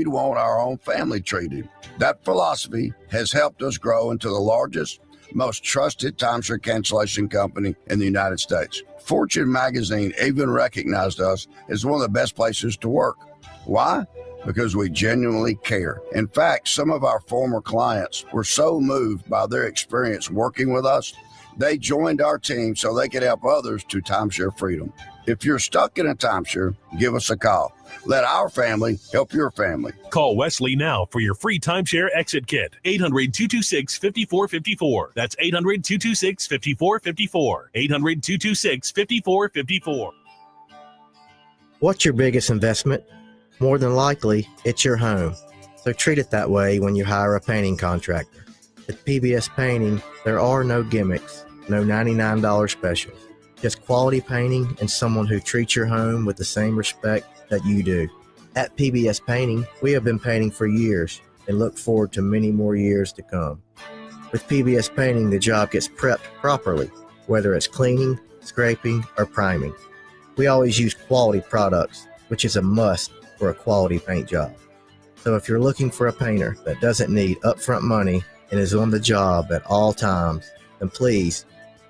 we'd want our own family treated. That philosophy has helped us grow into the largest, most trusted timeshare cancellation company in the United States. Fortune magazine even recognized us as one of the best places to work. Why? Because we genuinely care. In fact, some of our former clients were so moved by their experience working with us, they joined our team so they could help others to timeshare freedom. If you're stuck in a timeshare, give us a call. Let our family help your family. Call Wesley now for your free timeshare exit kit. 800-226-5454. That's 800-226-5454. 800-226-5454. What's your biggest investment? More than likely, it's your home. So treat it that way when you hire a painting contractor. At PBS Painting, there are no gimmicks, no $99 specials. Just quality painting and someone who treats your home with the same respect that you do. At PBS Painting, we have been painting for years and look forward to many more years to come. With PBS Painting, the job gets prepped properly, whether it's cleaning, scraping, or priming. We always use quality products, which is a must for a quality paint job. So if you're looking for a painter that doesn't need upfront money and is on the job at all times, then please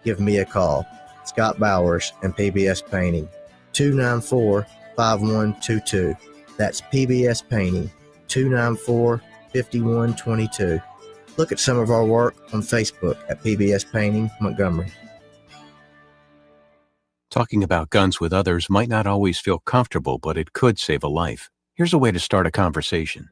give me a call. Scott Bowers and PBS Painting, 294-5122. That's PBS Painting, 294-5122. Look at some of our work on Facebook at PBS Painting Montgomery. Talking about guns with others might not always feel comfortable, but it could save a life. Here's a way to start a conversation.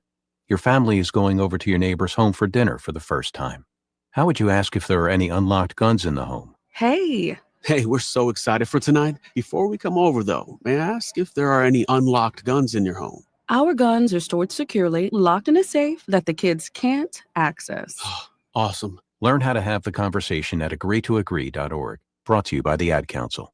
Your family is going over to your neighbor's home for dinner for the first time. How would you ask if there are any unlocked guns in the home? Hey, we're so excited for tonight. Before we come over, though, may I ask if there are any unlocked guns in your home? Our guns are stored securely, locked in a safe that the kids can't access. Awesome. Learn how to have the conversation at agreetoagree.org. Brought to you by the Ad Council.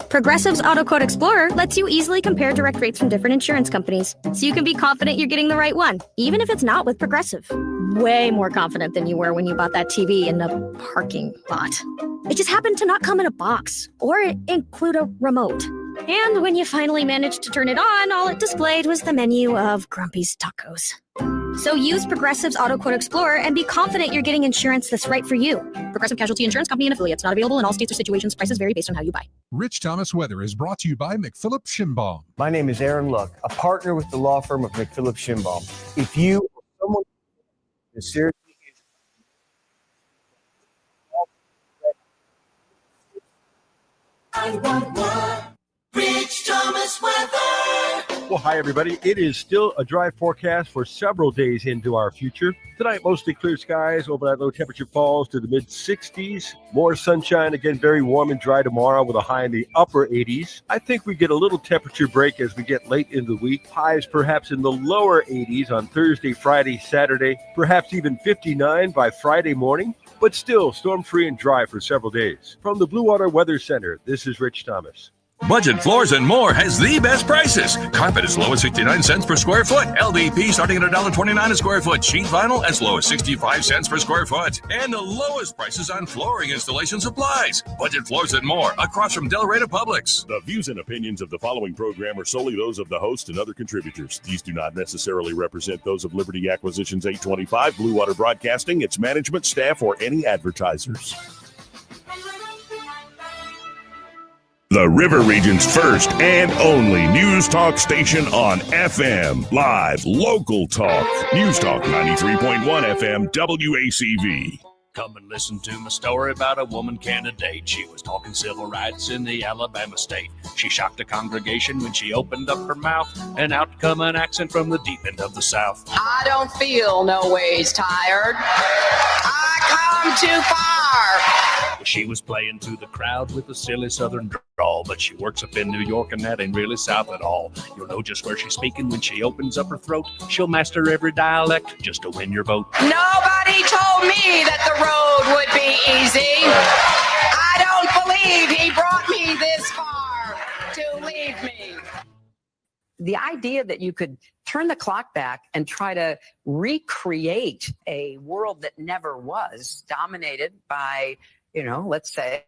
Progressive's Auto Quote Explorer lets you easily compare direct rates from different insurance companies, so you can be confident you're getting the right one, even if it's not with Progressive. Way more confident than you were when you bought that TV in the parking lot. It just happened to not come in a box or include a remote. And when you finally managed to turn it on, all it displayed was the menu of Grumpy's Tacos. So use Progressive's Auto Quote Explorer and be confident you're getting insurance that's right for you. Progressive Casualty Insurance Company and affiliates. Not available in all states or situations. Prices vary based on how you buy. Rich Thomas Weather is brought to you by McPhillips Schimbaum. My name is Aaron Luck, a partner with the law firm of McPhillips Schimbaum. If you or someone is seriously Rich Thomas Weather. Well, hi, everybody. It is still a dry forecast for several days into our future. Tonight, mostly clear skies. Overnight low temperature falls to the mid-60s. More sunshine, again, very warm and dry tomorrow with a high in the upper 80s. I think we get a little temperature break as we get late into the week. Highs perhaps in the lower 80s on Thursday, Friday, Saturday. Perhaps even 59 by Friday morning. But still storm-free and dry for several days. From the Blue Water Weather Center, this is Rich Thomas. Budget Floors and More has the best prices. Carpet as low as 69 cents per square foot. LVP starting at $1.29 a square foot. Sheet vinyl as low as 65 cents per square foot. And the lowest prices on flooring installation supplies. Budget Floors and More across from Del Rey to Publix. The views and opinions of the following program are solely those of the host and other contributors. These do not necessarily represent those of Liberty Acquisitions 825, Blue Water Broadcasting, its management, staff, or any advertisers. The River Region's first and only news talk station on FM. Live, local talk. News Talk 93.1 FM, WACV. Come and listen to my story about a woman candidate. She was talking civil rights in the Alabama state. She shocked a congregation when she opened up her mouth, and out come an accent from the deep end of the South. I don't feel no ways tired. I come too far. She was playing to the crowd with a silly southern drawl, but she works up in New York and that ain't really South at all. You'll know just where she's speaking when she opens up her throat. She'll master every dialect just to win your vote. Nobody told me that the road would be easy. I don't believe he brought me this far to leave me. The idea that you could turn the clock back and try to recreate a world that never was, dominated by let's say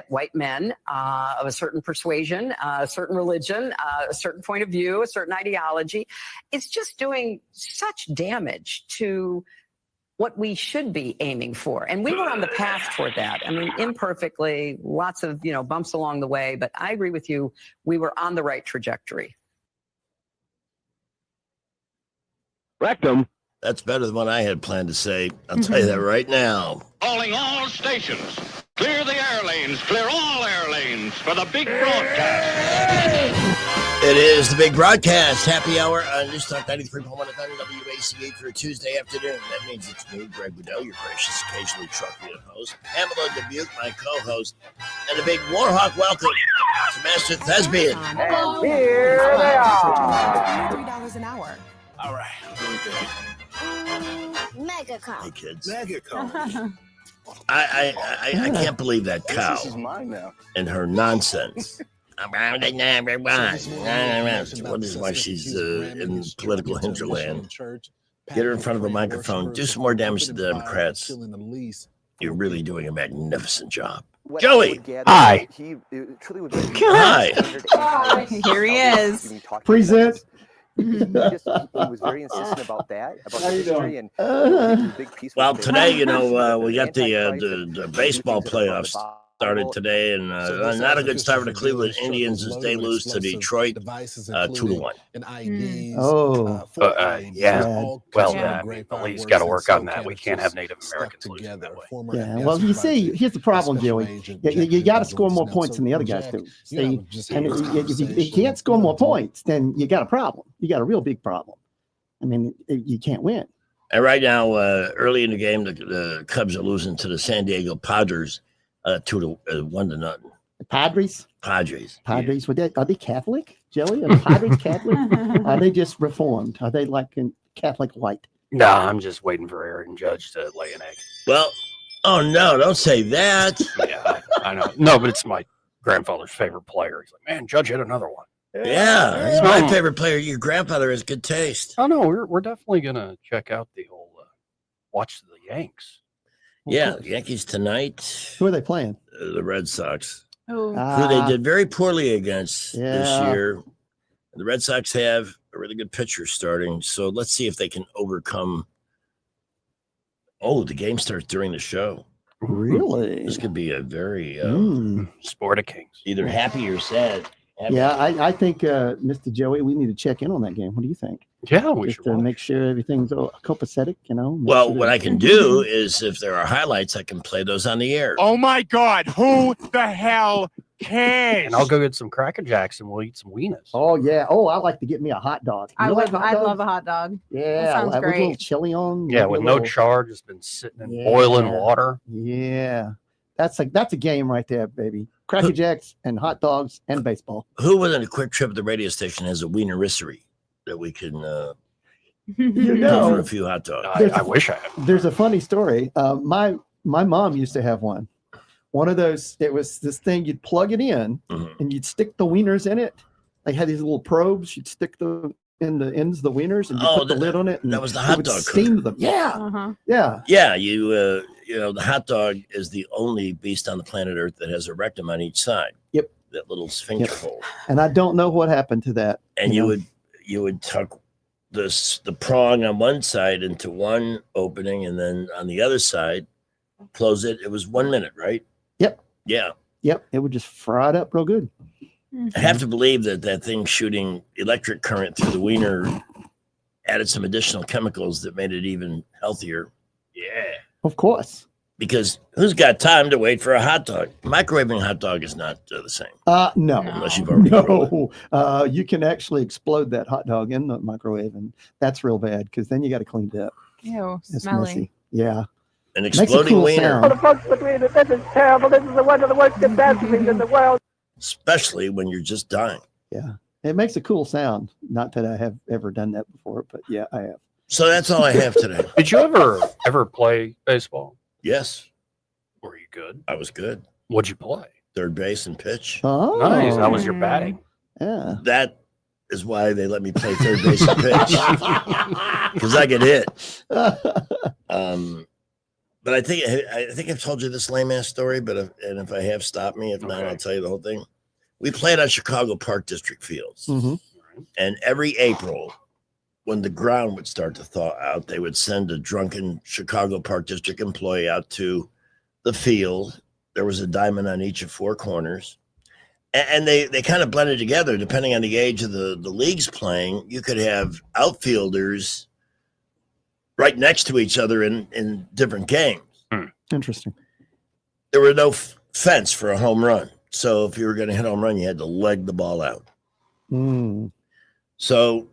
white men of a certain persuasion, a certain religion, a certain point of view, a certain ideology. It's just doing such damage to what we should be aiming for. And we were on the path toward that. I mean, imperfectly, lots of, bumps along the way, but I agree with you. We were on the right trajectory. Rectum. That's better than what I had planned to say. I'll tell you that right now. Calling all stations. Clear the air lanes. Clear all air lanes for the big broadcast. It is the big broadcast. Happy hour on News Talk 93.1 FM WACA for a Tuesday afternoon. That means it's me, Greg Goodell, your gracious, occasionally truculent host. Pamela Dubuque, my co-host. And a big Warhawk welcome to Master Thespian. And here they are. $3 an hour. All right. Megacom. Hey, kids. Megacom. I can't believe that cow This is mine now. and her nonsense. What is why she's in political hinterland? Get her in front of a microphone. Do some more damage to the Democrats. You're really doing a magnificent job. Joey. Hi. Hi. Here he is. Present. He was very insistent about that, about the history, and big piece. Well, today, we got the baseball playoffs started today, and not a good start for the Cleveland Indians as they lose to Detroit 2-1. Yeah. Well, Lee's got to work on that. We can't have Native Americans losing that way. Yeah. Well, you see, here's the problem, Joey. You got to score more points than the other guys do. See, and if you can't score more points, then you got a problem. You got a real big problem. I mean, you can't win. And right now, early in the game, the Cubs are losing to the San Diego Padres 1-0. Padres. Padres. Are they Catholic, Joey? Are the Padres Catholic? Are they just Reformed? Are they like in Catholic white? No, I'm just waiting for Aaron Judge to lay an egg. Well, oh no, don't say that. Yeah, I know. No, but it's my grandfather's favorite player. He's like, man, Judge hit another one. Yeah, he's my favorite player. Your grandfather has good taste. Oh no, we're definitely gonna check out the whole watch the Yanks. Yeah, Yankees tonight. Who are they playing? The Red Sox. Oh. Who they did very poorly against this Yeah. year. The Red Sox have a really good pitcher starting, so let's see if they can overcome. Oh, the game starts during the show. Really? This could be a very Sport of Kings. Either happy or sad. Yeah, I think, Mr. Joey, we need to check in on that game. What do you think? Yeah, we Just to make sure everything's copacetic, make Well, sure what that- I can do is if there are highlights, I can play those on the air. Oh my God, who the hell cares? And I'll go get some Cracker Jacks and we'll eat some wieners. Oh, yeah. Oh, I like to get me a hot dog. You like hot I'd dogs? love a hot dog. Yeah, That sounds with a little great. chili on. Yeah, maybe with a no little- char, just been sitting in boiling water. Yeah, that's a game right there, baby. Cracker Jacks and hot dogs and baseball. Who within a quick trip at the radio station has a wienerisserie that we can go for a few hot dogs? I wish I had. There's a funny story. My mom used to have one. One of those. It was this thing you'd plug it in and you'd stick the wieners in it. They had these little probes. You'd stick them in the ends of the wieners and you put the lid on it. And that was the it hot would dog steam cooker. them. Yeah, Uh-huh. yeah. Yeah, the hot dog is the only beast on the planet Earth that has a rectum on each side. Yep. That little sphincter Yep. hole. And I don't know what happened to that. And you know. would tuck the prong on one side into one opening and then on the other side close it. It was 1 minute, right? Yep. Yeah. Yep. It would just fry it up real good. I have to believe that thing shooting electric current through the wiener added some additional chemicals that made it even healthier. Yeah. Of course. Because who's got time to wait for a hot dog? Microwaving a hot dog is not the same. No. Unless you've already grilled it. No. You can actually explode that hot dog in the microwave, and that's real bad because then you got to clean it up. Ew, It's smelly. messy. Yeah. An Makes a exploding cool wiener, sound. Folks between us, this is terrible. This is one of the worst catastrophes in the world. especially when you're just dying. Yeah. It makes a cool sound. Not that I have ever done that before, but yeah, I have. So that's all I have today. Did you ever play baseball? Yes. Were you good? I was good. What'd you play? Third base and pitch. Oh. Nice. How was your batting? Yeah. That is why they let me play third base and pitch. Because I get hit. But I think I've told you this lame ass story. But if I have, stop me. If not, I'll tell you the whole thing. We played on Chicago Park District fields, and every April, when the ground would start to thaw out, they would send a drunken Chicago Park District employee out to the field. There was a diamond on each of four corners. And they kind of blended together depending on the age of the leagues playing. You could have outfielders right next to each other in different games. Interesting. There were no fence for a home run. So if you were going to hit a home run, you had to leg the ball out. So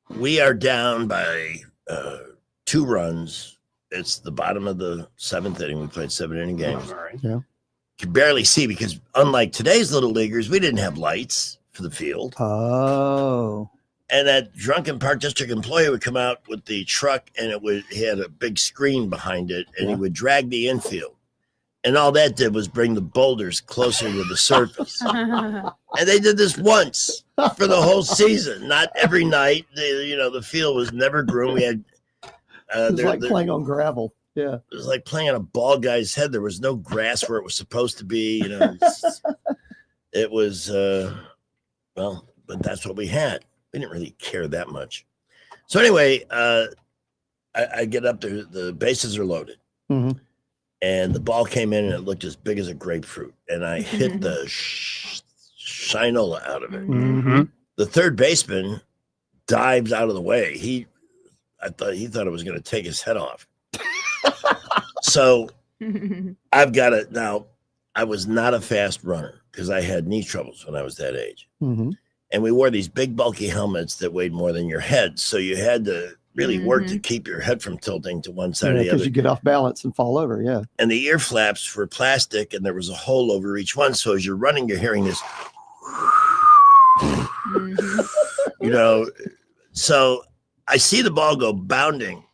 we are down by 2 runs. It's the bottom of the 7th inning. We played 7-inning games. Yeah. Could barely see because unlike today's little leaguers, we didn't have lights for the field. Oh. And that drunken Park District employee would come out with the truck, and he had a big screen behind it, and he would drag the infield. And all that did was bring the boulders closer to the surface. And they did this once for the whole season, not every night. The field was never groomed. We had it was like playing on gravel. Yeah, it was like playing on a bald guy's head. There was no grass where it was supposed to be. It was but that's what we had. We didn't really care that much. So anyway, I get up there. The bases are loaded, and the ball came in, and it looked as big as a grapefruit. And I hit the shinola out of it. The third baseman dives out of the way. He thought it was going to take his head off. So I've got it now. I was not a fast runner because I had knee troubles when I was that age. And we wore these big bulky helmets that weighed more than your head. So you had to really work to keep your head from tilting to one side or the other. Because you get off balance and fall over. Yeah. And the ear flaps were plastic, and there was a hole over each one. So as you're running, you're hearing this, So I see the ball go bounding.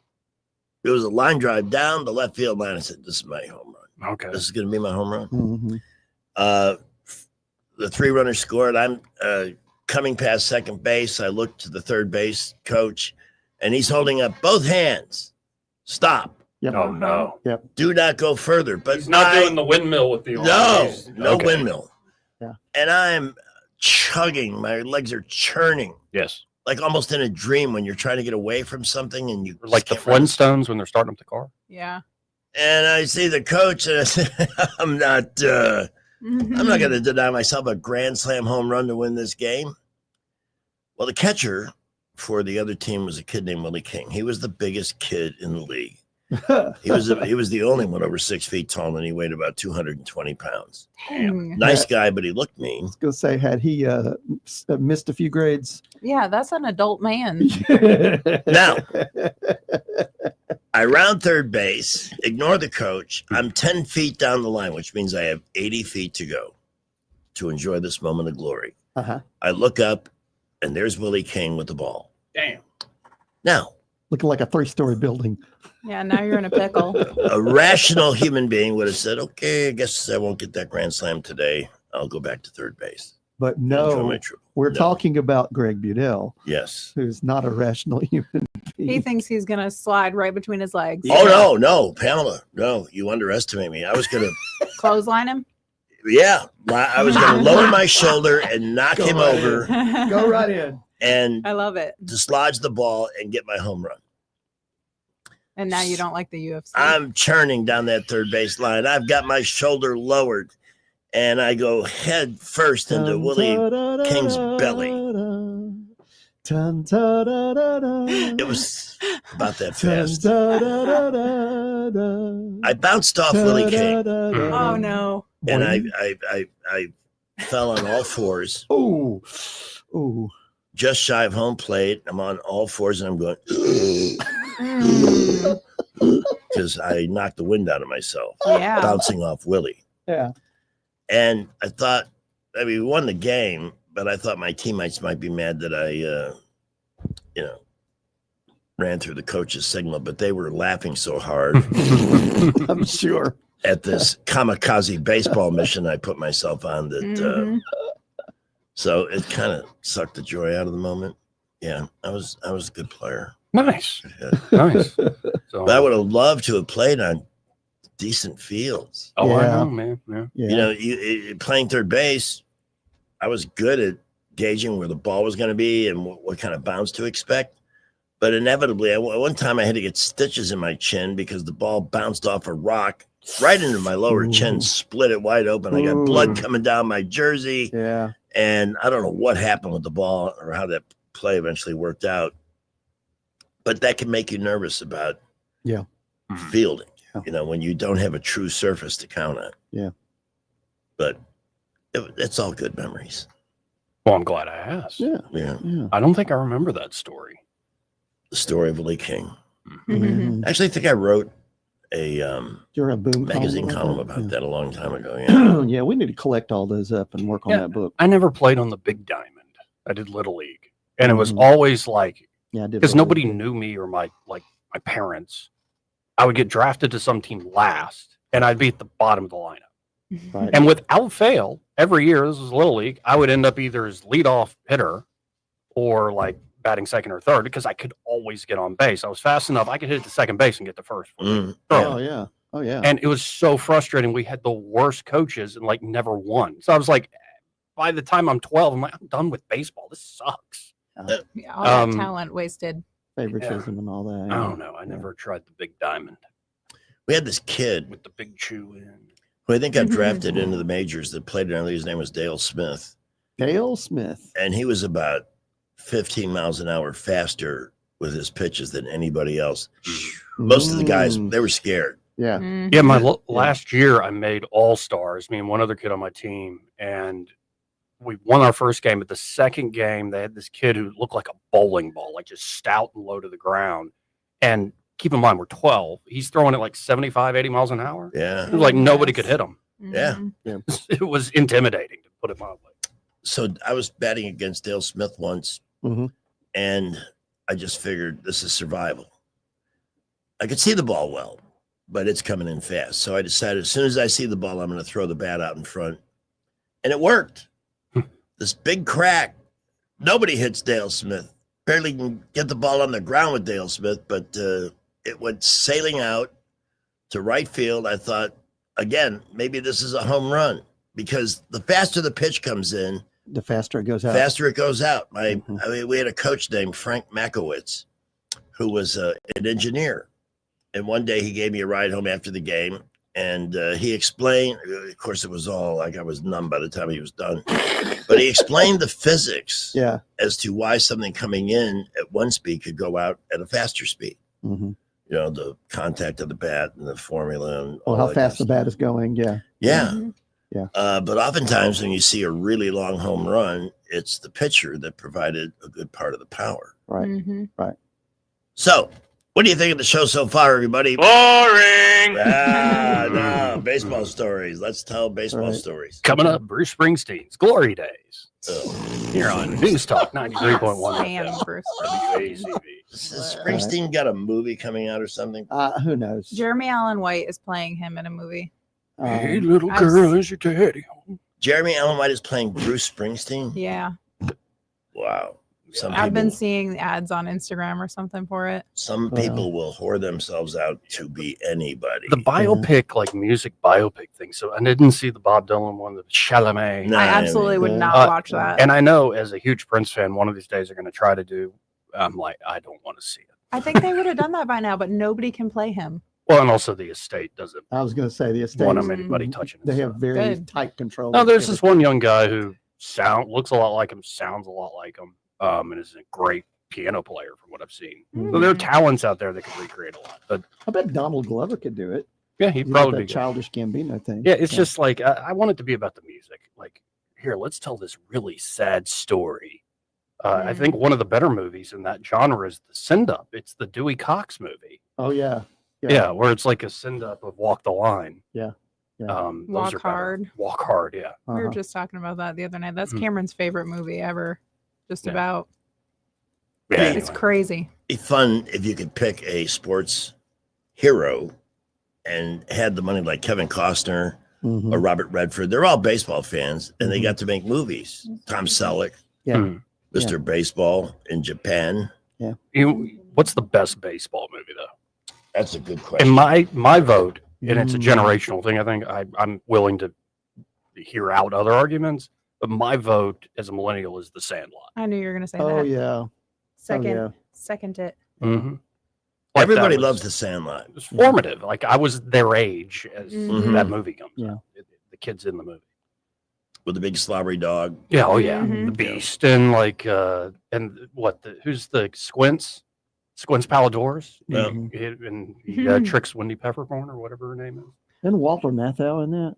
It was a line drive down the left field line. I said, this is my home run. Okay. This is going to be my home run. The 3 runners scored. I'm coming past second base. I look to the third base coach, and he's holding up both hands. Stop. Yep. Oh, no. Yep. Do not go further. But he's not doing the windmill with the arms. No windmill. Yeah. And I'm chugging. My legs are churning. Yes. Like almost in a dream when you're trying to get away from something and you like the Flintstones when they're starting up the car. Yeah. And I see the coach and I said, I'm not going to deny myself a grand slam home run to win this game. Well, the catcher for the other team was a kid named Willie King. He was the biggest kid in the league. He was the only one over 6 feet tall, and he weighed about 220 pounds. Dang. Nice guy, but he looked mean. I was going to say, had he missed a few grades? Yeah, that's an adult man. Now, I round third base, ignore the coach. I'm 10 feet down the line, which means I have 80 feet to go to enjoy this moment of glory. I look up, and there's Willie King with the ball. Damn. Now, looking like a 3-story building. Yeah, now you're in a pickle. A rational human being would have said, okay, I guess I won't get that grand slam today. I'll go back to third base. But no, we're talking about Greg Budell. Yes. Who's not a rational human being. He thinks he's going to slide right between his legs. Oh, no, Pamela. No, you underestimate me. I was going to clothesline him? Yeah. I was going to lower my shoulder and knock him over. Go right in. And I love it. Dislodge the ball and get my home run. And now you don't like the UFC. I'm churning down that third base line. I've got my shoulder lowered, and I go head first into Willie King's belly. It was about that fast. I bounced off Willie King. Oh no! And I fell on all fours. Ooh. Just shy of home plate. I'm on all fours, and I'm going because I knocked the wind out of myself. Yeah. Bouncing off Willie. Yeah. And I thought, we won the game, but I thought my teammates might be mad that I, ran through the coach's signal, but they were laughing so hard. I'm sure. At this kamikaze baseball mission I put myself on that. So it kind of sucked the joy out of the moment. Yeah, I was a good player. Nice. Yeah. Nice. But I would have loved to have played on decent fields. Oh, I Yeah. know, man. Yeah. You know, playing third base, I was good at gauging where the ball was going to be and what kind of bounce to expect. But inevitably, one time I had to get stitches in my chin because the ball bounced off a rock right into my lower chin, split it wide open. I got blood coming down my jersey. Yeah. And I don't know what happened with the ball or how that play eventually worked out. But that can make you nervous about fielding, you know, when you don't have a true surface to count on. Yeah. But it's all good memories. Well, I'm glad I asked. Yeah. Yeah. I don't think I remember that story. The story of Willie King. Mhm. Actually, I think I wrote a You're a boom magazine column about about that a long time ago. Yeah. that. Yeah, we need to collect all those up and work on that book. I never played on the Big Diamond. I did Little League, and it was Mhm. always like, Yeah, I did. because Little nobody knew me or my parents. I would get drafted to some team last, and I'd be at the bottom of the lineup. Right. And without fail, every year, this was Little League, I would end up either as leadoff hitter or like batting second or third because I could always get on base. I was fast enough. I could hit the second base and get the first. Mm. Oh yeah. Oh yeah. And it was so frustrating. We had the worst coaches and like never won. So I was like, by the time I'm 12, I'm like, I'm done with baseball. This sucks. Yeah, all that talent wasted. Favoritism and all that. I don't know. I never tried the Big Diamond We had this kid with the big chew in. who I think got drafted into the majors that played in his name was Dale Smith. Dale Smith. And he was about 15 miles an hour faster with his pitches than anybody else. Most of the guys, they were scared. Yeah. Yeah, my last year I made all-stars, me and one other kid on my team, and we won our first game. But the second game, they had this kid who looked like a bowling ball, like just stout and low to the ground. And keep in mind, we're 12. He's throwing it like 75, 80 miles an hour. Yeah. It was like nobody could hit him. Yeah. It was intimidating, to put it mildly. So I was batting against Dale Smith once, and I just figured this is survival. I could see the ball well, but it's coming in fast. So I decided as soon as I see the ball, I'm going to throw the bat out in front. And it worked. This big crack. Nobody hits Dale Smith. Barely can get the ball on the ground with Dale Smith, but it went sailing out to right field. I thought, again, maybe this is a home run because the faster the pitch comes in, the faster it goes out. faster it goes out. I mean, we had a coach named Frank Makowitz who was an engineer. And one day he gave me a ride home after the game. And he explained, of course, it was all like I was numb by the time he was done. But he explained the physics as to why something coming in at one speed could go out at a faster speed. Mhm. You know, the contact of the bat and the formula. And Oh, all how that fast kind the of bat is going. Yeah. Yeah. Mhm. Yeah. But oftentimes when you see a really long home run, it's the pitcher that provided a good part of the power. Right. Mm-hmm. Right. So, what do you think of the show so far, everybody? Boring. No, baseball stories. Let's tell baseball stories. Coming up, Bruce Springsteen's Glory Days. Here on News Talk 93.1 Sam Bruce. WACV. Has Springsteen got a movie coming out or something? Who knows? Jeremy Allen White is playing him in a movie. Hey, little girl, is your daddy home? Jeremy Allen White is playing Bruce Springsteen. Yeah. Wow. Some I've been people, seeing ads on Instagram or something for it. some people will whore themselves out to be anybody. The biopic, like music biopic thing. So I didn't see the Bob Dylan one, the Chalamet. No, I absolutely would not watch that. And I know as a huge Prince fan, one of these days they're going to try to do. I'm like, I don't want to see it. I think they would have done that by now, but nobody can play him. Well, and also the estate doesn't I was going to say the estate. want anybody touching it. They have very Good. tight control. No, of there's this everything. one young guy who looks a lot like him, sounds a lot like him, and is a great piano player from what I've seen. So there are talents out there that can recreate a lot. But I bet Donald Glover could do it. yeah, he'd He's got probably that be good. childish Gambino thing. Yeah, it's just like I want it to be about the music. Like, here, let's tell this really sad story. I think one of the better movies in that genre is the Send Up. It's the Dewey Cox movie. Oh yeah. Yeah, where it's like a send up of Walk the Line. Yeah. Those Walk are better. Hard. Walk Hard. Yeah. We were just talking about that the other night. That's Mhm. Cameron's favorite movie ever. Just Yeah. about. Yeah, It's anyway. crazy. It'd be fun if you could pick a sports hero and had the money like Kevin Costner Mhm. or Robert Redford. They're all baseball fans, and they got to make movies. Tom Selleck, Yeah. Mhm. Mr. Baseball in Japan. What's the best baseball movie though? That's a good question. And my vote and it's a generational thing. I think I'm willing to hear out other arguments, but my vote as a millennial is The Sandlot. I knew you were going to say Oh that. yeah. Second, second it. Mm-hmm. Everybody loves The Sandlot. It's formative. Like I was their age as Mm-hmm. that movie comes Yeah. out. The kids in the movie. With the big slobbery dog. Yeah, oh yeah, Mhm. the Beast and like and what who's the Squints? Squints Palladors. Yeah. And he tricks Wendy Peppercorn or whatever her name is. And Walter Matthau in that.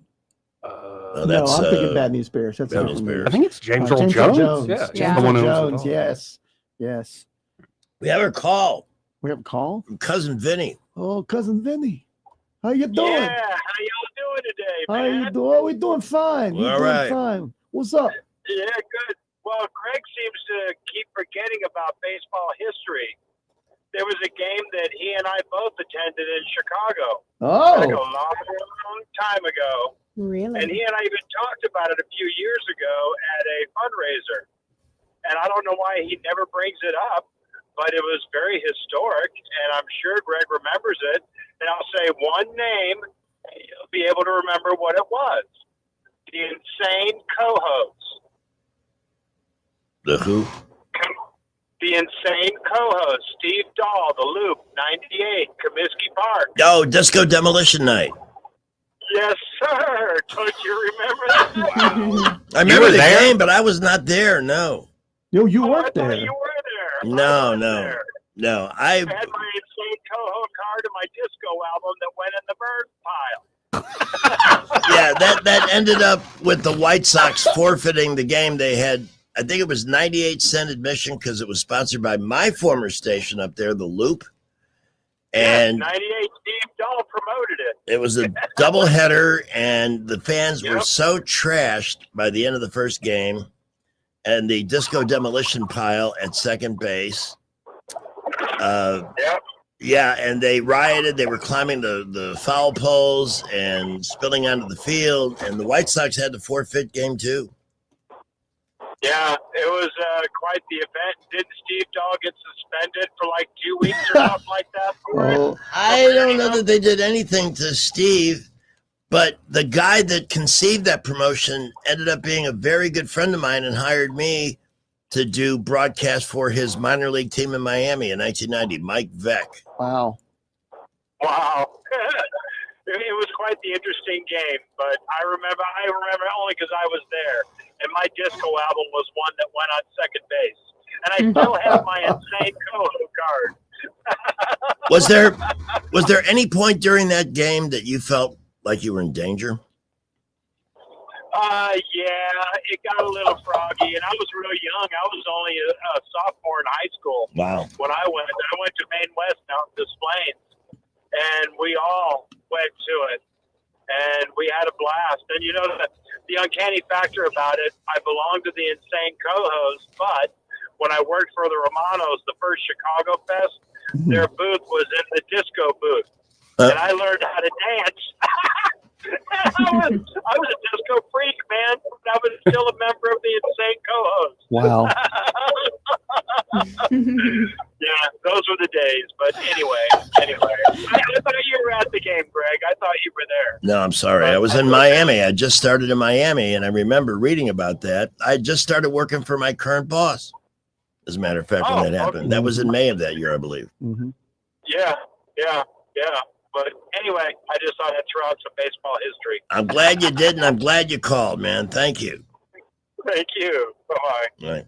Oh, No, that's, I'm thinking Bad News Bears. That's Bad not News the movie. Bears. I think it's James Earl Earl Jones. Yeah, Yeah, James the one Earl who was Jones. involved. Yes, yes. We have our call We have a call. from Cousin Vinny. Oh, cousin Vinny, how you doing? Yeah, how y'all doing today, How man? you doing? Oh, we're doing fine. We're All doing right. fine. What's up? Yeah, good. Well, Greg seems to keep forgetting about baseball history. There was a game that he and I both attended in Chicago. Like a Oh, long time ago. Really? And he and I even talked about it a few years ago at a fundraiser. And I don't know why he never brings it up, but it was very historic, and I'm sure Greg remembers it. And I'll say one name, and you'll be able to remember what it was. The Insane Co-host. The who? The Insane Co-host, Steve Dahl, The Loop, 98, Comiskey Park. Oh, Disco Demolition Night. Yes, sir. Don't you remember that? I remember were the there? game, but I was not there. No. yo, you I weren't thought there. you were there. I No, was no. there. No. I had my Insane Co-host card and my disco album that went in the bird pile. Yeah, that ended up with the White Sox forfeiting the game. They had, I think it was 98-cent admission because it was sponsored by my former station up there, The Loop. And 98, Steve Dahl promoted it. it was a doubleheader, and the fans were Yep. so trashed by the end of the first game. And the Disco Demolition Pile at second base. Yep. Yeah, and they rioted. They were climbing the foul poles and spilling onto the field. And the White Sox had to forfeit game 2. Yeah, it was quite the event. Didn't Steve Dahl get suspended for like 2 weeks or something like that? Oh, I don't know that they did anything to Steve, but the guy that conceived that promotion ended up being a very good friend of mine and hired me to do broadcast for his minor league team in Miami in 1990, Mike Veck. wow. Wow. It was quite the interesting game, but I remember only because I was there, and my disco album was one that went on second base, and I still have my Insane Co-host card. Was there any point during that game that you felt like you were in danger? Yeah, it got a little froggy, and I was real young. I was only a sophomore in high school Wow. when I went. I went to Maine West out in Des Plaines, and we all went to it, and we had a blast. And you know, the uncanny factor about it, I belonged to the Insane Co-host, but when I worked for the Romanos, the first Chicago Fest, their booth was in the disco booth, and I learned how to dance. I was a disco freak, man. I was still a member of the Insane Co-host. Wow. Yeah, those were the days. But anyway, I thought you were at the game, Greg. I thought you were there. No, I'm sorry. I was in Miami. I just started in Miami, and I remember reading about that. I just started working for my current boss, as a matter of fact, when that happened. That was in May of that year, I believe. Mm-hmm. Yeah. But anyway, I just thought I'd throw out some baseball history. I'm glad you did, and I'm glad you called, man. Thank you. Thank you. Bye-bye. Right.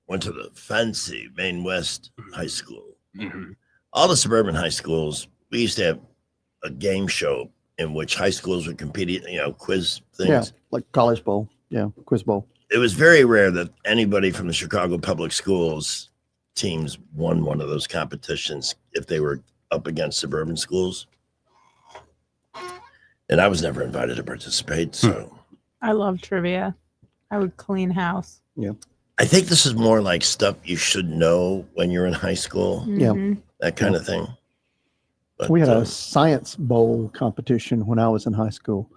Went to the fancy Maine West High School. Mm-hmm. All the suburban high schools, we used to have a game show in which high schools would compete, quiz things. Yeah, like College Bowl. Yeah, Quiz Bowl. It was very rare that anybody from the Chicago Public Schools teams won one of those competitions if they were up against suburban schools. And I was never invited to participate, so I love trivia. I would clean house. Yeah. I think this is more like stuff you should know when you're in high school. Yeah. That kind of thing. But, We had a science bowl competition when I was in high school,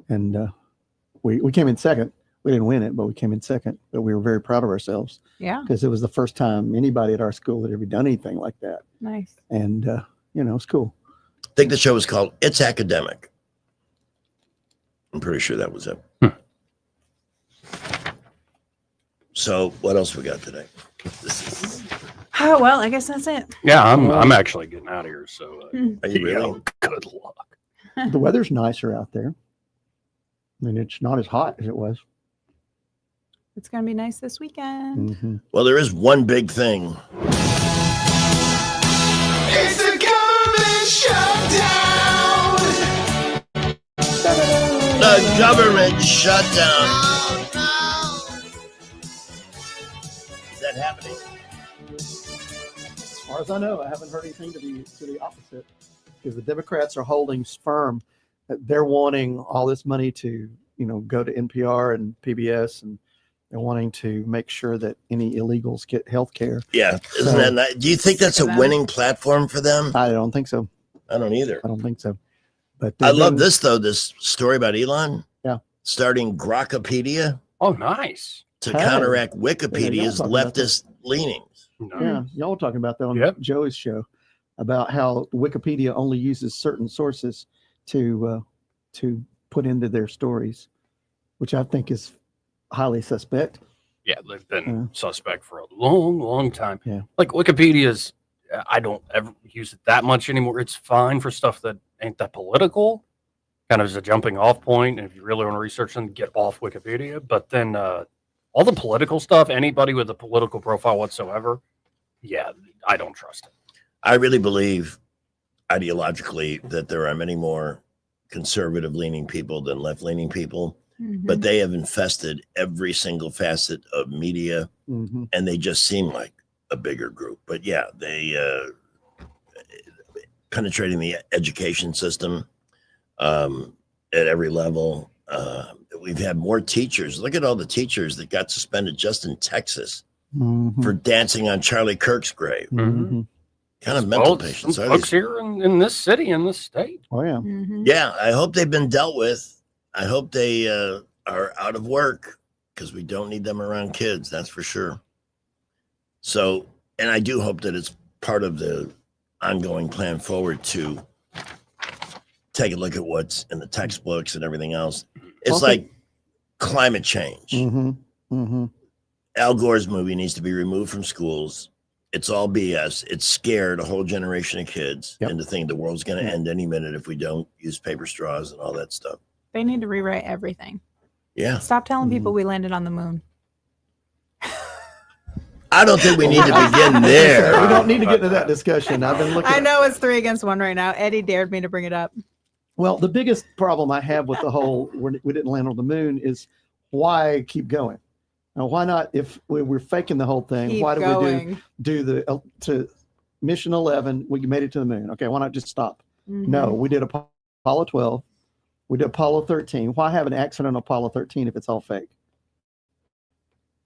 and we came in second. We didn't win it, but we came in second. But we were very proud of ourselves. Yeah. Because it was the first time anybody at our school had ever done anything like that. Nice. And it's cool. I think the show was called It's Academic. I'm pretty sure that was it. So what else we got today? Oh, well, I guess that's it. Yeah, I'm actually getting out of here. So, Are you really? Good luck. The weather's nicer out there. I mean, it's not as hot as it was. It's going to be nice this weekend. Mm-hmm. Well, there is one big thing. It's a government shutdown. The government shutdown. Is that happening? As far as I know, I haven't heard anything to the opposite, because the Democrats are holding firm that they're wanting all this money to, go to NPR and PBS, and they're wanting to make sure that any illegals get health care. Yeah. Isn't that nice? Do you think that's a winning platform for them? I don't think so. I don't either. I don't think so. But I love this, though, this story about Elon. Yeah. Starting Grokpedia. Oh, nice. To Hey. counteract Yeah, Wikipedia's y'all talking about leftist leanings. Yeah, y'all were talking about that on Joey's show, about how Wikipedia only uses certain sources to put into their stories, which I think is highly suspect. Yeah, they've been suspect for a long, long time. Yeah. Like Wikipedia's, I don't ever use it that much anymore. It's fine for stuff that ain't that political, kind of as a jumping off point. And if you really want to research them, get off Wikipedia. But then all the political stuff, anybody with a political profile whatsoever, yeah, I don't trust it. I really believe ideologically that there are many more conservative leaning people than left leaning people, but they have infested every single facet of media, and they just seem like a bigger group. But yeah, they penetrating the education system at every level. We've had more teachers. Look at all the teachers that got suspended just in Texas for dancing on Charlie Kirk's grave. Kind of mental patients some are folks these? here in this city, in this state. Oh, yeah. Yeah, I hope they've been dealt with. I hope they are out of work, because we don't need them around kids, that's for sure. So, and I do hope that it's part of the ongoing plan forward to take a look at what's in the textbooks and everything else. It's Okay. like climate change. Mm-hmm. Al Gore's movie needs to be removed from schools. It's all BS. It scared a whole generation of kids into thinking the world's going to end any minute if we don't use paper straws and all that stuff. They need to rewrite everything. Yeah. Stop telling people we landed on the moon. I don't think we need to begin there. We don't need to get into that discussion. I've been looking. I know it's 3-1 right now. Eddie dared me to bring it up. Well, the biggest problem I have with the whole we didn't land on the moon is why keep going? Now, why not, if we're faking the whole thing, Keep why do going. we do the to mission 11? We made it to the moon. Okay, why not just stop? No, we did Apollo 12. We did Apollo 13. Why have an accident on Apollo 13 if it's all fake?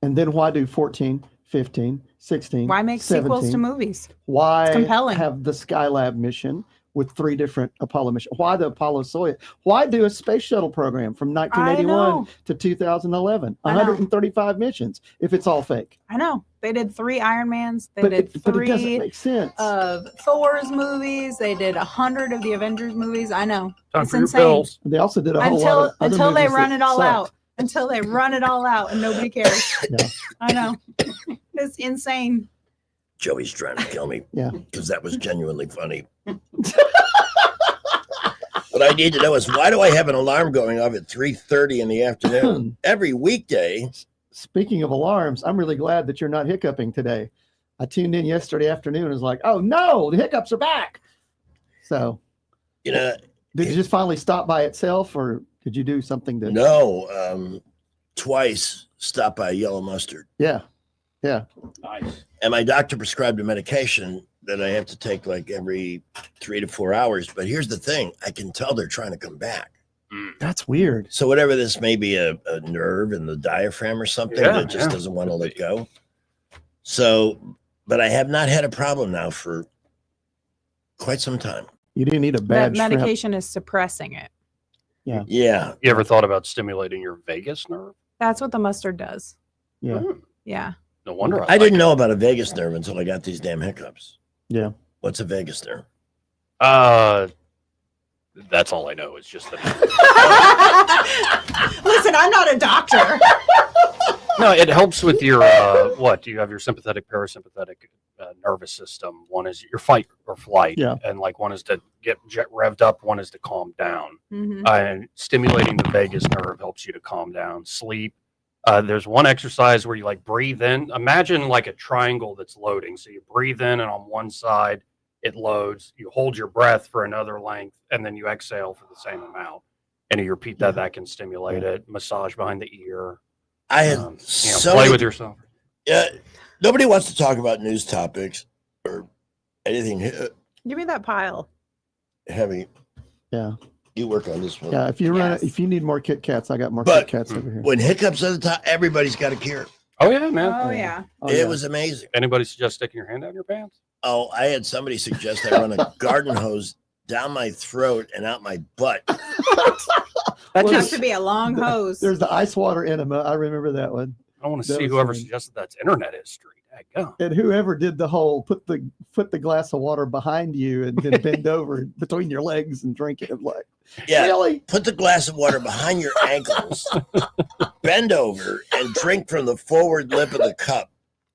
And then why do 14, 15, 16, Why make 17? sequels to movies? Why It's compelling. have the Skylab mission with 3 different Apollo missions? Why the Apollo Soyuz? Why do a space shuttle program from 1981 know. to 2011? I know. 135 missions if it's all fake. I know. They did 3 Iron Mans. They But did it doesn't 3 make sense. of Thor's movies. They did 100 of the Avengers movies. I know. Time It's for your insane. pills. They also did a whole lot of other Until they movies run that it all sucked. out. Until they run it all out and nobody cares. Yeah. I know. It's insane. Joey's trying to kill me. Yeah. Because that was genuinely funny. What I need to know is, why do I have an alarm going off at 3:30 in the afternoon every weekday? Speaking of alarms, I'm really glad that you're not hiccuping today. I tuned in yesterday afternoon and was like, oh no, the hiccups are back. So, You know, did it just finally stop by itself, or did you do something to? no, twice stopped by yellow mustard. Yeah. Yeah. Nice. And my doctor prescribed a medication that I have to take like every 3 to 4 hours. But here's the thing, I can tell they're trying to come back. That's weird. So whatever this may be, a nerve in the diaphragm or something that just doesn't want to let go. So, but I have not had a problem now for quite some time. You didn't need a That bad shrimp. medication is suppressing it. Yeah. Yeah. You ever thought about stimulating your vagus nerve? That's what the mustard does. Yeah. Yeah. No wonder I didn't know about a vagus nerve until I got these damn hiccups. Yeah. What's a vagus nerve? That's all I know. It's just that. Listen, I'm not a doctor. No, it helps with your what? Do you have your sympathetic, parasympathetic nervous system? One is your fight or flight, and like one is to get revved up, one is to calm down. And stimulating the vagus nerve helps you to calm down. Sleep. There's one exercise where you like breathe in. Imagine like a triangle that's loading. So you breathe in, and on one side it loads. You hold your breath for another length, and then you exhale for the same amount. And you repeat that. That can stimulate it. Massage behind the ear. I had play with yourself. Yeah, nobody wants to talk about news topics or anything Give me that pile. heavy. Yeah. You work on this one. Yeah, if you need more Kit Kats, I got more But Kit Kats over here. when hiccups at the top, everybody's got a cure. Oh yeah, man. Oh yeah. It was amazing. Anybody suggest sticking your hand down your pants? Oh, I had somebody suggest I run a garden hose down my throat and out my butt. That has to be a long hose. There's the ice water enema. I remember that one. I want to That see was whoever funny. suggested that's internet history. Go. And whoever did the whole put the glass of water behind you and then bend over between your legs and drink it. Like, Yeah, really? put the glass of water behind your ankles, bend over, and drink from the forward lip of the cup,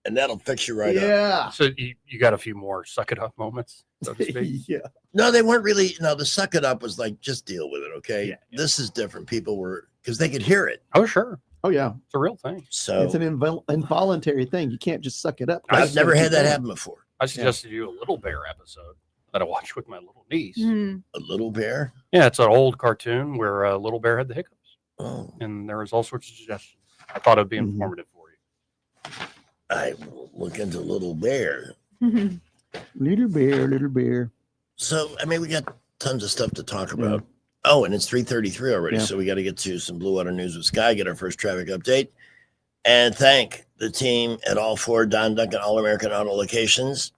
and that'll fix you right up. So you got a few more suck it up moments, so to speak. Yeah. No, they weren't really. No, the suck it up was like, just deal with it, okay? This is different. People were, because they could hear it. Oh, sure. Oh, yeah. It's a real thing. So It's an involuntary thing. You can't just suck it up. I've never had that happen before. I suggested you a Little Bear episode that I watched with my little niece. A little bear? Yeah, it's an old cartoon where Little Bear had the hiccups. Oh. And there was all sorts of suggestions. I thought it would be informative for you. I will look into Little Bear. Little bear. So, I mean, we got tons of stuff to talk about. Oh, and it's 3:33 already, Yeah. so we got to get to some Blue Water News with Sky, get our first traffic update, and thank the team at all four Don Duncan All-American Auto locations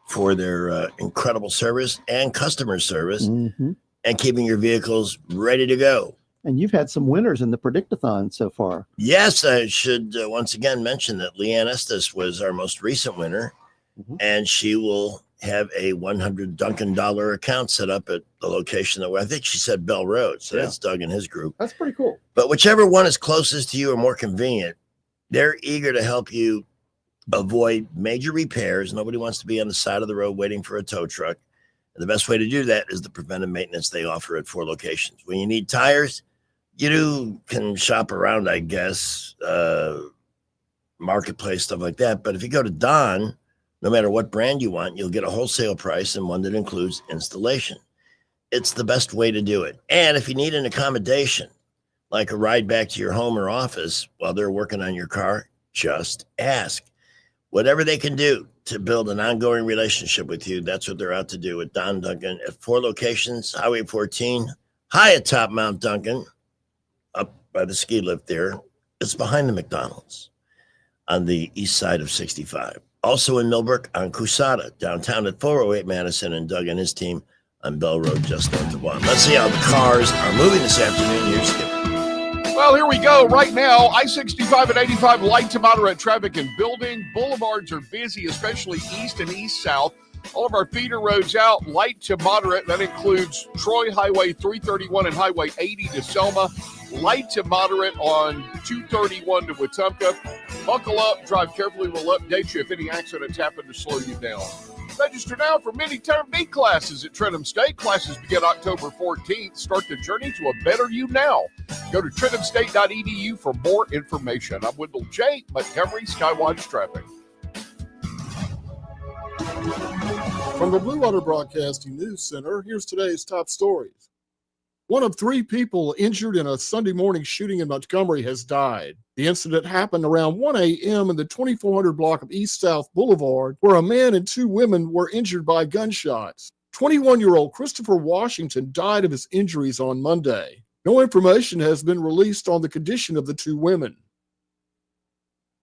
for their incredible service and customer service and keeping your vehicles ready to go. And you've had some winners in the Predictathon so far. Yes, I should once again mention that Leanne Estes was our most recent winner, and she will have a $100 Duncan account set up at the location that I think she said Bell Road. So that's Doug and his group. That's pretty cool. But whichever one is closest to you or more convenient, they're eager to help you avoid major repairs. Nobody wants to be on the side of the road waiting for a tow truck. And the best way to do that is the preventive maintenance they offer at 4 locations. When you need tires, you can shop around, I guess, marketplace, stuff like that. But if you go to Don, no matter what brand you want, you'll get a wholesale price and one that includes installation. It's the best way to do it. And if you need an accommodation, like a ride back to your home or office while they're working on your car, just ask. Whatever they can do to build an ongoing relationship with you, that's what they're out to do at Don Duncan at 4 locations, Highway 14, high atop Mount Duncan, up by the ski lift there. It's behind the McDonald's on the east side of 65. Also in Millbrook on Cusada, downtown at 408 Madison, and Doug and his team on Bell Road just north of 1. Let's see how the cars are moving this afternoon. Here's Skip. Well, here we go. Right now, I-65 and 85 light to moderate traffic and building. Boulevards are busy, especially east and east-south. All of our feeder roads out, light to moderate. That includes Troy Highway 331 and Highway 80 to Selma. Light to moderate on 231 to Wetumpka. Buckle up, drive carefully. We'll update you if any accidents happen to slow you down. Register now for mini-term B classes at Trentham State. Classes begin October 14th. Start the journey to a better you now. Go to trenthamstate.edu for more information. I'm Wendell J. Montgomery Skywatch Traffic. From the Blue Water Broadcasting News Center, here's today's top stories. One of 3 people injured in a Sunday morning shooting in Montgomery has died. The incident happened around 1 a.m. in the 2400 block of East South Boulevard, where a man and 2 women were injured by gunshots. 21-year-old Christopher Washington died of his injuries on Monday. No information has been released on the condition of the 2 women.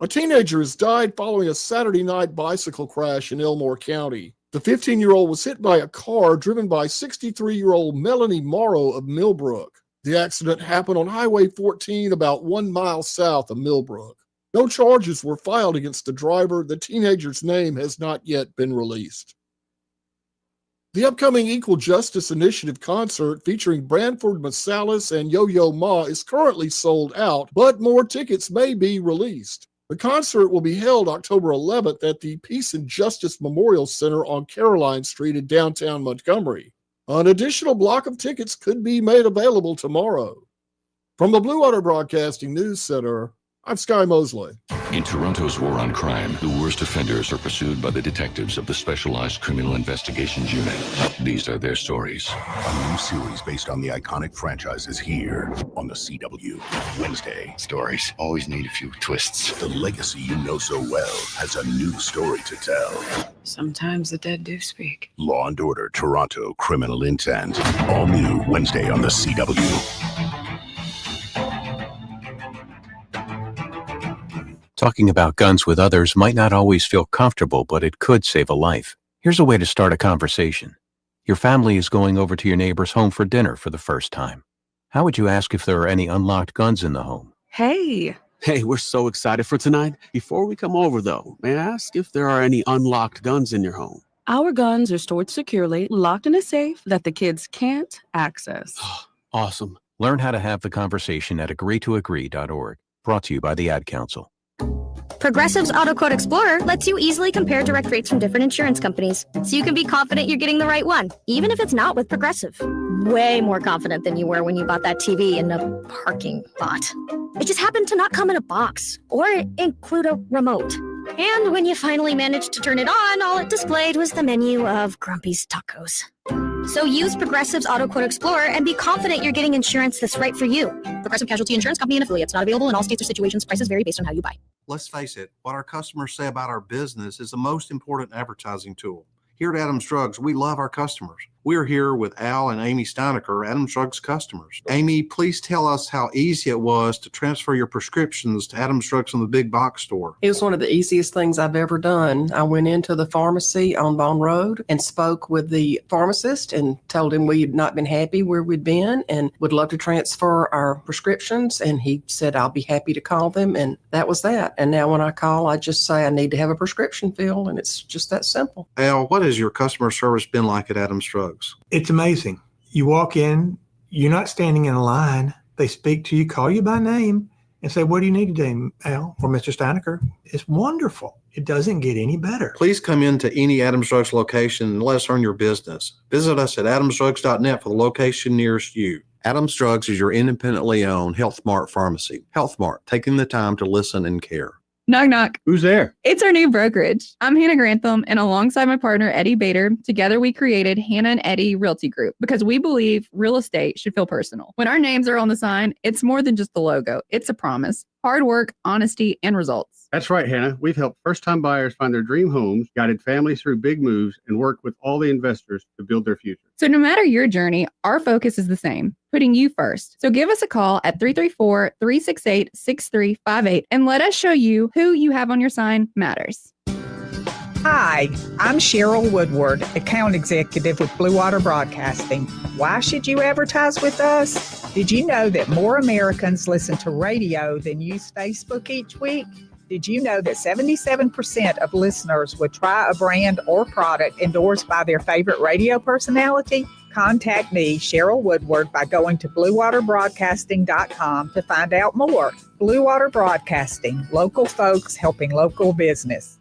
A teenager has died following a Saturday night bicycle crash in Elmore County. The 15-year-old was hit by a car driven by 63-year-old Melanie Morrow of Millbrook. The accident happened on Highway 14 about 1 mile south of Millbrook. No charges were filed against the driver. The teenager's name has not yet been released. The upcoming Equal Justice Initiative concert featuring Branford Marsalis and Yo-Yo Ma is currently sold out, but more tickets may be released. The concert will be held October 11th at the Peace and Justice Memorial Center on Caroline Street in downtown Montgomery. An additional block of tickets could be made available tomorrow. From the Blue Water Broadcasting News Center, I'm Sky Mosley. In Toronto's war on crime, the worst offenders are pursued by the detectives of the Specialized Criminal Investigations Unit. These are their stories. A new series based on the iconic franchise is here on the CW. Wednesday. Stories always need a few twists. The legacy you know so well has a new story to tell. Sometimes the dead do speak. Law and Order Toronto Criminal Intent. All new Wednesday on the CW. Talking about guns with others might not always feel comfortable, but it could save a life. Here's a way to start a conversation. Your family is going over to your neighbor's home for dinner for the first time. How would you ask if there are any unlocked guns in the home? Hey. Hey, we're so excited for tonight. Before we come over, though, may I ask if there are any unlocked guns in your home? Our guns are stored securely, locked in a safe that the kids can't access. Awesome. Learn how to have the conversation at agreetoagree.org. Brought to you by the Ad Council. Progressive's Auto Quote Explorer lets you easily compare direct rates from different insurance companies, so you can be confident you're getting the right one, even if it's not with Progressive. Way more confident than you were when you bought that TV in a parking lot. It just happened to not come in a box or include a remote. And when you finally managed to turn it on, all it displayed was the menu of Grumpy's Tacos. So use Progressive's Auto Quote Explorer and be confident you're getting insurance that's right for you. Progressive Casualty Insurance Company and affiliates. Not available in all states or situations. Prices vary based on how you buy. Let's face it, what our customers say about our business is the most important advertising tool. Here at Adams Drugs, we love our customers. We're here with Al and Amy Steinecker, Adams Drugs customers. Amy, please tell us how easy it was to transfer your prescriptions to Adams Drugs from the big box store. It was one of the easiest things I've ever done. I went into the pharmacy on Bond Road and spoke with the pharmacist and told him we had not been happy where we'd been and would love to transfer our prescriptions. And he said, I'll be happy to call them. And that was that. And now when I call, I just say I need to have a prescription filled. And it's just that simple. Al, what has your customer service been like at Adams Drugs? It's amazing. You walk in, you're not standing in a line. They speak to you, call you by name, and say, what do you need today, Al or Mr. Steinecker? It's wonderful. It doesn't get any better. Please come into any Adams Drugs location and let us earn your business. Visit us at adamsdrugs.net for the location nearest you. Adams Drugs is your independently owned Health Mart pharmacy. Health Mart, taking the time to listen and care. Knock, knock. Who's there? It's our new brokerage. I'm Hannah Grantham, and alongside my partner, Eddie Bader, together we created Hannah and Eddie Realty Group because we believe real estate should feel personal. When our names are on the sign, it's more than just the logo. It's a promise. Hard work, honesty, and results. That's right, Hannah. We've helped first-time buyers find their dream homes, guided families through big moves, and worked with all the investors to build their future. So no matter your journey, our focus is the same, putting you first. So give us a call at 334-368-6358 and let us show you who you have on your sign matters. Hi, I'm Cheryl Woodward, account executive with Blue Water Broadcasting. Why should you advertise with us? Did you know that more Americans listen to radio than use Facebook each week? Did you know that 77% of listeners would try a brand or product endorsed by their favorite radio personality? Contact me, Cheryl Woodward, by going to bluewaterbroadcasting.com to find out more. Blue Water Broadcasting, local folks helping local business.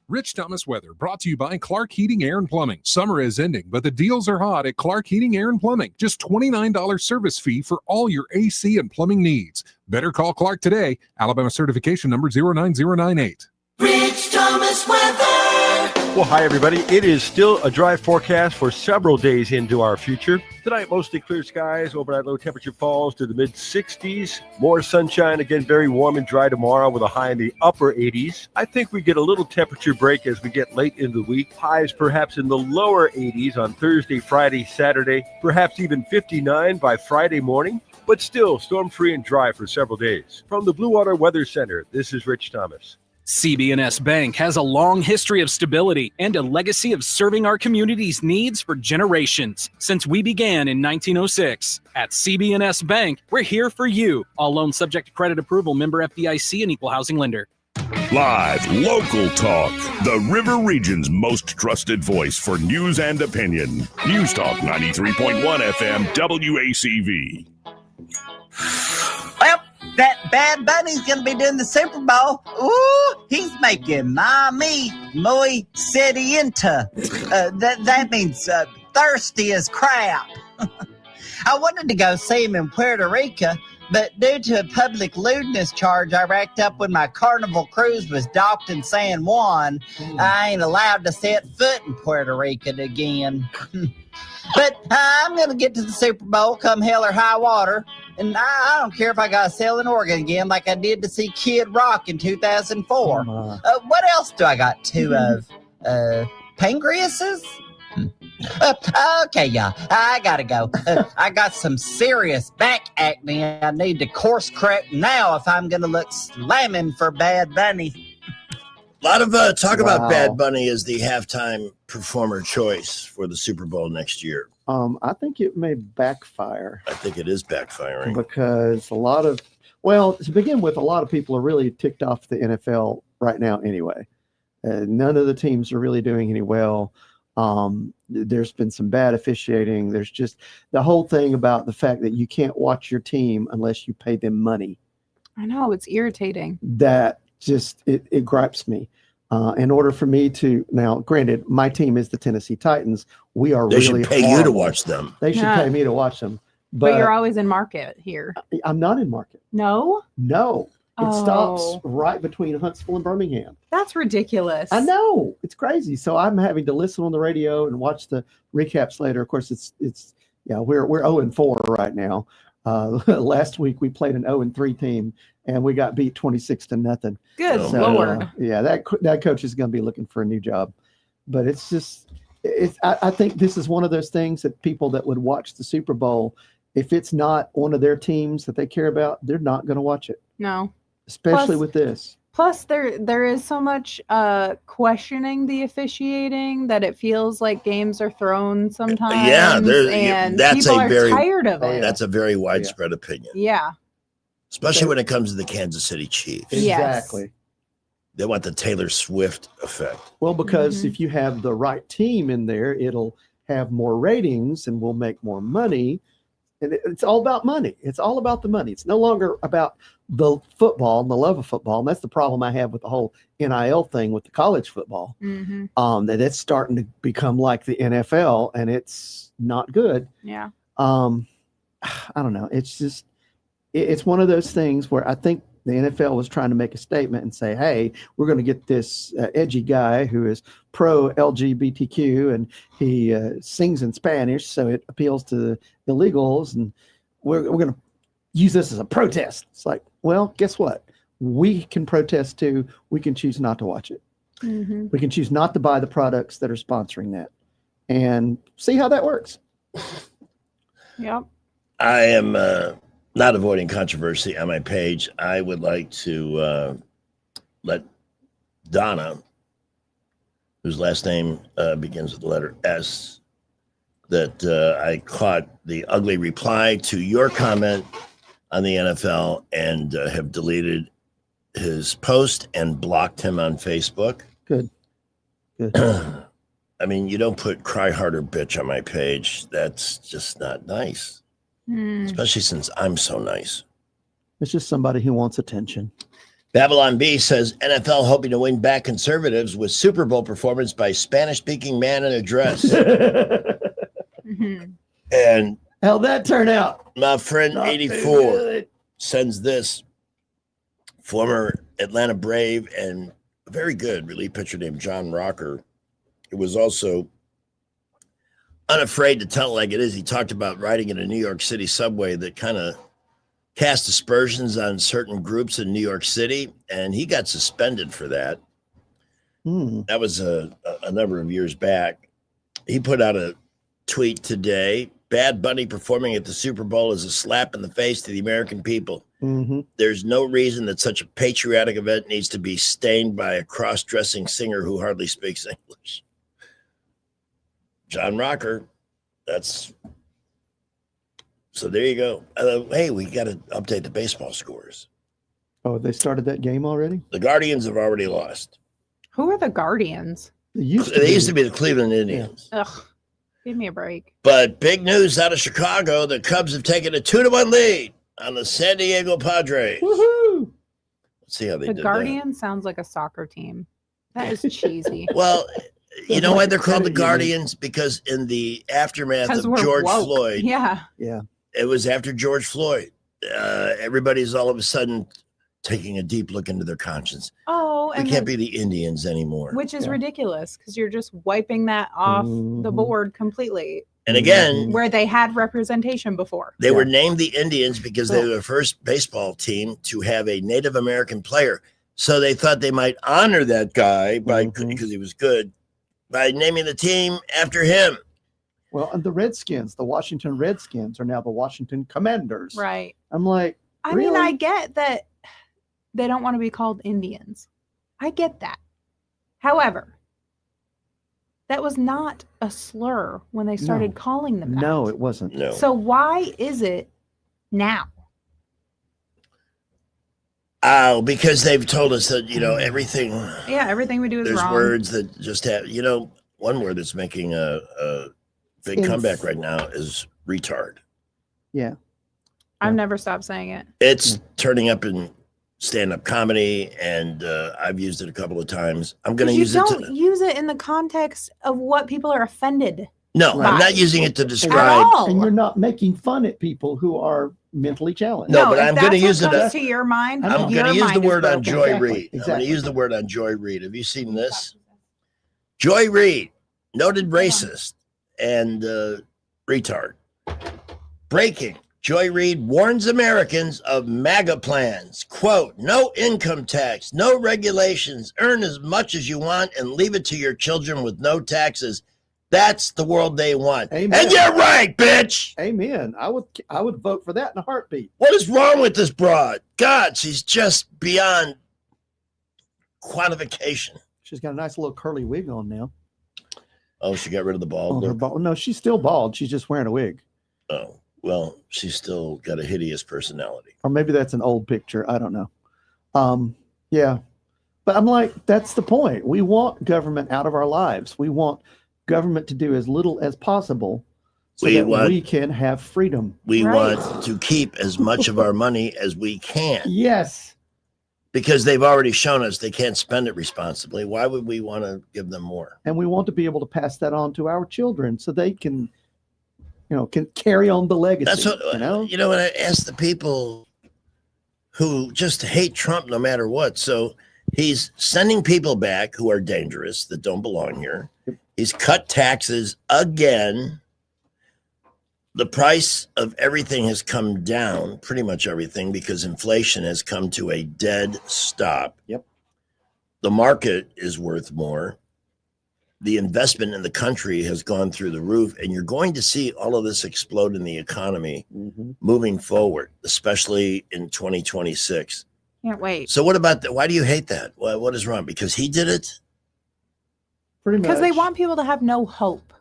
Rich Thomas weather brought to you by Clark Heating, Air and Plumbing. Summer is ending, but the deals are hot at Clark Heating, Air and Plumbing. Just $29 service fee for all your AC and plumbing needs. Better call Clark today. Alabama certification number 09098. Rich Thomas weather. Well, hi, everybody. It is still a dry forecast for several days into our future. Tonight, mostly clear skies, overnight low temperature falls to the mid-60s. More sunshine, again, very warm and dry tomorrow with a high in the upper 80s. I think we get a little temperature break as we get late into the week. Highs perhaps in the lower 80s on Thursday, Friday, Saturday, perhaps even 59 by Friday morning. But still, storm-free and dry for several days. From the Blue Water Weather Center, this is Rich Thomas. CB&S Bank has a long history of stability and a legacy of serving our community's needs for generations since we began in 1906. At CB&S Bank, we're here for you. All loans subject to credit approval, member FDIC and equal housing lender. Live local talk. The River Region's most trusted voice for news and opinion. News Talk 93.1 FM WACV. Well, that Bad Bunny's going to be doing the Super Bowl. Ooh, he's making mommy muy sedienta. That means thirsty as crap. I wanted to go see him in Puerto Rico, but due to a public lewdness charge I racked up when my Carnival cruise was docked in San Juan, I ain't allowed to set foot in Puerto Rico again. But I'm going to get to the Super Bowl come hell or high water, and I don't care if I got to sell an organ again like I did to see Kid Rock in 2004. What else do I got two of? Pancreases? Okay, y'all, I gotta go. I got some serious back acne I need to course correct now if I'm gonna look slamming for Bad Bunny. A lot of talk about Bad Bunny as the halftime performer choice for the Super Bowl next year. I think it may backfire. I think it is backfiring. Because to begin with, a lot of people are really ticked off the NFL right now anyway. None of the teams are really doing any well. There's been some bad officiating. There's just the whole thing about the fact that you can't watch your team unless you pay them money. I know, it's irritating. That just, it gripes me. In order for me to, now granted, my team is the Tennessee Titans. We are They really should pay you to watch them. They should pay me to watch them. But you're always in market here. I'm not in market. No? No. It stops Oh. right between Huntsville and Birmingham. That's ridiculous. I know, it's crazy. So I'm having to listen on the radio and watch the recaps later. Of course, we're 0-4 right now. Last week we played an 0-3 team and we got beat 26-0. Good Lord. That coach is going to be looking for a new job. But it's just, I think this is one of those things that people that would watch the Super Bowl, if it's not one of their teams that they care about, they're not going to watch it. No. Especially with this. Plus, there is so much questioning the officiating that it feels like games are thrown sometimes. Yeah, and that's people a are very tired of it. That's a very widespread opinion, Yeah. especially when it comes to the Kansas City Chiefs. Exactly. They want the Taylor Swift effect. Well, because if you have the right team in there, it'll have more ratings and will make more money. And it's all about money. It's all about the money. It's no longer about the football and the love of football. And that's the problem I have with the whole NIL thing with the college football. That it's starting to become like the NFL and it's not good. Yeah. I don't know. It's just, it's one of those things where I think the NFL was trying to make a statement and say, hey, we're going to get this edgy guy who is pro LGBTQ and he sings in Spanish, so it appeals to the illegals, and we're going to use this as a protest. It's like, well, guess what? We can protest too. We can choose not to watch it. We can choose not to buy the products that are sponsoring that and see how that works. Yep. I am not avoiding controversy on my page. I would like to let Donna, whose last name begins with the letter S, that I caught the ugly reply to your comment on the NFL and have deleted his post and blocked him on Facebook. Good. I mean, you don't put cry harder bitch on my page. That's just not nice. Especially since I'm so nice. It's just somebody who wants attention. Babylon B says NFL hoping to win back conservatives with Super Bowl performance by Spanish-speaking man in a dress. And how'd that turn out? My friend Not 84 sends this. Former Atlanta Brave and a very good relief pitcher named John Rocker, who was also unafraid to tell it like it is. He talked about riding in a New York City subway that kind of cast aspersions on certain groups in New York City, and he got suspended for that. That was a number of years back. He put out a tweet today. Bad Bunny performing at the Super Bowl is a slap in the face to the American people. There's no reason that such a patriotic event needs to be stained by a cross-dressing singer who hardly speaks English. John Rocker, so there you go. Hey, we got to update the baseball scores. Oh, they started that game already? The Guardians have already lost. Who are the Guardians? They used to be the Cleveland Indians. Ugh. Give me a break. But big news out of Chicago, the Cubs have taken a 2-1 lead on the San Diego Padres. Woohoo! Let's see how they The did Guardians sounds like a soccer team. That is cheesy. that. Well, you know why they're called the Guardians? Because in the aftermath 'Cause of we're George woke. Floyd, Yeah. it was after George Floyd. Everybody's all of a sudden taking a deep look into their conscience. Oh, We and can't be the Indians anymore. which is ridiculous because you're just wiping that off the board completely. And again, Where they had representation before. they were named the Indians because they were the first baseball team to have a Native American player. So they thought they might honor that guy by because he was good by naming the team after him. Well, and the Redskins, the Washington Redskins, are now the Washington Commanders. Right. I'm like, I mean, I get that they don't want to be called Indians. I get that. However, that was not a slur when they started calling them that. No, it wasn't. No. So why is it now? Oh, because they've told us that, everything, Yeah, everything we do is there's wrong. words that just have, one word that's making a big comeback right now is retard. Yeah. I've never stopped saying it. It's turning up in stand-up comedy, and I've used it a couple of times. I'm going to use You it don't use it in the context of what people are offended. No, by. I'm not using it to At describe. all. And you're not making fun at people who are mentally challenged. No, but if I'm going to that's use what it. comes to your mind. I'm your going to use the mind is word on broken. Joy Exactly, Reid. I'm going exactly. to use the word on Joy Reid. Have you seen this? Joy Reid, noted racist and retard. Breaking. Joy Reid warns Americans of MAGA plans. Quote, no income tax, no regulations, earn as much as you want and leave it to your children with no taxes. That's the world they want. Amen. And you're right, bitch. Amen. I would vote for that in a heartbeat. What is wrong with this broad? God, she's just beyond quantification. She's got a nice little curly wig on now. Oh, she got rid of the bald On her look? bald. No, she's still bald. She's just wearing a wig. Oh, well, she's still got a hideous personality. Or maybe that's an old picture. I don't know. Yeah. But I'm like, that's the point. We want government out of our lives. We want government to do as little as possible so that we can have freedom. We want to keep as much of our money as we can. Yes. Because they've already shown us they can't spend it responsibly. Why would we want to give them more? And we want to be able to pass that on to our children so they can, can carry on the legacy. That's what, when I ask the people who just hate Trump no matter what. So he's sending people back who are dangerous, that don't belong here. He's cut taxes again. The price of everything has come down, pretty much everything, because inflation has come to a dead stop. Yep. The market is worth more. The investment in the country has gone through the roof, and you're going to see all of this explode in the economy moving forward, especially in 2026. Can't wait. So what about that? Why do you hate that? What is wrong? Because he did it? Pretty much. Because they want people to have no hope.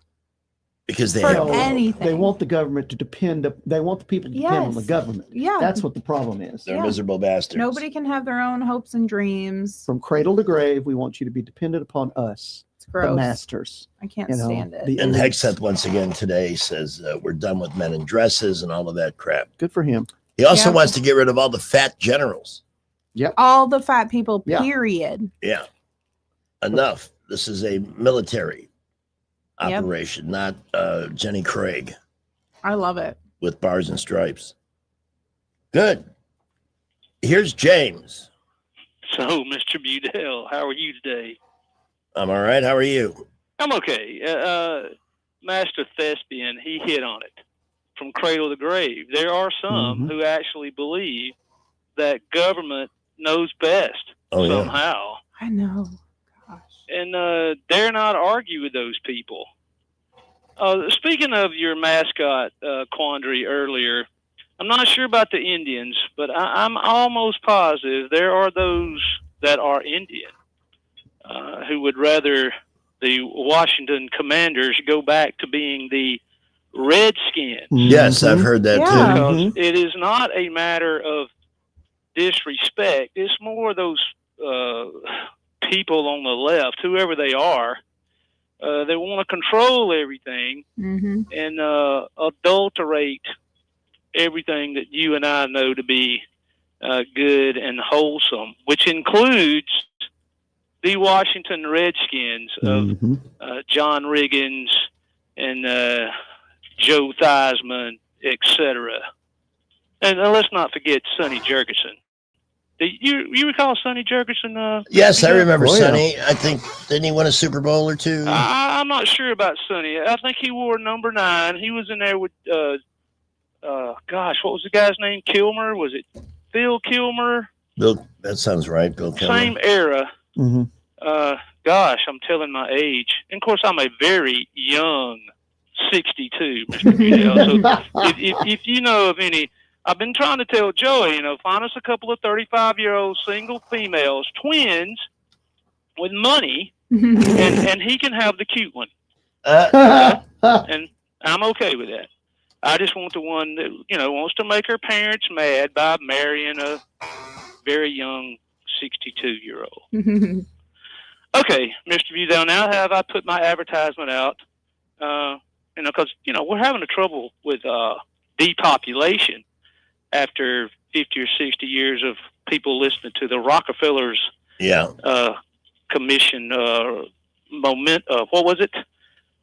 Because they For have anything. They want the government to depend. They want the people to depend on the Yes. government. Yeah. That's what the problem is. They're miserable bastards. Nobody can have their own hopes and dreams. From cradle to grave, we want you to be dependent upon us, the gross. masters. I can't You know, stand it. the And elites. Hegseth once again today says we're done with men in dresses and all of that crap. Good for him. He also Yeah. wants to get rid of all the fat generals. Yep. All the fat people, Yeah. period. Yeah. Enough. This is a military Yep. operation, not Jenny Craig I love it. with bars and stripes. Good. Here's James. So, Mr. Budell, how are you today? I'm all right. How are you? I'm okay. Master Thespian, he hit on it from cradle to grave. There are some who actually believe that government knows best Oh, yeah. somehow. I know. And dare not argue with those people. Speaking of your mascot quandary earlier, I'm not sure about the Indians, but I'm almost positive there are those that are Indian who would rather the Washington Commanders go back to being the Redskins. Yes, I've heard that Because too. it is not a matter of disrespect. It's more those people on the left, whoever they are. They want to control everything and adulterate everything that you and I know to be good and wholesome, which includes the Washington Redskins of John Riggins and Joe Theismann, etc. And let's not forget Sonny Jurgensen. Do you recall Sonny Jurgensen? Yes, I remember Sonny. I think, didn't he win a Super Bowl or two? I'm not sure about Sonny. I think he wore number 9. He was in there with, gosh, what was the guy's name? Kilmer? Was it Phil Kilmer? Bill, that sounds right. Bill Kilmer. Same era. Gosh, I'm telling my age. And of course, I'm a very young 62, Mr. Goodell. So if you know of any, I've been trying to tell Joey, find us a couple of 35-year-old single females, twins, with money, and he can have the cute one. And I'm okay with that. I just want the one that, wants to make her parents mad by marrying a very young 62-year-old. Okay, Mr. Budell, now have I put my advertisement out? Because, we're having a trouble with depopulation after 50 or 60 years of people listening to the Rockefellers commission what was it?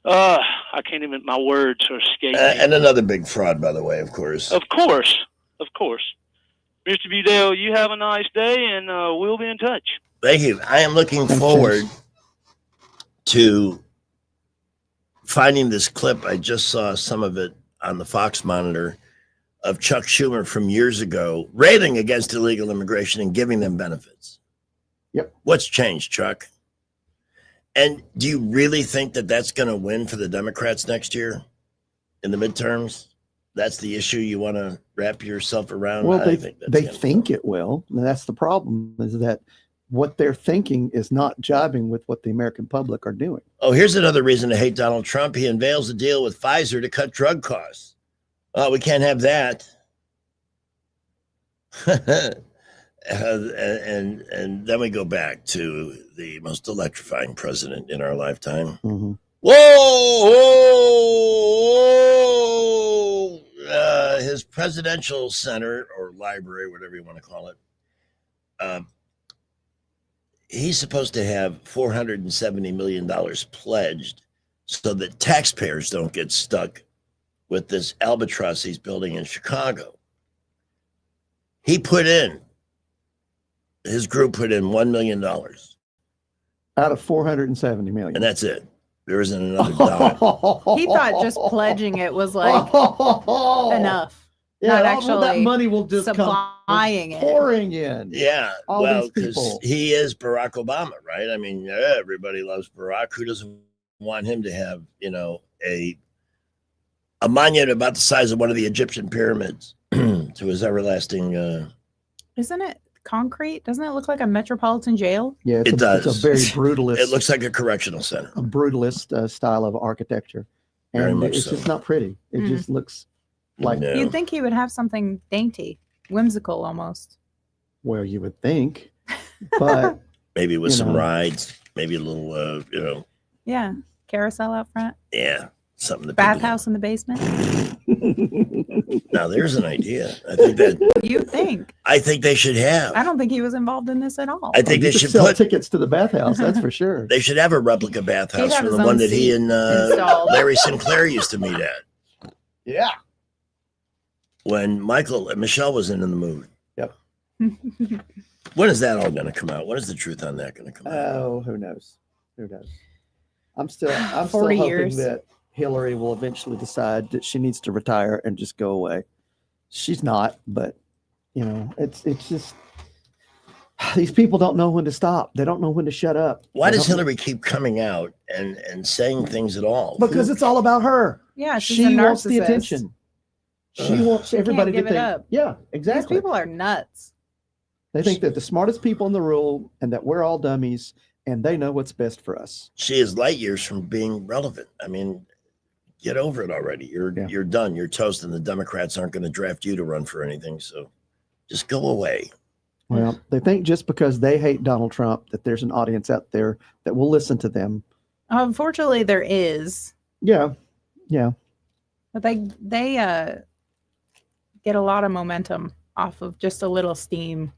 I can't even, my words are escaping. And another big fraud, by the way, of course. Of course. Mr. Budell, you have a nice day, and we'll be in touch. Thank you. I am looking forward to finding this clip. I just saw some of it on the Fox Monitor of Chuck Schumer from years ago railing against illegal immigration and giving them benefits. Yep. What's changed, Chuck? And do you really think that that's going to win for the Democrats next year in the midterms? That's the issue you want to wrap yourself around? Well, they think it will. And that's the problem, is that what they're thinking is not jiving with what the American public are doing. Oh, here's another reason to hate Donald Trump. He unveils a deal with Pfizer to cut drug costs. Oh, we can't have that. And then we go back to the most electrifying president in our lifetime. Whoa! His presidential center or library, whatever you want to call it, he's supposed to have $470 million pledged so that taxpayers don't get stuck with this albatross he's building in Chicago. His group put in $1 million. Out of $470 million. And that's it. There isn't another dollar. He thought just pledging it was like enough. Yeah, not all actually that money will just supplying come pouring in. Yeah, all well, these because people. he is Barack Obama, right? I mean, everybody loves Barack. Who doesn't want him to have, a monument about the size of one of the Egyptian pyramids to his everlasting? Isn't it concrete? Doesn't it look like a metropolitan jail? Yeah, it does. It's a very brutalist. It looks like a correctional center. A brutalist style of architecture, and Very much it's so. just not pretty. It just looks like. No. You'd think he would have something dainty, whimsical almost. Well, you would think, but maybe with some rides, maybe a little, Yeah, carousel out front, yeah, something to bathhouse in the basement. Now there's an idea. I think they should have. I don't think he was involved in this at all. I think they you could should sell put tickets to the bathhouse. That's for sure. They should have a replica bathhouse He'd have from his the one own that he seat and installed. Larry Sinclair used to meet at Yeah. when Michelle was in the movie. Yep. When is that all going to come out? When is the truth on that going to come out? Oh, who knows? Who knows? I'm still 40 hoping years. that Hillary will eventually decide that she needs to retire and just go away. She's not, but it's just these people don't know when to stop. They don't know when to shut up. Why They does don't- Hillary keep coming out and saying things at all? Because it's all about her. Yeah, she's She a wants the narcissist. attention. She wants everybody to give it think. up. Yeah, These exactly. people are nuts. They think they're the smartest people in the room and that we're all dummies and they know what's best for us. She is light years from being relevant. I mean, get over it already. You're done. You're toast, and the Democrats aren't going to draft you to run for anything. So just go away. Well, they think just because they hate Donald Trump that there's an audience out there that will listen to them. Unfortunately, there is. Yeah. But they get a lot of momentum off of just a little steam.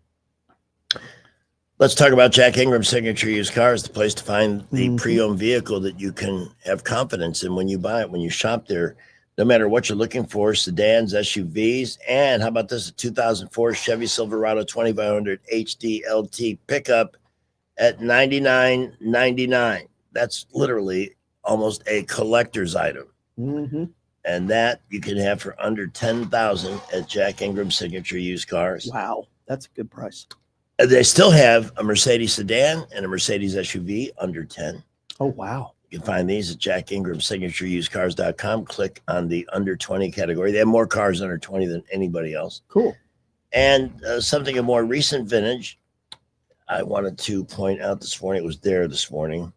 Let's talk about Jack Ingram Signature Used Cars, the place to find the pre-owned vehicle that you can have confidence in when you buy it, when you shop there. No matter what you're looking for, sedans, SUVs, and how about this, a 2004 Chevy Silverado 2500 HD LT pickup at $99.99. That's literally almost a collector's item. Mm-hmm. And that you can have for under $10,000 at Jack Ingram Signature Used Cars. Wow, that's a good price. They still have a Mercedes sedan and a Mercedes SUV under 10. Oh, wow. You can find these at Jack Ingram SignatureUsedCars.com. Click on the under 20 category. They have more cars under 20 than anybody else. Cool. And something of more recent vintage, I wanted to point out this morning. It was there this morning.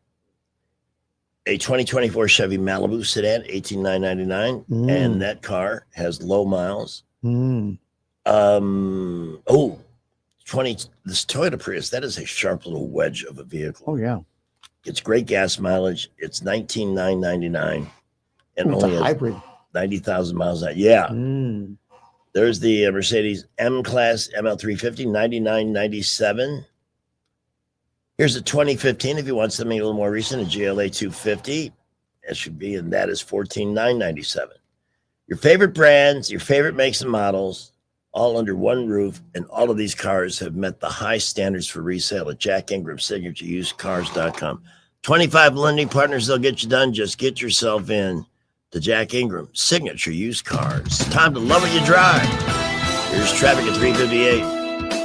A 2024 Chevy Malibu sedan, $18,999. And that car has low miles. Mm. This Toyota Prius, that is a sharp little wedge of a vehicle. Oh, yeah. It's great gas mileage. It's $19,999. And It's only a hybrid. 90,000 miles out. Yeah. Mm. There's the Mercedes M-Class ML350, $99.97. Here's a 2015, if you want something a little more recent, a GLA 250 SUV, and that is $14,997. Your favorite brands, your favorite makes and models, all under one roof, and all of these cars have met the high standards for resale at Jack Ingram SignatureUsedCars.com. 25 lending partners, they'll get you done. Just get yourself in to Jack Ingram Signature Used Cars. Time to love what you drive. Here's traffic at 358.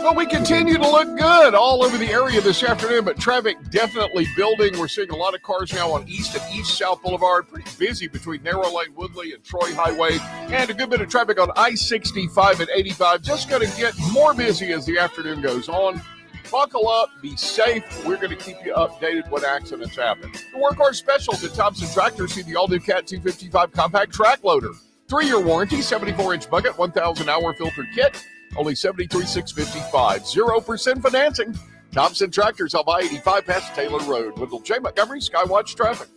Well, we continue to look good all over the area this afternoon, but traffic definitely building. We're seeing a lot of cars now on East and East South Boulevard, pretty busy between Narrow Lane, Woodley, and Troy Highway, and a good bit of traffic on I-65 and 85. Just going to get more busy as the afternoon goes on. Buckle up, be safe. We're going to keep you updated when accidents happen. The Workhorse Specials at Thompson Tractor. See the all-new Cat 255 compact track loader. 3-year warranty, 74-inch bucket, 1,000-hour filter kit. Only $73,655. 0% financing. Thompson Tractors on I-85 past Taylor Road. Wendell J. Montgomery, Skywatch Traffic.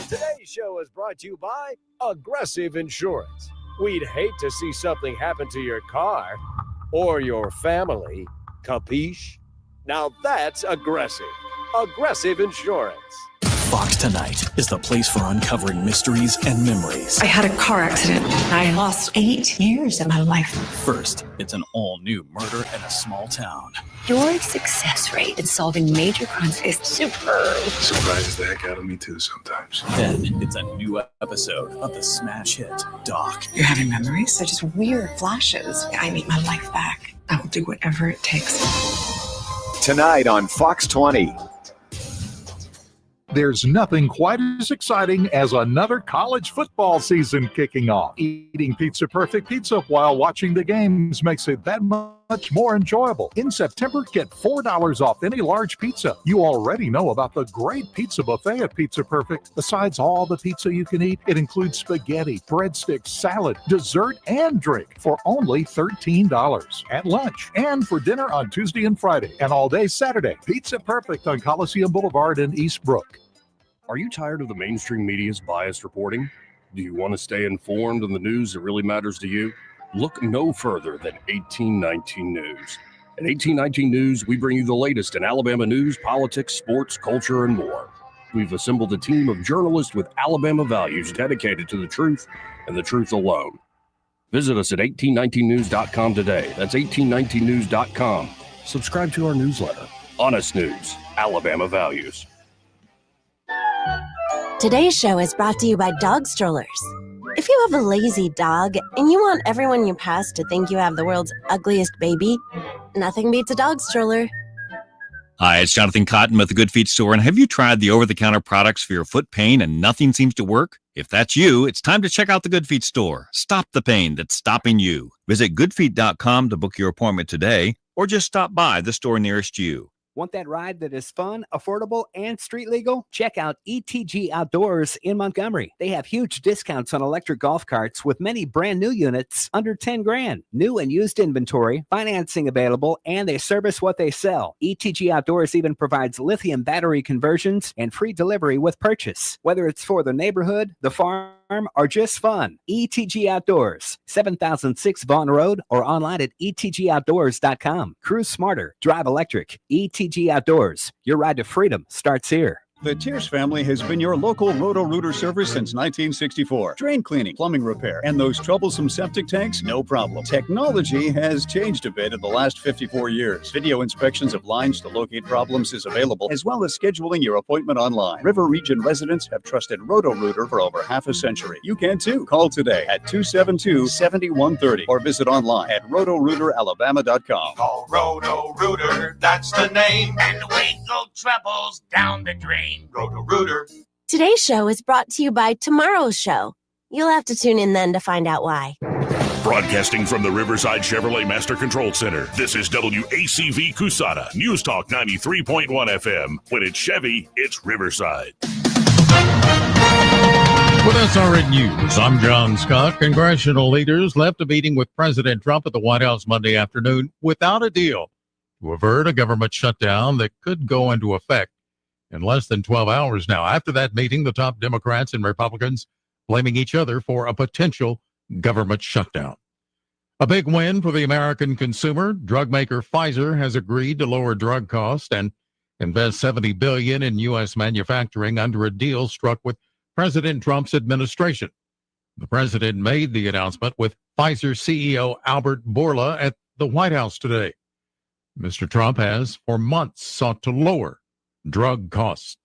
Today's show is brought to you by Aggressive Insurance. We'd hate to see something happen to your car or your family. Capiche? Now that's aggressive. Aggressive Insurance. Fox Tonight is the place for uncovering mysteries and memories. I had a car accident. I lost 8 years of my life. First, it's an all-new murder in a small town. Your success rate in solving major crimes is superb. Surprises the heck out of me too sometimes. Then it's a new episode of the smash hit Doc. You're having memories? They're just weird flashes. I need my life back. I will do whatever it takes. Tonight on Fox 20. There's nothing quite as exciting as another college football season kicking off. Eating Pizza Perfect pizza while watching the games makes it that much more enjoyable. In September, get $4 off any large pizza. You already know about the great pizza buffet at Pizza Perfect. Besides all the pizza you can eat, it includes spaghetti, breadsticks, salad, dessert, and drink for only $13 at lunch and for dinner on Tuesday and Friday and all day Saturday. Pizza Perfect on Coliseum Boulevard in East Brook. Are you tired of the mainstream media's biased reporting? Do you want to stay informed on the news that really matters to you? Look no further than 1819 News. At 1819 News, we bring you the latest in Alabama news, politics, sports, culture, and more. We've assembled a team of journalists with Alabama values dedicated to the truth and the truth alone. Visit us at 1819news.com today. That's 1819news.com. Subscribe to our newsletter. Honest News, Alabama Values. Today's show is brought to you by Dog Strollers. If you have a lazy dog and you want everyone you pass to think you have the world's ugliest baby, nothing beats a dog stroller. Hi, it's Jonathan Cotton with the Good Feet Store. And have you tried the over-the-counter products for your foot pain and nothing seems to work? If that's you, it's time to check out the Good Feet Store. Stop the pain that's stopping you. Visit goodfeet.com to book your appointment today or just stop by the store nearest you. Want that ride that is fun, affordable, and street legal? Check out ETG Outdoors in Montgomery. They have huge discounts on electric golf carts with many brand new units under 10 grand. New and used inventory, financing available, and they service what they sell. ETG Outdoors even provides lithium battery conversions and free delivery with purchase. Whether it's for the neighborhood, the farm, or just fun. ETG Outdoors, 7006 Vaughn Road, or online at etgoutdoors.com. Cruise smarter, drive electric. ETG Outdoors, your ride to freedom starts here. The Tierce family has been your local Roto-Rooter service since 1964. Drain cleaning, plumbing repair, and those troublesome septic tanks, no problem. Technology has changed a bit in the last 54 years. Video inspections of lines to locate problems is available, as well as scheduling your appointment online. River Region residents have trusted Roto-Rooter for over half a century. You can too. Call today at 272-7130 or visit online at rotorooteralabama.com. Call Roto-Rooter, that's the name. And away go troubles down the drain. Roto-Rooter. Today's show is brought to you by Tomorrow's Show. You'll have to tune in then to find out why. Broadcasting from the Riverside Chevrolet Master Control Center, this is WACV Cusana, News Talk 93.1 FM. When it's Chevy, it's Riverside. With SRN News, I'm John Scott. Congressional leaders left a meeting with President Trump at the White House Monday afternoon without a deal to avert a government shutdown that could go into effect in less than 12 hours now. After that meeting, the top Democrats and Republicans blaming each other for a potential government shutdown. A big win for the American consumer. Drug maker Pfizer has agreed to lower drug costs and invest $70 billion in U.S. manufacturing under a deal struck with President Trump's administration. The president made the announcement with Pfizer CEO Albert Bourla at the White House today. Mr. Trump has for months sought to lower drug costs.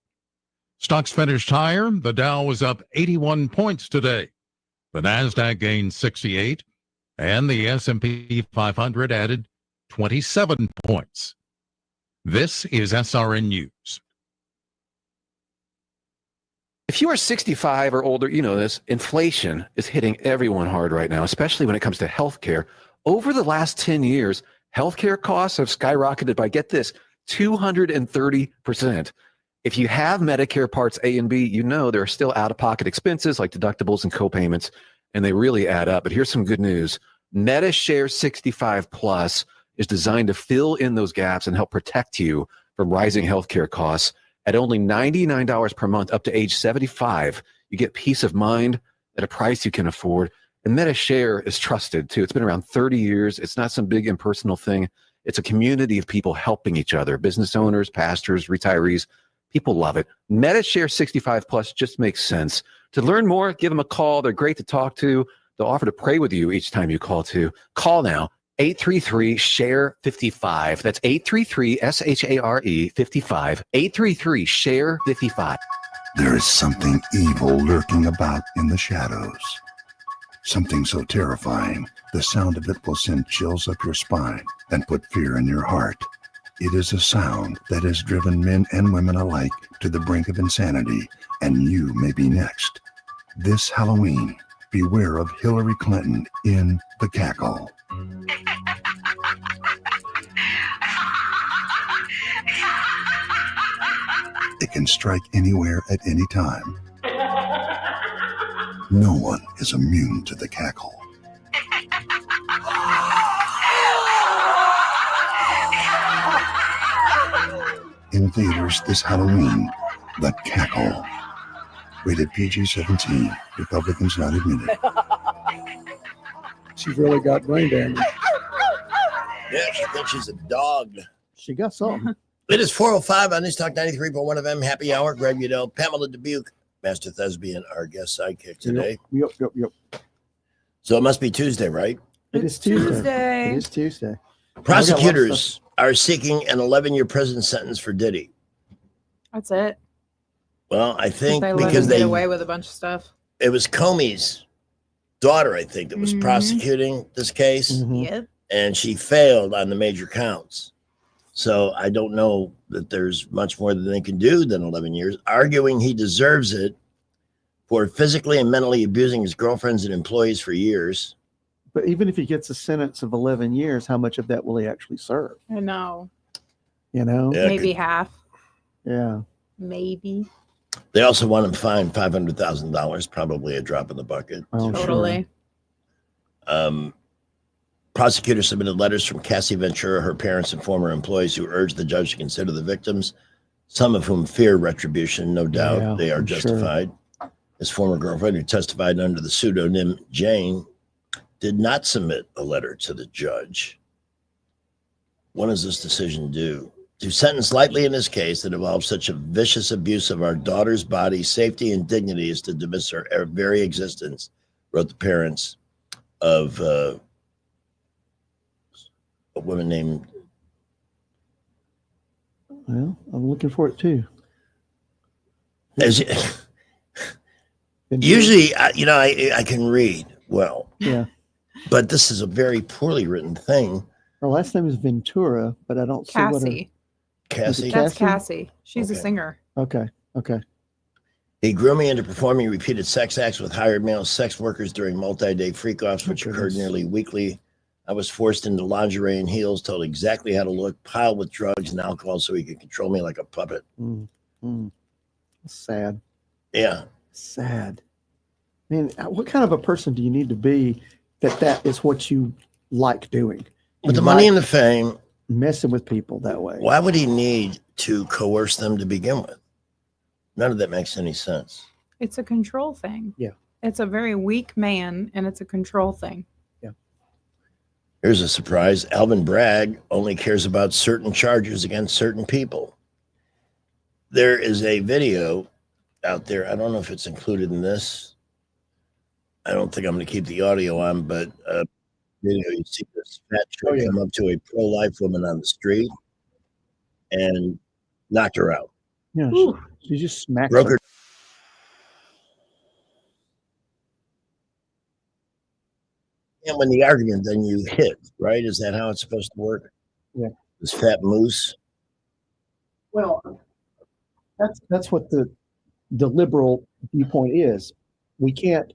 Stocks finished higher. The Dow was up 81 points today. The Nasdaq gained 68, and the S&P 500 added 27 points. This is SRN News. If you are 65 or older, you know this. Inflation is hitting everyone hard right now, especially when it comes to healthcare. Over the last 10 years, healthcare costs have skyrocketed by, get this, 230%. If you have Medicare Parts A and B, you know there are still out-of-pocket expenses like deductibles and co-payments, and they really add up. But here's some good news. MediShare 65 Plus is designed to fill in those gaps and help protect you from rising healthcare costs. At only $99 per month up to age 75, you get peace of mind at a price you can afford. And MediShare is trusted, too. It's been around 30 years. It's not some big impersonal thing. It's a community of people helping each other, business owners, pastors, retirees. People love it. MediShare 65 Plus just makes sense. To learn more, give them a call. They're great to talk to. They'll offer to pray with you each time you call, too. Call now, 833-SHARE-55. That's 833-SHARE-55. 833-SHARE-55. There is something evil lurking about in the shadows. Something so terrifying, the sound of it will send chills up your spine and put fear in your heart. It is a sound that has driven men and women alike to the brink of insanity, and you may be next. This Halloween, beware of Hillary Clinton in The Cackle. It can strike anywhere at any time. No one is immune to the cackle. In theaters this Halloween, The Cackle. Rated PG-17. Republicans not admitted. She's really got brain damage. Yeah, she thinks she's a dog. She got something. It is 4:05 on News Talk 93.1 FM. Happy hour. Greg Udell, Pamela Dubuque, Master Thespian, our guest sidekick today. Yep. So it must be Tuesday, right? It is Tuesday. It is Tuesday. Prosecutors are seeking an 11-year prison sentence for Diddy. That's it. Well, I think They let because him they get away with a bunch of stuff. it was Comey's daughter, I think, that was Mhm. prosecuting this case. Yep. And she failed on the major counts. So I don't know that there's much more that they can do than 11 years, arguing he deserves it for physically and mentally abusing his girlfriends and employees for years. But even if he gets a sentence of 11 years, how much of that will he actually serve? I know. You know, Maybe half. Yeah. Maybe. They also want him fined $500,000, probably a drop in the bucket. Oh, Totally. Prosecutors submitted letters from Cassie Ventura, her parents, and former employees who urged the judge to consider the victims, some of whom fear retribution. No doubt Yeah, they are I'm justified. His former girlfriend, who testified under the pseudonym Jane, did not submit a letter to the judge. What does this decision do? To sentence lightly in this case that involves such a vicious abuse of our daughter's body, safety, and dignity is to dismiss her very existence, wrote the parents of a woman named. Well, I'm looking for it too. Usually, I can read well. Yeah. But this is a very poorly written thing. Her last name is Ventura, but I don't see what her... Cassie. Cassie? That's Cassie. She's a singer. Okay. He groomed me into performing repeated sex acts with hired male sex workers during multi-day freak-offs, which occurred nearly weekly. I was forced into lingerie and heels, told exactly how to look, piled with drugs and alcohol so he could control me like a puppet. Sad. Yeah. Sad. I mean, what kind of a person do you need to be that is what you like doing? With the money and the fame. Messing with people that way. Why would he need to coerce them to begin with? None of that makes any sense. It's a control thing. Yeah. It's a very weak man, and it's a control thing. Here's a surprise. Alvin Bragg only cares about certain charges against certain people. There is a video out there. I don't know if it's included in this. I don't think I'm going to keep the audio on, but video, you see this fat chick come up to a pro-life woman on the street and knocked her out. Yeah, she just smacked Broke her. And when the argument, then you hit, right? Is that how it's supposed to work? Yeah. This fat moose. Well, that's what the liberal viewpoint is. We can't.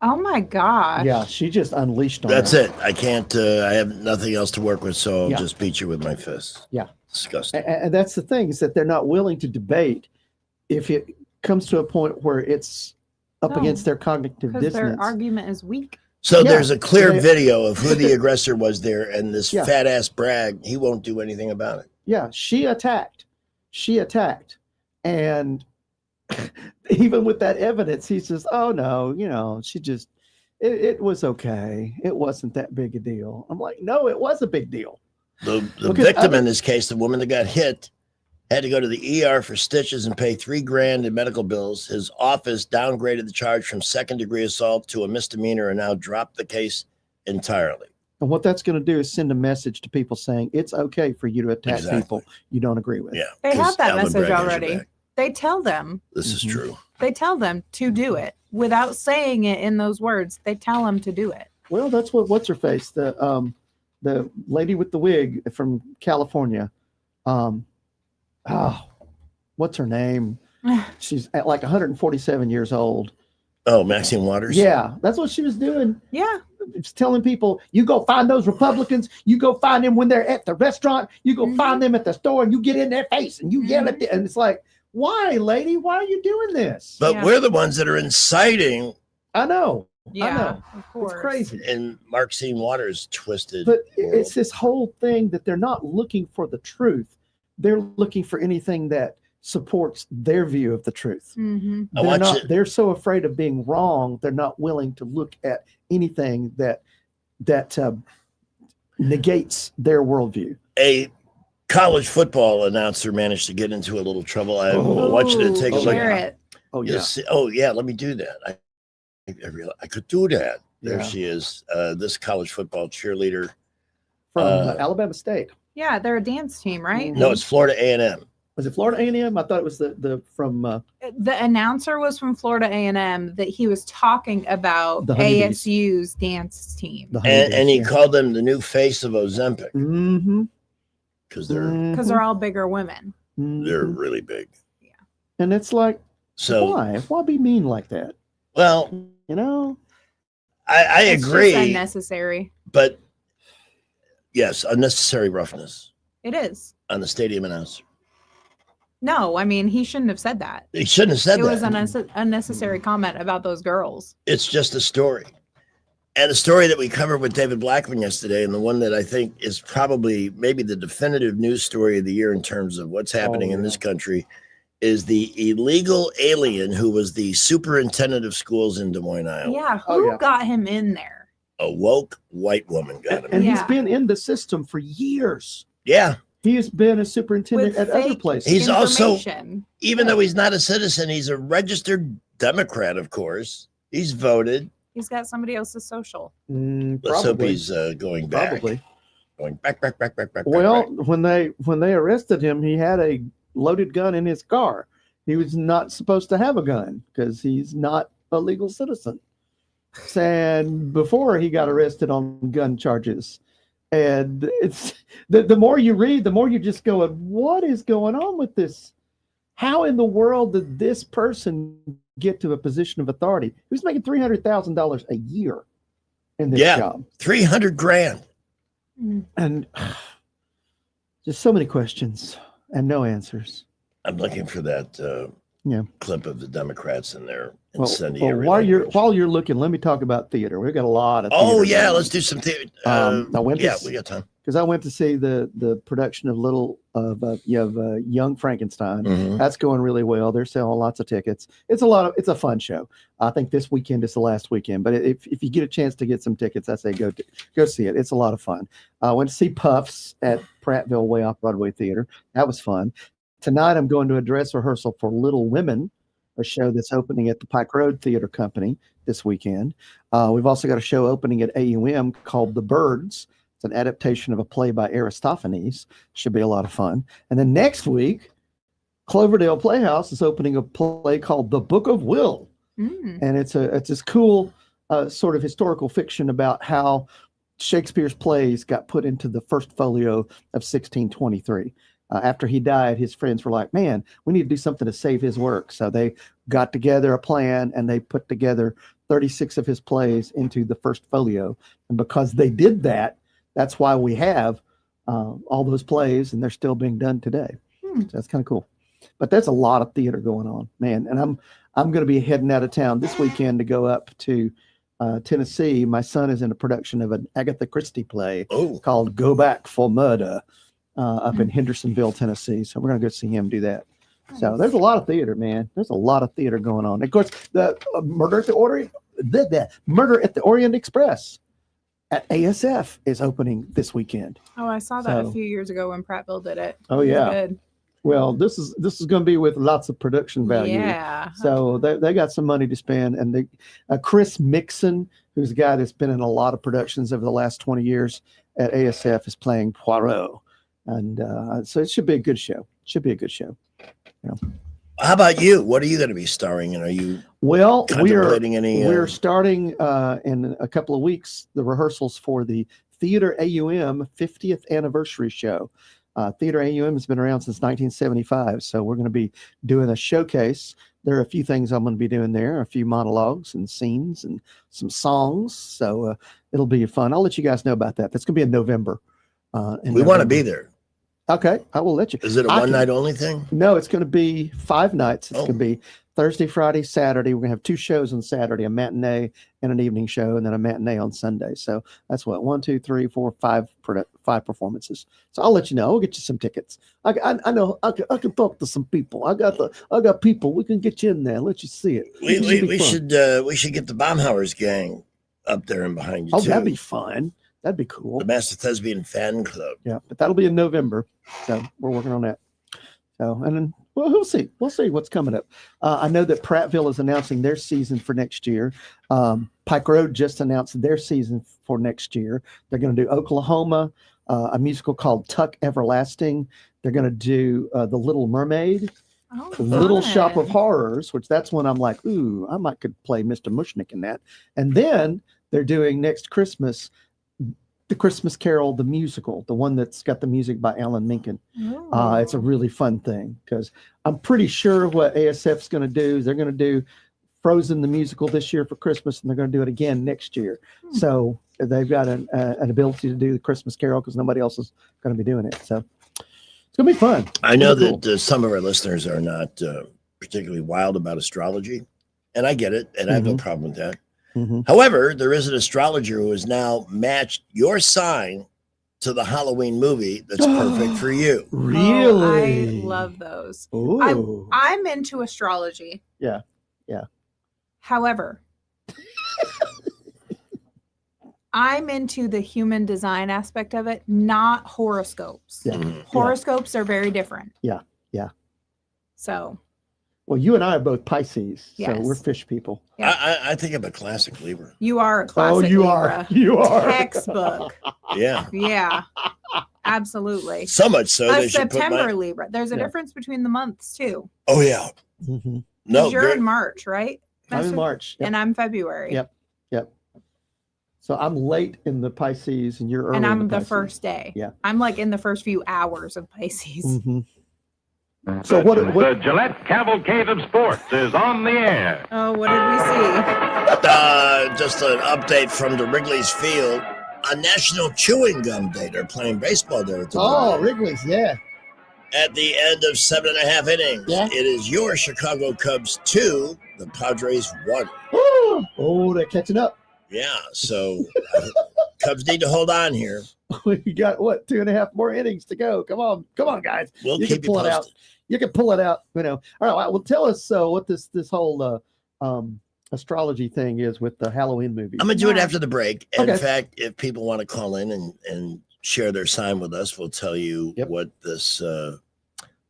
Oh my gosh. Yeah, she just unleashed on That's her. it. I can't, I have nothing else to work with, so I'll Yeah. just beat you with my fists. Yeah. Disgusting. And that's the thing, is that they're not willing to debate if it comes to a point where it's up No, against their cognitive Because their dissonance. argument is weak. So Yeah. there's a clear They- video of who the aggressor was there, and this Yeah. fat ass Bragg, he won't do anything about it. Yeah, she attacked. And even with that evidence, he's just, oh no, she just, it was okay. It wasn't that big a deal. I'm like, no, it was a big deal. The Because victim I- in this case, the woman that got hit, had to go to the ER for stitches and pay $3,000 in medical bills. His office downgraded the charge from second-degree assault to a misdemeanor and now dropped the case entirely. And what that's going to do is send a message to people saying it's okay for you to attack Exactly. people you don't agree with. Yeah. They have that Alvin message Bragg has your already. back. They tell them. This is true. They tell them to do it without saying it in those words. They tell them to do it. Well, that's what's her face, the lady with the wig from California. What's her name? She's at like 147 years old. Oh, Maxine Waters? Yeah, that's what she was doing. Yeah. It's telling people, you go find those Republicans, you go find them when they're at the restaurant, you go find them at the store, and you get in their face and you yell at them. And it's like, why, lady? Why are you doing this? But we're the ones that are inciting. I know. Yeah, I know. of course. It's crazy. And Maxine Waters twisted. But it's this whole thing that they're not looking for the truth. They're looking for anything that supports their view of the truth. Mm-hmm. They're so afraid of being wrong, they're not willing to look at anything that negates their worldview. A college football announcer managed to get into a little trouble. I want you to take a look. Oh yeah. Oh yeah. Let me do that. I could do that. There Yeah. she is. This college football cheerleader From Alabama State. Yeah, they're a dance team, right? No, it's Florida A&M. Was it Florida A&M? I thought it was the from. The announcer was from Florida A&M. That he was talking about The Honeybees. ASU's dance team And he called them the new face of Ozempic Mm-hmm. because they're because they're all bigger women. they're really big. And it's like, So why be mean like that? well, You know, I It's just agree, unnecessary. but yes, unnecessary roughness It is. on the stadium announcer. No, I mean he shouldn't have said that. He shouldn't have said It that. was an unnecessary comment about those girls. It's just a story. And a story that we covered with David Blackman yesterday, and the one that I think is probably maybe the definitive news story of the year in terms of what's happening in this country, is the illegal alien who was the superintendent of schools in Des Moines, Iowa. Yeah, who got him in there? A woke white woman got him. and he's Yeah. been in the system for years. Yeah. He has been a superintendent With at other fake places. He's also, information. even though he's not a citizen, he's a registered Democrat, of course. He's voted. He's got somebody else's social. Let's hope he's going back. Probably. Going back. Well, when they arrested him, he had a loaded gun in his car. He was not supposed to have a gun because he's not a legal citizen. And before he got arrested on gun charges, and it's the more you read, the more you just go, what is going on with this? How in the world did this person get to a position of authority? He was making $300,000 a year in this job. $300,000. And just so many questions and no answers. I'm looking for that Yeah. clip of the Democrats in their Well, incendiary. while you're looking, let me talk about theater. We've got a lot of. Oh theater yeah, going let's on. do some theater. I went yeah, we got time. because I went to see the production of Young Frankenstein. Mhm. That's going really well. They're selling lots of tickets. It's a fun show. I think this weekend is the last weekend, but if you get a chance to get some tickets, I say go see it. It's a lot of fun. I went to see Puffs at Prattville Way Off Broadway Theater. That was fun. Tonight I'm going to a dress rehearsal for Little Women, a show that's opening at the Pike Road Theater Company this weekend. We've also got a show opening at AUM called The Birds. It's an adaptation of a play by Aristophanes. Should be a lot of fun. And then next week, Cloverdale Playhouse is opening a play called The Book of Will. And it's this cool sort of historical fiction about how Shakespeare's plays got put into the first folio of 1623. After he died, his friends were like, man, we need to do something to save his work. So they got together a plan and they put together 36 of his plays into the first folio. And because they did that, that's why we have all those plays and they're still being done today. So that's kind of cool. But there's a lot of theater going on, man. And I'm going to be heading out of town this weekend to go up to Tennessee. My son is in a production of an Agatha Christie play called Go Back for Murder. Up in Hendersonville, Tennessee. So we're going to go see him do that. So there's a lot of theater, man. There's a lot of theater going on. Of course, the Murder at the Orient Express at ASF is opening this weekend. Oh, I saw that So- a few years ago when Prattville did it. Oh, It was yeah. good. Well, this is going to be with lots of production value. Yeah. So they got some money to spend. And Chris Mixon, who's a guy that's been in a lot of productions over the last 20 years at ASF, is playing Poirot. And so it should be a good show. How about you? What are you going to be starring in? Are you contemplating any? We're starting in a couple of weeks the rehearsals for the Theater AUM 50th anniversary show. Theater AUM has been around since 1975, so we're going to be doing a showcase. There are a few things I'm going to be doing there, a few monologues and scenes and some songs. So it'll be fun. I'll let you guys know about that. That's going to be in November. We want to be there. Okay, I will let you. Is it a one night only thing? No, it's going to be 5 nights. It's going to be Thursday, Friday, Saturday. We're going to have 2 shows on Saturday, a matinee and an evening show, and then a matinee on Sunday. So that's what, 1, 2, 3, 4, 5 performances. So I'll let you know. I'll get you some tickets. I know I can talk to some people. I got people. We can get you in there and let you see it. We should get the Baumhauer's gang up there and behind you. Oh, too. that'd be fun. That'd be cool. The Master Thespian Fan Club. Yeah, but that'll be in November. So we're working on that. So, and then, well, we'll see. We'll see what's coming up. I know that Prattville is announcing their season for next year. Pike Road just announced their season for next year. They're going to do Oklahoma, a musical called Tuck Everlasting. They're going to do The Little Mermaid, Little Shop of Horrors, which that's when I'm like, ooh, I could play Mr. Mushnick in that. And then they're doing next Christmas, The Christmas Carol, the musical, the one that's got the music by Alan Menken. It's a really fun thing because I'm pretty sure what ASF's going to do is they're going to do Frozen the musical this year for Christmas, and they're going to do it again next year. So they've got an ability to do the Christmas Carol because nobody else is going to be doing it. So it's going to be fun. I know that some of our listeners are not particularly wild about astrology, and I get it, and I have no problem with that. However, there is an astrologer who has now matched your sign to the Halloween movie that's perfect for you. Really? I love those. Ooh. I'm into astrology. Yeah. However, I'm into the human design aspect of it, not horoscopes. Horoscopes are very different. Yeah. So. Well, you and I are both Pisces, so Yes. we're fish people. I think I'm a classic Libra. You are a classic you Libra. are. You are. Textbook. Yeah. Yeah. Absolutely. So much so A they should put September my... Libra. There's a difference between the months too. Oh, yeah. Mm-hmm. No, 'Cause you're very- in March, right? I'm in March. Yep. And I'm February. Yep. So I'm late in the Pisces, and you're early. And in I'm the Pisces. first day. Yeah. I'm like in the first few hours of Pisces. Mm-hmm. So what? The Gillette Cavalcade of Sports is on the air. Oh, what did we see? Just an update from the Wrigley's Field. A National Chewing Gum Day. They're playing baseball there. At the moment. Wrigley's, yeah. At the end of 7.5 innings, it is your Chicago Cubs 2, the Padres 1. Oh, they're catching up. Yeah, so Cubs need to hold on here. We got 2.5 more innings to go. Come on, guys. We'll you keep can pull you it out. posted. You can pull it out. All right. Well, tell us what this whole astrology thing is with the Halloween movie. I'm gonna do it after the break. And Okay. In fact, if people want to call in and share their sign with us, we'll tell you what this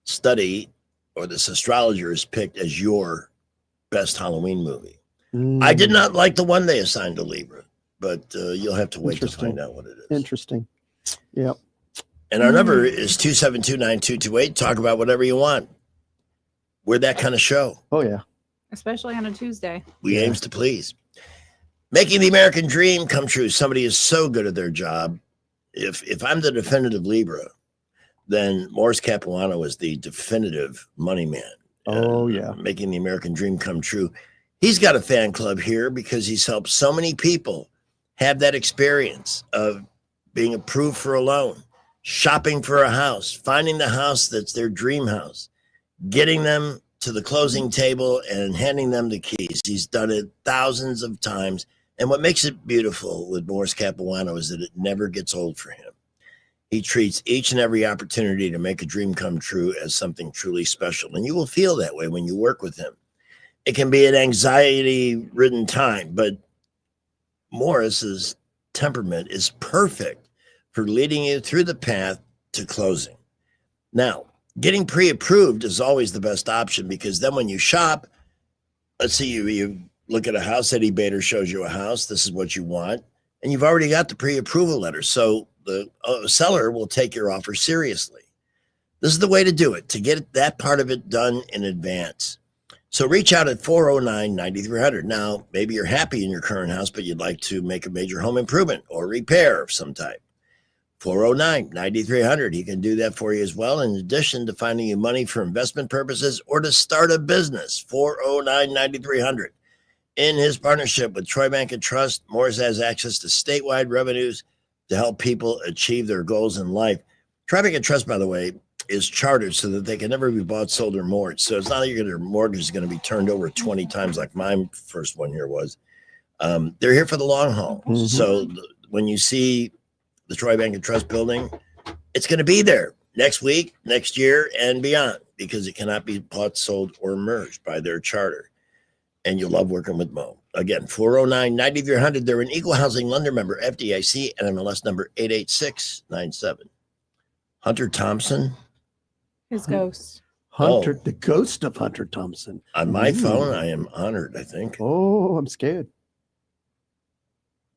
study or this astrologer has picked as your best Halloween movie. I did not like the one they assigned to Libra, but you'll have to wait to find out what it is. Interesting. Yep. And our number is 272-9228. Talk about whatever you want. We're that kind of show. Oh, yeah. Especially on a Tuesday. We aims to please. Making the American dream come true. Somebody is so good at their job. If I'm the definitive Libra, then Morris Capuano is the definitive money man. Oh, yeah. Making the American dream come true. He's got a fan club here because he's helped so many people have that experience of being approved for a loan, shopping for a house, finding the house that's their dream house, getting them to the closing table and handing them the keys. He's done it thousands of times. And what makes it beautiful with Morris Capuano is that it never gets old for him. He treats each and every opportunity to make a dream come true as something truly special. And you will feel that way when you work with him. It can be an anxiety-ridden time, but Morris's temperament is perfect for leading you through the path to closing. Now, getting pre-approved is always the best option because then when you shop, let's see, you look at a house, Eddie Bader shows you a house, this is what you want, and you've already got the pre-approval letter. So the seller will take your offer seriously. This is the way to do it, to get that part of it done in advance. So reach out at 409-9300. Now, maybe you're happy in your current house, but you'd like to make a major home improvement or repair of some type. 409-9300. He can do that for you as well, in addition to finding you money for investment purposes or to start a business. 409-9300. In his partnership with Troy Bank and Trust, Morris has access to statewide revenues to help people achieve their goals in life. Troy Bank and Trust, by the way, is chartered so that they can never be bought, sold, or mortgaged. So it's not like your mortgage is going to be turned over 20 times like my first one here was. They're here for the long haul. Mm-hmm. So when you see the Troy Bank and Trust building, it's going to be there next week, next year, and beyond because it cannot be bought, sold, or merged by their charter. and you'll love working with Mo. Again, 409-90-100. They're an equal housing lender, member FDIC, and MLS number 88697. Hunter Thompson. His ghost. Hunter, the ghost of Hunter Thompson. On my phone, I am honored, I think. Oh, I'm scared.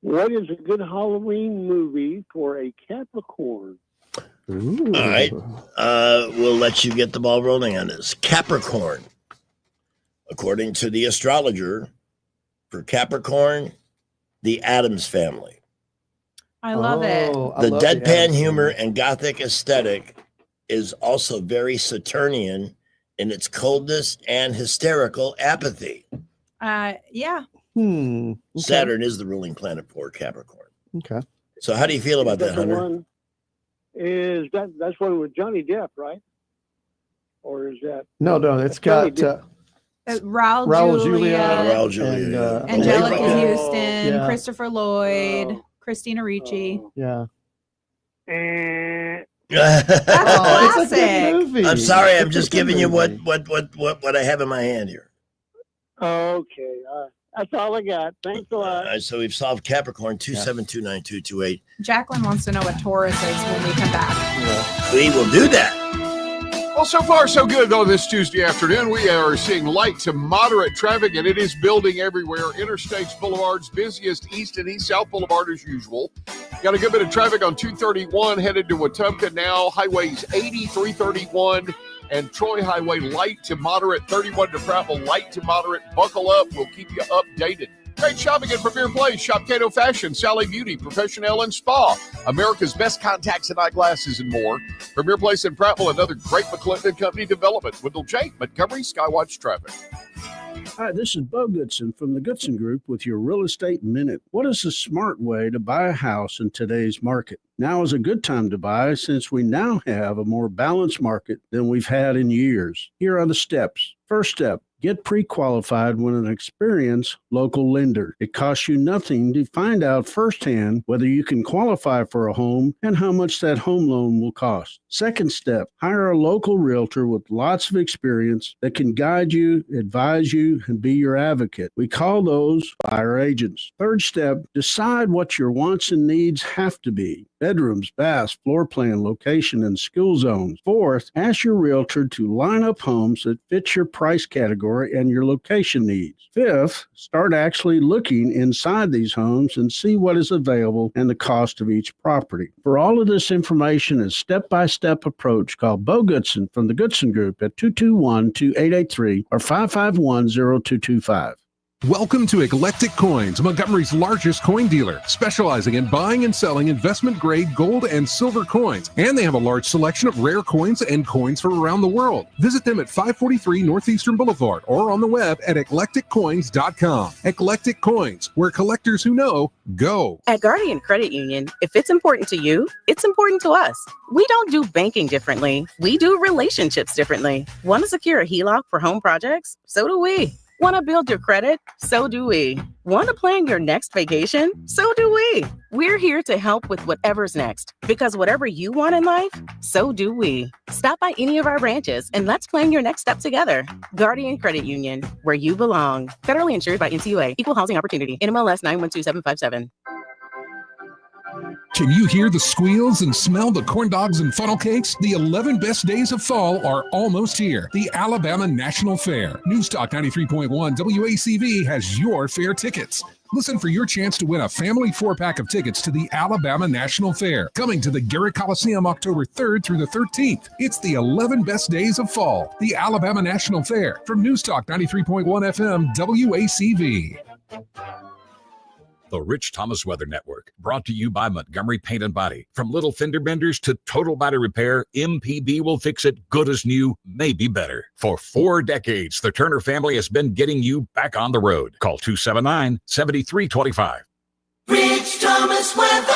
What is a good Halloween movie for a Capricorn? Ooh. All right. We'll let you get the ball rolling on this. Capricorn. According to the astrologer, for Capricorn, the Addams Family. I love it. The deadpan humor and gothic aesthetic is also very Saturnian in its coldness and hysterical apathy. Yeah. Okay. Saturn is the ruling planet for Capricorn. Okay. So how do you feel about that, Hunter? That's one with Johnny Depp, right? Or is that No, it's got Raul Julia, Raul Julia, Angelica Houston, Yeah. Christopher Lloyd, Christina Ricci. Yeah. Classic. movie. I'm sorry, I'm It's a just good giving you movie. what I have in my hand here. okay? That's all I got. Thanks a lot. All right, so we've solved Capricorn 2729228. Jacqueline wants to know what Taurus is when we come back. We will do that. Well, so far, so good, though, this Tuesday afternoon. We are seeing light to moderate traffic, and it is building everywhere. Interstates, boulevards, busiest east and east-south boulevard as usual. Got a good bit of traffic on 231 headed to Wetumpka now. Highways 80, 331, and Troy Highway light to moderate. 31 to Prattville, light to moderate. Buckle up. We'll keep you updated. Great shopping at Premier Place. Shop Cato Fashion, Sally Beauty, Professional and Spa, America's best contacts and eyeglasses and more. Premier Place in Prattville, another great McClinton Company development. Wendell J. Montgomery, Skywatch Traffic. Hi, this is Bo Goodson from the Goodson Group with your Real Estate Minute. What is a smart way to buy a house in today's market? Now is a good time to buy since we now have a more balanced market than we've had in years. Here are the steps. First step, get pre-qualified with an experienced local lender. It costs you nothing to find out firsthand whether you can qualify for a home and how much that home loan will cost. Second step, hire a local realtor with lots of experience that can guide you, advise you, and be your advocate. We call those buyer agents. Third step, decide what your wants and needs have to be. Bedrooms, baths, floor plan, location, and school zones. Fourth, ask your realtor to line up homes that fit your price category and your location needs. Fifth, start actually looking inside these homes and see what is available and the cost of each property. For all of this information and step-by-step approach, call Bo Goodson from the Goodson Group at 221-2883 or 551-0225. Welcome to Eclectic Coins, Montgomery's largest coin dealer, specializing in buying and selling investment-grade gold and silver coins. And they have a large selection of rare coins and coins from around the world. Visit them at 543 Northeastern Boulevard or on the web at eclecticcoins.com. Eclectic Coins, where collectors who know go. At Guardian Credit Union, if it's important to you, it's important to us. We don't do banking differently. We do relationships differently. Want to secure a HELOC for home projects? So do we. Want to build your credit? So do we. Want to plan your next vacation? So do we. We're here to help with whatever's next, because whatever you want in life, so do we. Stop by any of our branches and let's plan your next step together. Guardian Credit Union, where you belong. Federally insured by NCUA. Equal Housing Opportunity. NMLS 912757. Can you hear the squeals and smell the corn dogs and funnel cakes? The 11 best days of fall are almost here. The Alabama National Fair. News Talk 93.1 WACV has your fair tickets. Listen for your chance to win a family 4-pack of tickets to the Alabama National Fair, coming to the Garrett Coliseum October 3rd through the 13th. It's the 11 best days of fall. The Alabama National Fair. From News Talk 93.1 FM WACV. The Rich Thomas Weather Network, brought to you by Montgomery Paint and Body. From little fender benders to total body repair, MPB will fix it good as new, maybe better. For 4 decades, the Turner family has been getting you back on the road. Call 279-7325. Rich Thomas Weather.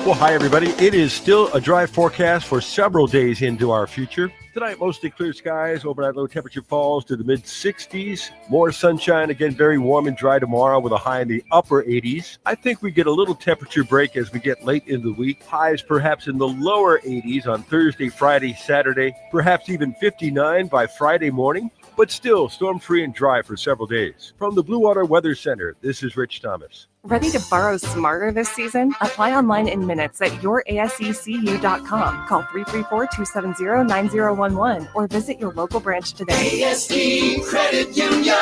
Well, hi, everybody. It is still a dry forecast for several days into our future. Tonight, mostly clear skies. Overnight low temperature falls to the mid-60s. More sunshine, again, very warm and dry tomorrow with a high in the upper 80s. I think we get a little temperature break as we get late into the week. Highs perhaps in the lower 80s on Thursday, Friday, Saturday, perhaps even 59 by Friday morning. but still storm-free and dry for several days. From the Blue Water Weather Center, this is Rich Thomas. Ready to borrow smarter this season? Apply online in minutes at yourasecu.com. Call 334-270-9011 or visit your local branch today. ASD Credit Union.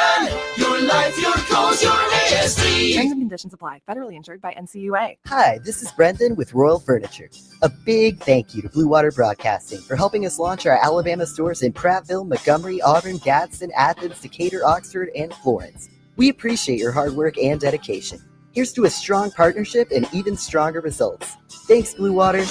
Your life, your goals, your ASD. Terms and conditions apply. Federally insured by NCUA. Hi, this is Brendan with Royal Furniture. A big thank you to Blue Water Broadcasting for helping us launch our Alabama stores in Prattville, Montgomery, Auburn, Gadsden, Athens, Decatur, Oxford, and Florence. We appreciate your hard work and dedication. Here's to a strong partnership and even stronger results. Thanks, Blue Water.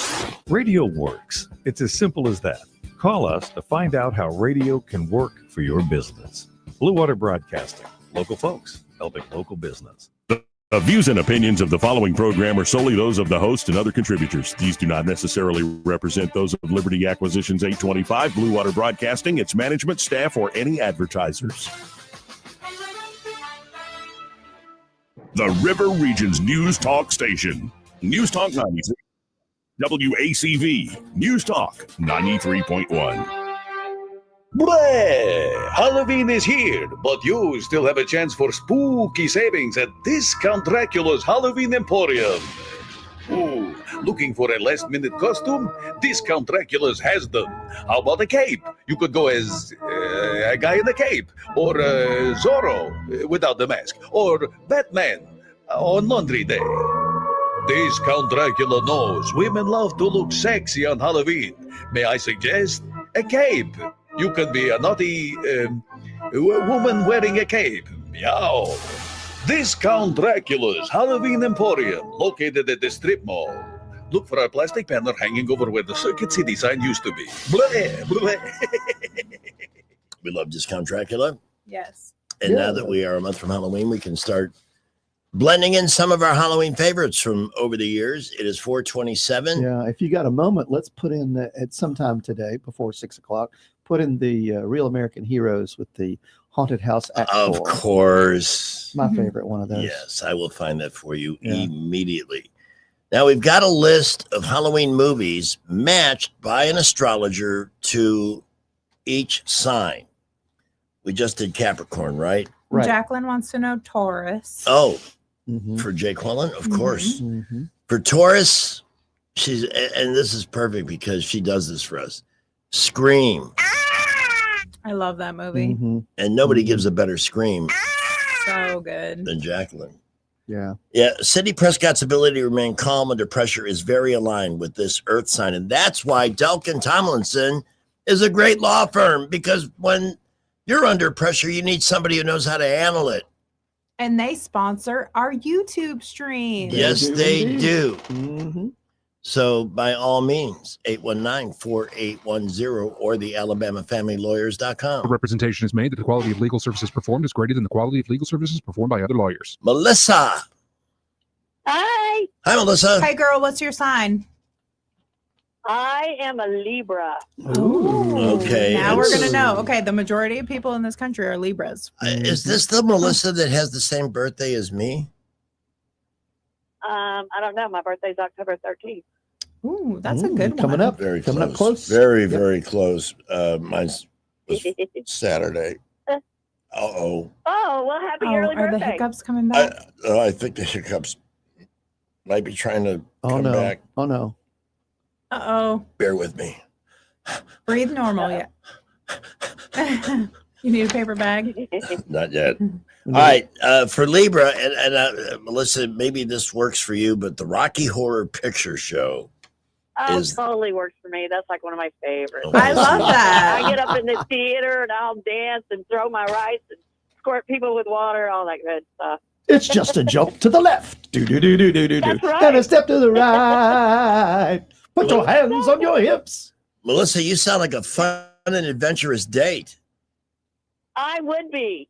Radio works. It's as simple as that. Call us to find out how radio can work for your business. Blue Water Broadcasting. Local folks helping local business. The views and opinions of the following program are solely those of the host and other contributors. These do not necessarily represent those of Liberty Acquisitions 825, Blue Water Broadcasting, its management, staff, or any advertisers. The River Region's News Talk Station. News Talk 93. WACV. News Talk 93.1. Bleh! Halloween is here, but you still have a chance for spooky savings at Discount Dracula's Halloween Emporium. Ooh, looking for a last-minute costume? Discount Dracula's has them. How about a cape? You could go as a guy in a cape, or Zorro without the mask, or Batman on Laundry Day. Discount Dracula knows women love to look sexy on Halloween. May I suggest a cape? You can be a naughty woman wearing a cape. Meow. Discount Dracula's Halloween Emporium, located at the Strip Mall. Look for our plastic banner hanging over where the Circuit City sign used to be. Bleh, bleh. We love Discount Dracula. Yes. And now that we are a month from Halloween, we can start blending in some of our Halloween favorites from over the years. It is 427. Yeah, if you got a moment, let's put in at some time today before 6 o'clock, put in the Real American Heroes with the Haunted House Act Of 4. course. My favorite one of those. Yes, I will find that for you immediately. Now, we've got a list of Halloween movies matched by an astrologer to each sign. We just did Capricorn, right? Jacqueline wants to know Taurus. Oh, for Jay Quillen, of course. For Taurus, she's, and this is perfect because she does this for us. Scream. I love that movie. And nobody gives a better scream So good. than Jacqueline. Yeah. Yeah, Sidney Prescott's ability to remain calm under pressure is very aligned with this earth sign. And that's why Delkin Tomlinson is a great law firm, because when you're under pressure, you need somebody who knows how to handle it. And they sponsor our YouTube stream. Yes, they do. So by all means, 819-4810 or the AlabamaFamilyLawyers.com. Representation is made that the quality of legal services performed is greater than the quality of legal services performed by other lawyers. Melissa. Hi. Hi, Melissa. Hey, girl, what's your sign? I am a Libra. Okay. Now we're going to know. Okay, the majority of people in this country are Libras. Is this the Melissa that has the same birthday as me? I don't know. My birthday's October 13th. Ooh, that's a good one. Coming up. Very Coming close. up close. Very, very close. Mine's was Saturday. Uh-oh. Oh, well, happy early are birthday. the hiccups coming back? I think the hiccups might be trying to come back. Oh, no. Uh-oh. Bear with me. Breathe normal, yeah. You need a paper bag? Not yet. All right. For Libra, and Melissa, maybe this works for you, but the Rocky Horror Picture Show is... totally works for me. That's like one of my favorites. I love that. I get up in the theater and I'll dance and throw my rice and squirt people with water, all that good stuff. It's just a joke to the left. Do. That's right. And a step to the right. Put your hands on your hips. Melissa, you sound like a fun and adventurous date. I would be.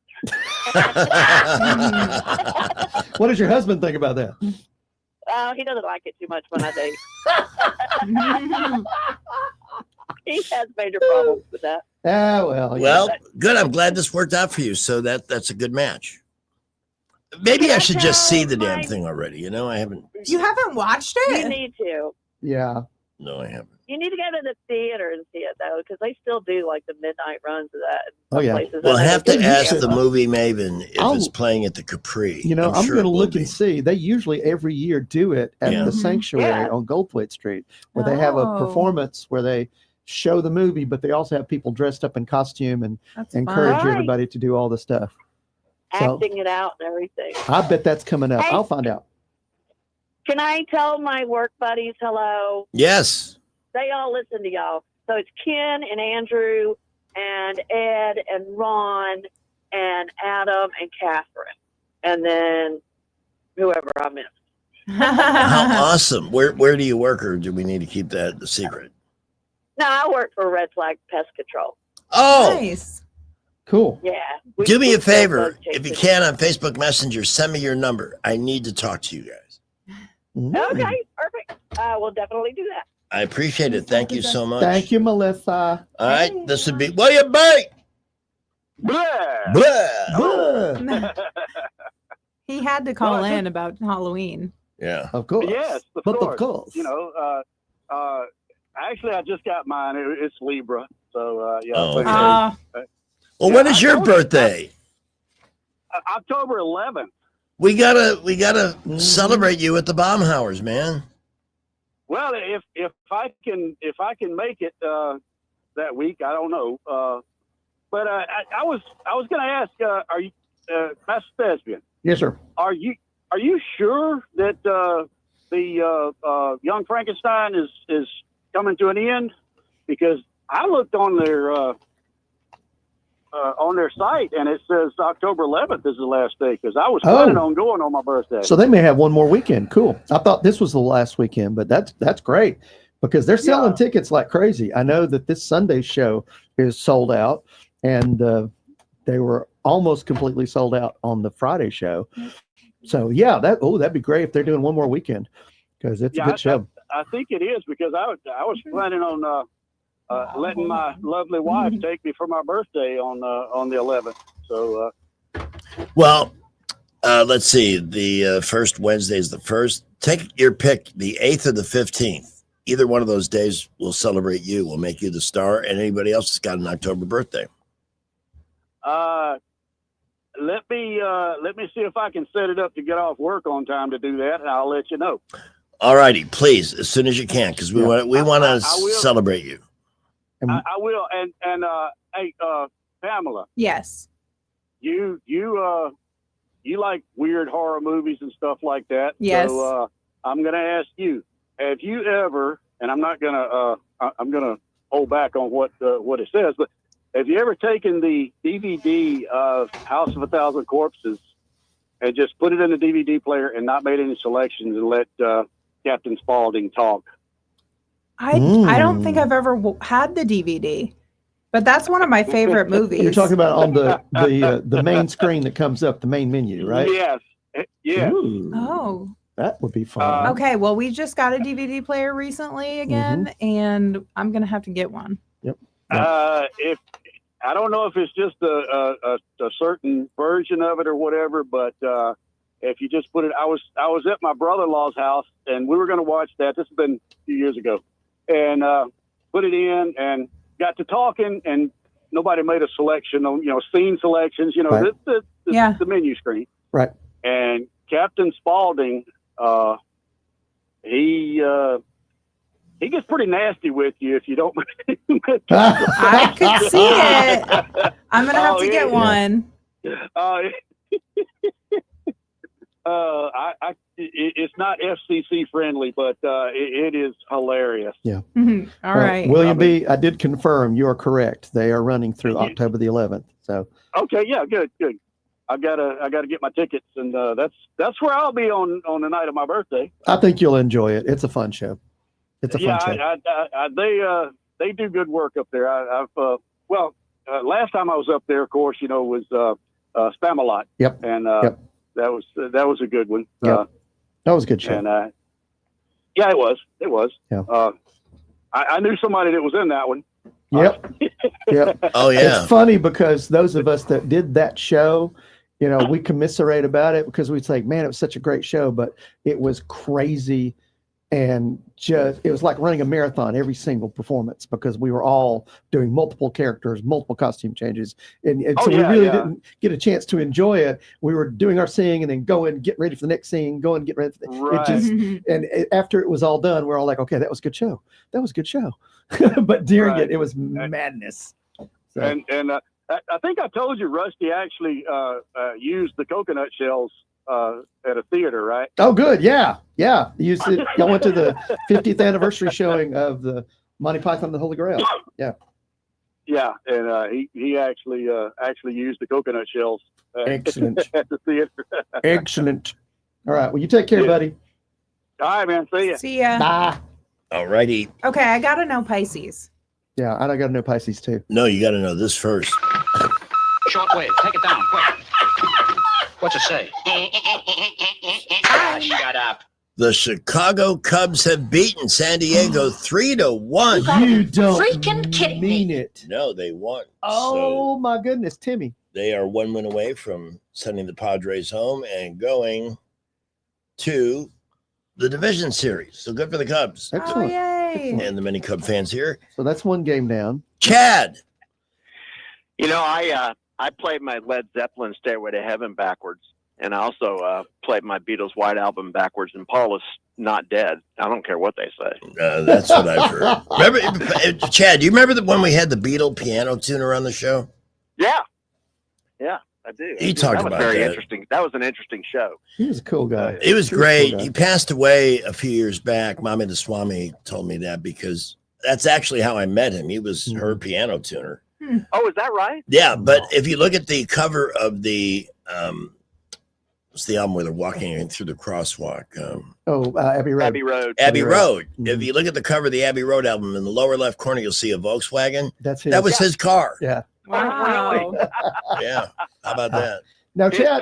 What does your husband think about that? He doesn't like it too much when I date. He has major problems with that. Well, good. I'm glad this worked out for you. So that's a good match. Maybe I should just see the damn thing already. You know, I haven't. You haven't watched it? You need to. Yeah. No, I haven't. You need to go to the theater and see it though, because they still do like the midnight runs of that. in Oh, some yeah. places. We'll I know have they to do. ask the movie Maven if it's playing at the Capri. You know, I'm sure going to it will look be. and see. They usually every year do it at Yeah. the Mhm. Sanctuary Yeah. on Goldthwait Street, where they have a Oh. performance where they show the movie, but they also have people dressed up in costume and That's encourage fun. Right. everybody to do all the stuff. So Acting it out and everything. I bet that's coming up. Hey. I'll find out. Can I tell my work buddies hello? Yes. They all listen to y'all. So it's Ken and Andrew and Ed and Ron and Adam and Catherine. And then whoever I missed. How awesome. Where do you work, or do we need to keep that the secret? No, I work for Red Flag Pest Control. Oh, Nice. Cool. Yeah. we- do me we a favor. both If you chase can, on Facebook Messenger, send me your number. I need to talk to you guys. Mm. it. Okay, perfect. We'll definitely do that. I appreciate it. Thank you so much. Thank you, Melissa. All right, this would be William Bate. Blah. Blah. He had to call in about Halloween. Yeah. Of course. Yes, of But course. of course. You know, actually, I just got mine. It's Libra. So, yeah. Oh, thank okay. you. Well, when is your birthday? October 11th. We gotta celebrate you at the Baumhauers, man. Well, if I can make it that week, I don't know. But I was going to ask, are you Master Thespian? Yes, sir. Are you sure that the Young Frankenstein is coming to an end? Because I looked on their site and it says October 11th is the last day. Because I was planning on going on my birthday. So they may have one more weekend. Cool. I thought this was the last weekend, but that's great because they're selling tickets like crazy. I know that this Sunday's show is sold out, and they were almost completely sold out on the Friday show. So yeah, that'd be great if they're doing one more weekend because it's a good show. I think it is because I was planning on letting my lovely wife take me for my birthday on the 11th. So, Well, let's see. The first Wednesday is the first. Take your pick, the 8th or the 15th. Either one of those days will celebrate you. We'll make you the star, and anybody else that's got an October birthday. let me see if I can set it up to get off work on time to do that, and I'll let you know. All righty, please, as soon as you can, because we want to I will. celebrate you. I will. And hey, Pamela. Yes. You like weird horror movies and stuff like that. Yes. So I'm going to ask you: have you ever? And I'm not going to. I'm going to hold back on what it says, but have you ever taken the DVD of House of a Thousand Corpses and just put it in the DVD player and not made any selections and let Captain Spaulding talk? I don't think I've ever had the DVD, but that's one of my favorite movies. You're talking about on the main screen that comes up, the main menu, right? Yes. Yes. Ooh, Oh. that would be fun. Okay, well, we just got a DVD player recently again, and I'm gonna have to get one. Yep. If I don't know if it's just a certain version of it or whatever, but if you just put it, I was at my brother-in-law's house and we were going to watch that. This has been a few years ago, and put it in and got to talking, and nobody made a selection on scene selections. Right. The menu screen. Right. And Captain Spaulding, he gets pretty nasty with you if you don't. I could see it. I'm gonna have to get one. It's not FCC friendly, but it is hilarious. Yeah. All right. William B., I did confirm you are correct. They are running through October the 11th. So. Okay. Yeah. Good. I gotta get my tickets, and that's where I'll be on the night of my birthday. I think you'll enjoy it. It's a fun show. It's a fun show. They do good work up there. Last time I was up there, of course, was Spamalot. Yep. And that was a good one. Yep. That was a good show. And yeah, it was. Yeah. I knew somebody that was in that one. Yep. Yep. Oh yeah. It's funny because those of us that did that show, we commiserate about it because we say, man, it was such a great show, but it was crazy and just it was like running a marathon every single performance because we were all doing multiple characters, multiple costume changes, and so we really didn't get a chance to enjoy it. We were doing our scene and then go and get ready for the next scene, go and get ready for Right. after it was all done, we're all like, okay, that was a good show. That was a good show. But during it was madness. So, And I think I told you Rusty actually used the coconut shells at a theater, right? oh, good. Yeah. Yeah. Y'all went to the 50th anniversary showing of the Monty Python and the Holy Grail. Yeah. Yeah, and he actually used the coconut shells Excellent. at the theater. Excellent. All right. Well, you take care, buddy. All right, man. See ya. See ya. Bye. All righty. Okay, I gotta know Pisces. Yeah, I got to know Pisces too. No, you got to know this first. Shortwave, take it down, quick. What's it say? Shut up. The Chicago Cubs have beaten San Diego 3-1. You don't freaking kidding mean it. No, they won. Oh my goodness, Timmy. They are 1 win away from sending the Padres home and going to the division series. So good for the Cubs. Excellent. Yay. And the many Cub fans here. So that's one game down. Chad. You know, I played my Led Zeppelin Stairway to Heaven backwards, and I also played my Beatles White Album backwards, and Paul is not dead. I don't care what they say. That's what I've heard. Remember, Chad, do you remember when we had the Beatle piano tuner on the show? Yeah. Yeah, I do. He talked that was about very that. interesting. That was an interesting show. He was a cool guy. It was He a great. cool guy. He passed away a few years back. Mami DeSwami told me that because that's actually how I met him. He was her piano tuner. Oh, is that right? Yeah, but if you look at the cover of the what's the album where they're walking through the crosswalk? Abbey Road. Abbey Road. Abbey Road. If you look at the cover of the Abbey Road album, in the lower left corner, you'll see a Volkswagen. That's his. That was his car. Yeah. Wow. Yeah. How about that? Now, His Chad.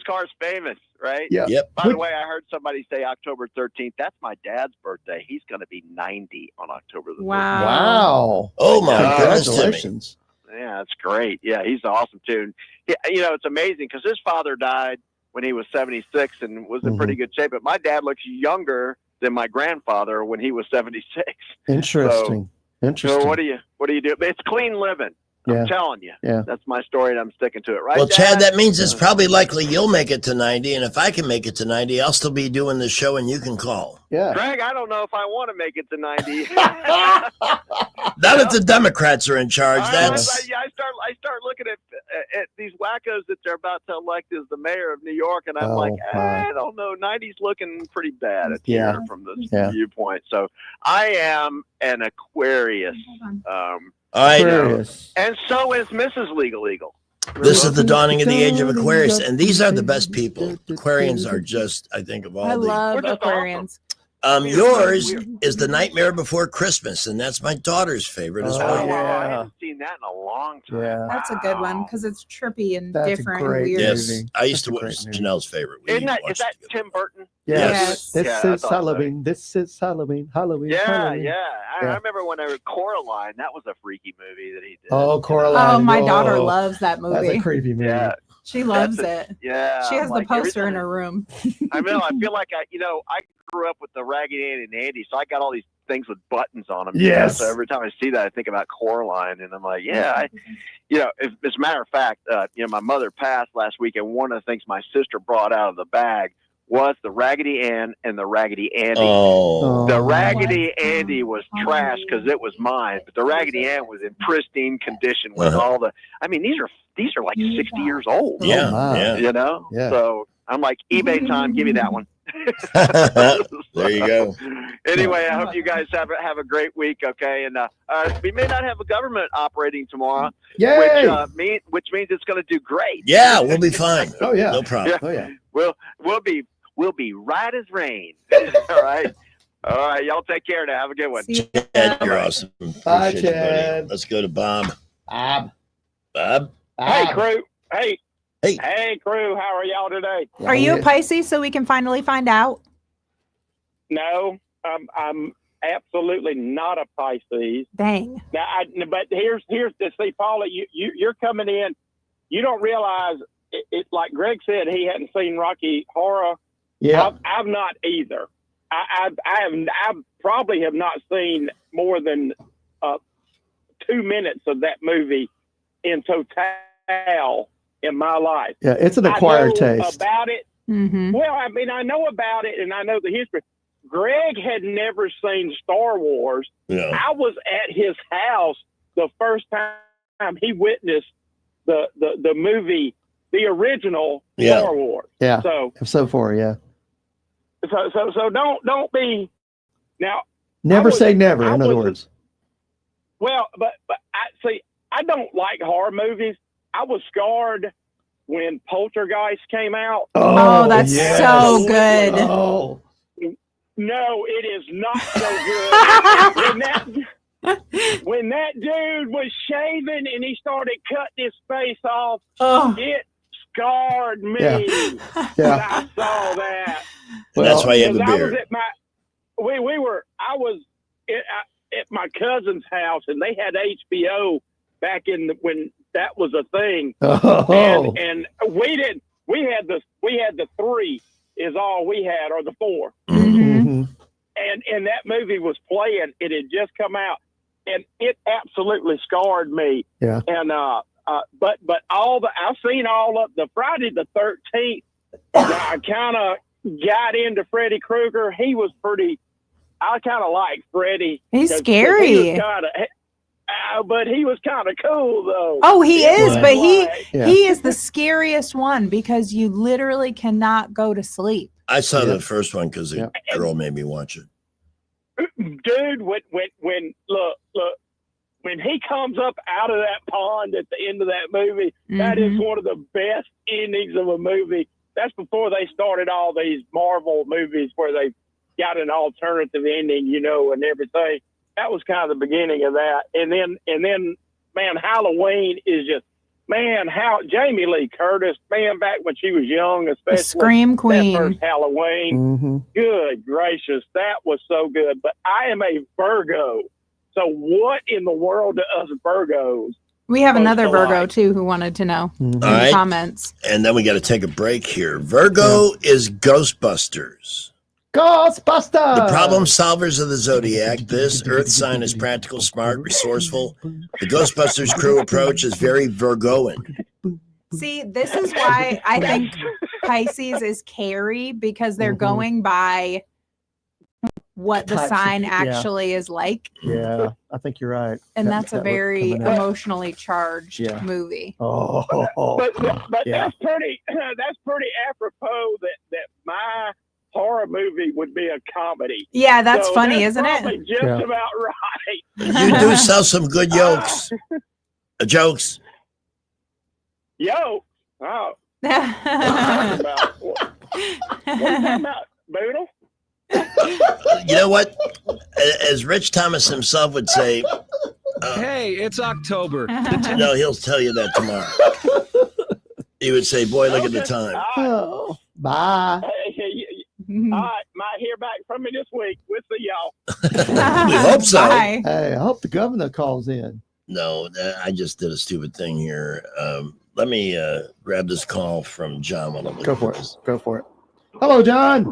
car's famous, right? Yeah. Yep. By the way, I heard somebody say October 13th. That's my dad's birthday. He's going to be 90 on October the 13th. Wow. Oh my goodness, Timmy. Congratulations. Yeah, that's great. Yeah, he's awesome too. Yeah, you know, it's amazing because his father died when he was 76 and was in pretty good shape. But my dad looks younger than my grandfather when he was 76. Interesting. Interesting. So what do you do? It's clean living. Yeah. I'm telling you. Yeah. That's my story, and I'm sticking to it. Right? Well, Chad, Dad? that means it's probably likely you'll make it to 90. And if I can make it to 90, I'll still be doing the show and you can call. Yeah. Greg, I don't know if I want to make it to 90. Now that the Democrats are in charge, I that's. start looking at these wackos that they're about to elect as the mayor of New York, and I'm Oh, like, my. I don't know. 90's looking pretty bad at Yeah. here from this Yeah. viewpoint. So I am an Aquarius. I know. Aquarius. And so is Mrs. Legal Eagle. This is the dawning of the age of Aquarius, and these are the best people. Aquarians are just, I think, of all I the. love Aquarians. Yours is The Nightmare Before Christmas, and that's my daughter's favorite as Oh, well. Wow, I haven't seen that in a long time. Yeah. That's a good one because it's trippy and That's a different great and weird. Yes, movie. I used to That's a watch great movie. Janelle's favorite. We Isn't that, is watched that it Tim Burton? Yes. This Yeah, I is thought so. Halloween. This is Halloween. Halloween. Yeah, Halloween. yeah. I Yeah. remember when I heard Coraline. That was a freaky movie that he did. Oh, Coraline. Oh, my daughter Whoa. loves that That's movie. a creepy movie. Yeah. She loves That's it. Yeah. She has I'm the like, every poster in time- her room. I know. I feel like I grew up with the Raggedy Ann and Andy, so I got all these things with buttons on them. Yes. So every time I see that, I think about Coraline, and I'm like, yeah. As a matter of fact, my mother passed last week, and one of the things my sister brought out of the bag was the Raggedy Ann and the Raggedy Andy. Oh. The Raggedy Andy was trash because it was mine, but the Raggedy Ann was in pristine condition with all the. I mean, these are like 60 years old. Yeah, my. yeah. You know. Yeah. So I'm like, eBay time. Give me that one. There you go. Anyway, I hope you guys have a great week. Okay, and we may not have a government operating tomorrow, Yay! which means it's going to do great. Yeah, we'll be fine. Oh, yeah. No problem. Oh, yeah. We'll be right as rain. All right. All right, y'all take care now. Have a good one. Chad, you're awesome. Bye, Appreciate you, buddy. Chad. Let's go to Bob. Bob. Bob? Hey, crew. Hey. Hey. Hey, crew. How are y'all today? Are you a Pisces so we can finally find out? No, I'm absolutely not a Pisces. Dang. Now, but here's to see, Paula, you're coming in. You don't realize it. Like Greg said, he hadn't seen Rocky Horror. Yeah. I've not either. I probably have not seen more than 2 minutes of that movie in total in my life. Yeah, it's an acquired I know taste. about it. Mm-hmm. Well, I mean, I know about it and I know the history. Greg had never seen Star Wars. Yeah. I was at his house the first time he witnessed the movie, the original Yeah. Star Wars. Yeah. So far, yeah. So don't be now. Never say never. I In other wasn't- words. Well, but I don't like horror movies. I was scarred when Poltergeist came out. Oh, that's yes. so good. Oh. No, it is not so good. when that dude was shaving and he started cutting his face off, it scarred me. Yeah. When Yeah. I saw that. And that's why you have a Because I was beard. I was at my cousin's house and they had HBO back when that was a thing. Oh. And we had the 3 is all we had, or the 4. Mm-hmm. And that movie was playing. It had just come out, and it absolutely scarred me. Yeah. And but I've seen all of the Friday the 13th. I kind of got into Freddy Krueger. He was pretty. I kind of like Freddy. He's 'cause scary. He was but he was kind of cool though. Oh, he is, was but he like- he is the scariest one because you literally cannot go to sleep. I saw the first one because a girl made me watch it. Dude, when look, when he comes up out of that pond at the end of that movie, that is Mhm. one of the best endings of a movie. That's before they started all these Marvel movies where they got an alternative ending, and everything. That was kind of the beginning of that. And then, man, Halloween is just, man, how Jamie Lee Curtis, man, back when she was young, especially Scream that Queen. first Halloween. Mm-hmm. Good gracious, that was so good. But I am a Virgo. So what in the world do us Virgos? We have another so Virgo like- too who wanted to know in All the right. comments. And then we got to take a break here. Virgo is Ghostbusters. Ghostbusters! The problem solvers of the zodiac. This earth sign is practical, smart, resourceful. The Ghostbusters crew approach is very Virgoan. See, this is why I think Pisces is Carrie because they're Mhm. going by what the Types of- sign yeah. actually is like. Yeah, I think you're right. And That- that's a that was very coming out. emotionally charged Yeah. movie. Oh, But yeah. that's pretty apropos that my horror movie would be a comedy. Yeah, that's funny, that's isn't it? probably just Yeah. about right. You do sell some good jokes. Jokes. Yo, oh, what are you talking about, Boodle? You know what? As Rich Thomas himself would say, Hey, it's October. no, he'll tell you that tomorrow. He would say, boy, look at the time. Oh, bye. All right, might hear back from me this week. We'll see y'all. We hope so. Bye. Hey, I hope the governor calls in. No, I just did a stupid thing here. Let me grab this call from John. While I'm Go for it. Go for it. Hello, John.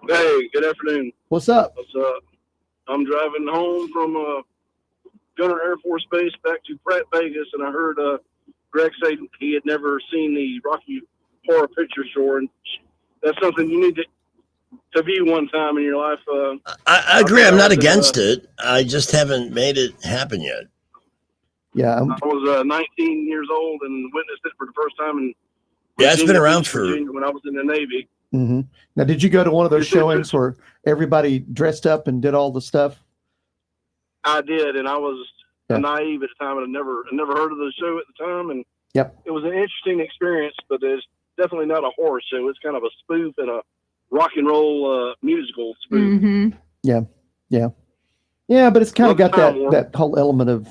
Hey, good afternoon. What's up? What's up? I'm driving home from Gunner Air Force Base back to Pratt, Vegas, and I heard Greg say he had never seen the Rocky Horror Picture Show, and that's something you need to view one time in your life. I agree. I'm not against it. I just haven't made it happen yet. Yeah. I was 19 years old and witnessed it for the first time. In Yeah, it's been Virginia around Beach, for. Virginia, when I was in the Navy. Mm-hmm. Now, did you go to one of those showings where everybody dressed up and did all the stuff? I did, and I was Yeah. naive at the time, and I never heard of the show at the time, and Yep. it was an interesting experience. But it's definitely not a horror show. It's kind of a spoof and a rock and roll musical spoof. Mm-hmm. Yeah. Yeah. Yeah, but it's kind of Well, got that Time Warp. that whole element of,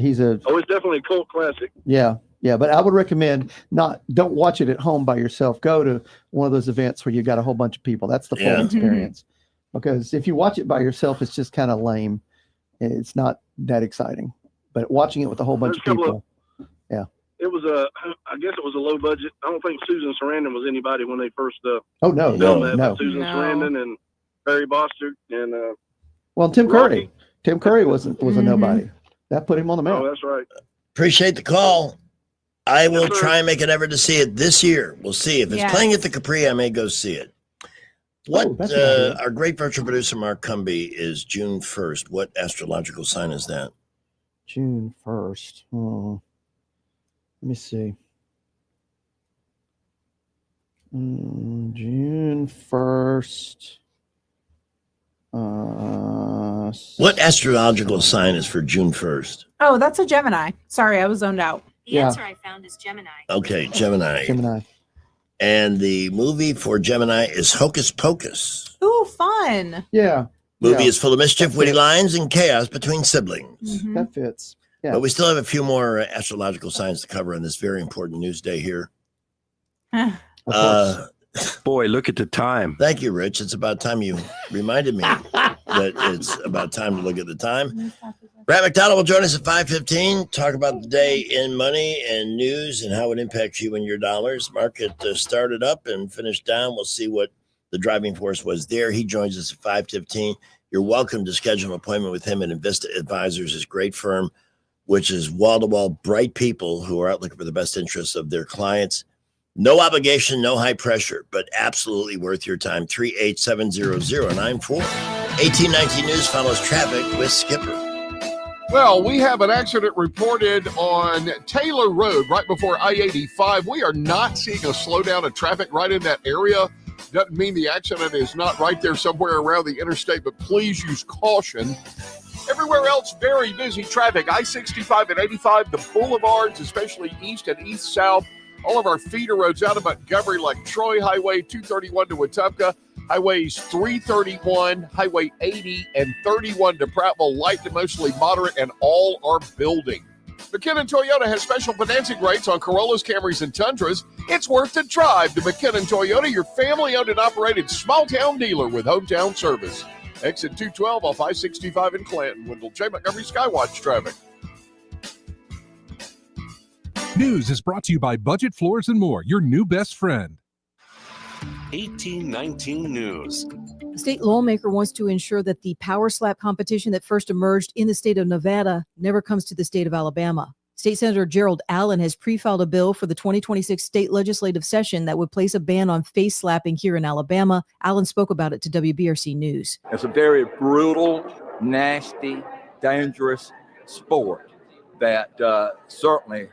he's a Oh, it's definitely a cult classic. yeah. Yeah, but I would recommend don't watch it at home by yourself. Go to one of those events where you got a whole bunch of people. That's the full Yeah. experience. Because if you watch it by yourself, it's just kind of lame. It's not that exciting. But watching it with a whole bunch There's of people, yeah. it was I guess it was a low budget. I don't think Susan Sarandon was anybody when they first Oh no, filmed no, that. no. But Susan Sarandon and Barry Bostard and Well, Tim Rocky. Curry. Tim Curry was a nobody. That put him on the map. Oh, that's right. Appreciate the call. I will Yes, sir. try and make an effort to see it this year. We'll see. If it's Yes. playing at the Capri, I may go see it. What that's a good idea. our great virtual producer Mark Cumby is June 1st. What astrological sign is that? June 1st. Oh, let me see. June 1st. What astrological sign is for June 1st? Oh, that's a Gemini. Sorry, I was zoned out. The answer I found is Gemini. Okay, Gemini. Gemini. And the movie for Gemini is Hocus Pocus. Ooh, fun. Yeah. Movie Yeah. is full of mischief, witty lines, and chaos between siblings. Mhm. That fits. Yeah. But we still have a few more astrological signs to cover on this very important news day here. Boy, look at the time. Thank you, Rich. It's about time you reminded me that it's about time to look at the time. Brad McDonald will join us at 5:15. Talk about the day in money and news and how it impacts you and your dollars. Market started up and finished down. We'll see what the driving force was there. He joins us at 5:15. You're welcome to schedule an appointment with him at Invista Advisors, his great firm, which is wall-to-wall bright people who are out looking for the best interests of their clients. No obligation, no high pressure, but absolutely worth your time. 3870094. 1819 News follows traffic with Skipper. Well, we have an accident reported on Taylor Road right before I-85. We are not seeing a slowdown of traffic right in that area. Doesn't mean the accident is not right there somewhere around the interstate, but please use caution. Everywhere else, very busy traffic. I-65 and 85, the boulevards, especially east and east-south. All of our feeder roads out of Montgomery, like Troy Highway 231 to Wetumpka, Highways 331, Highway 80, and 31 to Prattville, light to mostly moderate, and all are building. McKinnon Toyota has special financing rates on Corollas, Camrys, and Tundras. It's worth the drive to McKinnon Toyota, your family-owned and operated small-town dealer with hometown service. Exit 212 off I-65 in Clanton. Wendell J. Montgomery Skywatch traffic. News is brought to you by Budget Floors and More, your new best friend. 1819 News. A state lawmaker wants to ensure that the power slap competition that first emerged in the state of Nevada never comes to the state of Alabama. State Senator Gerald Allen has pre-filed a bill for the 2026 state legislative session that would place a ban on face slapping here in Alabama. Allen spoke about it to WBRC News. It's a very brutal, nasty, dangerous sport that certainly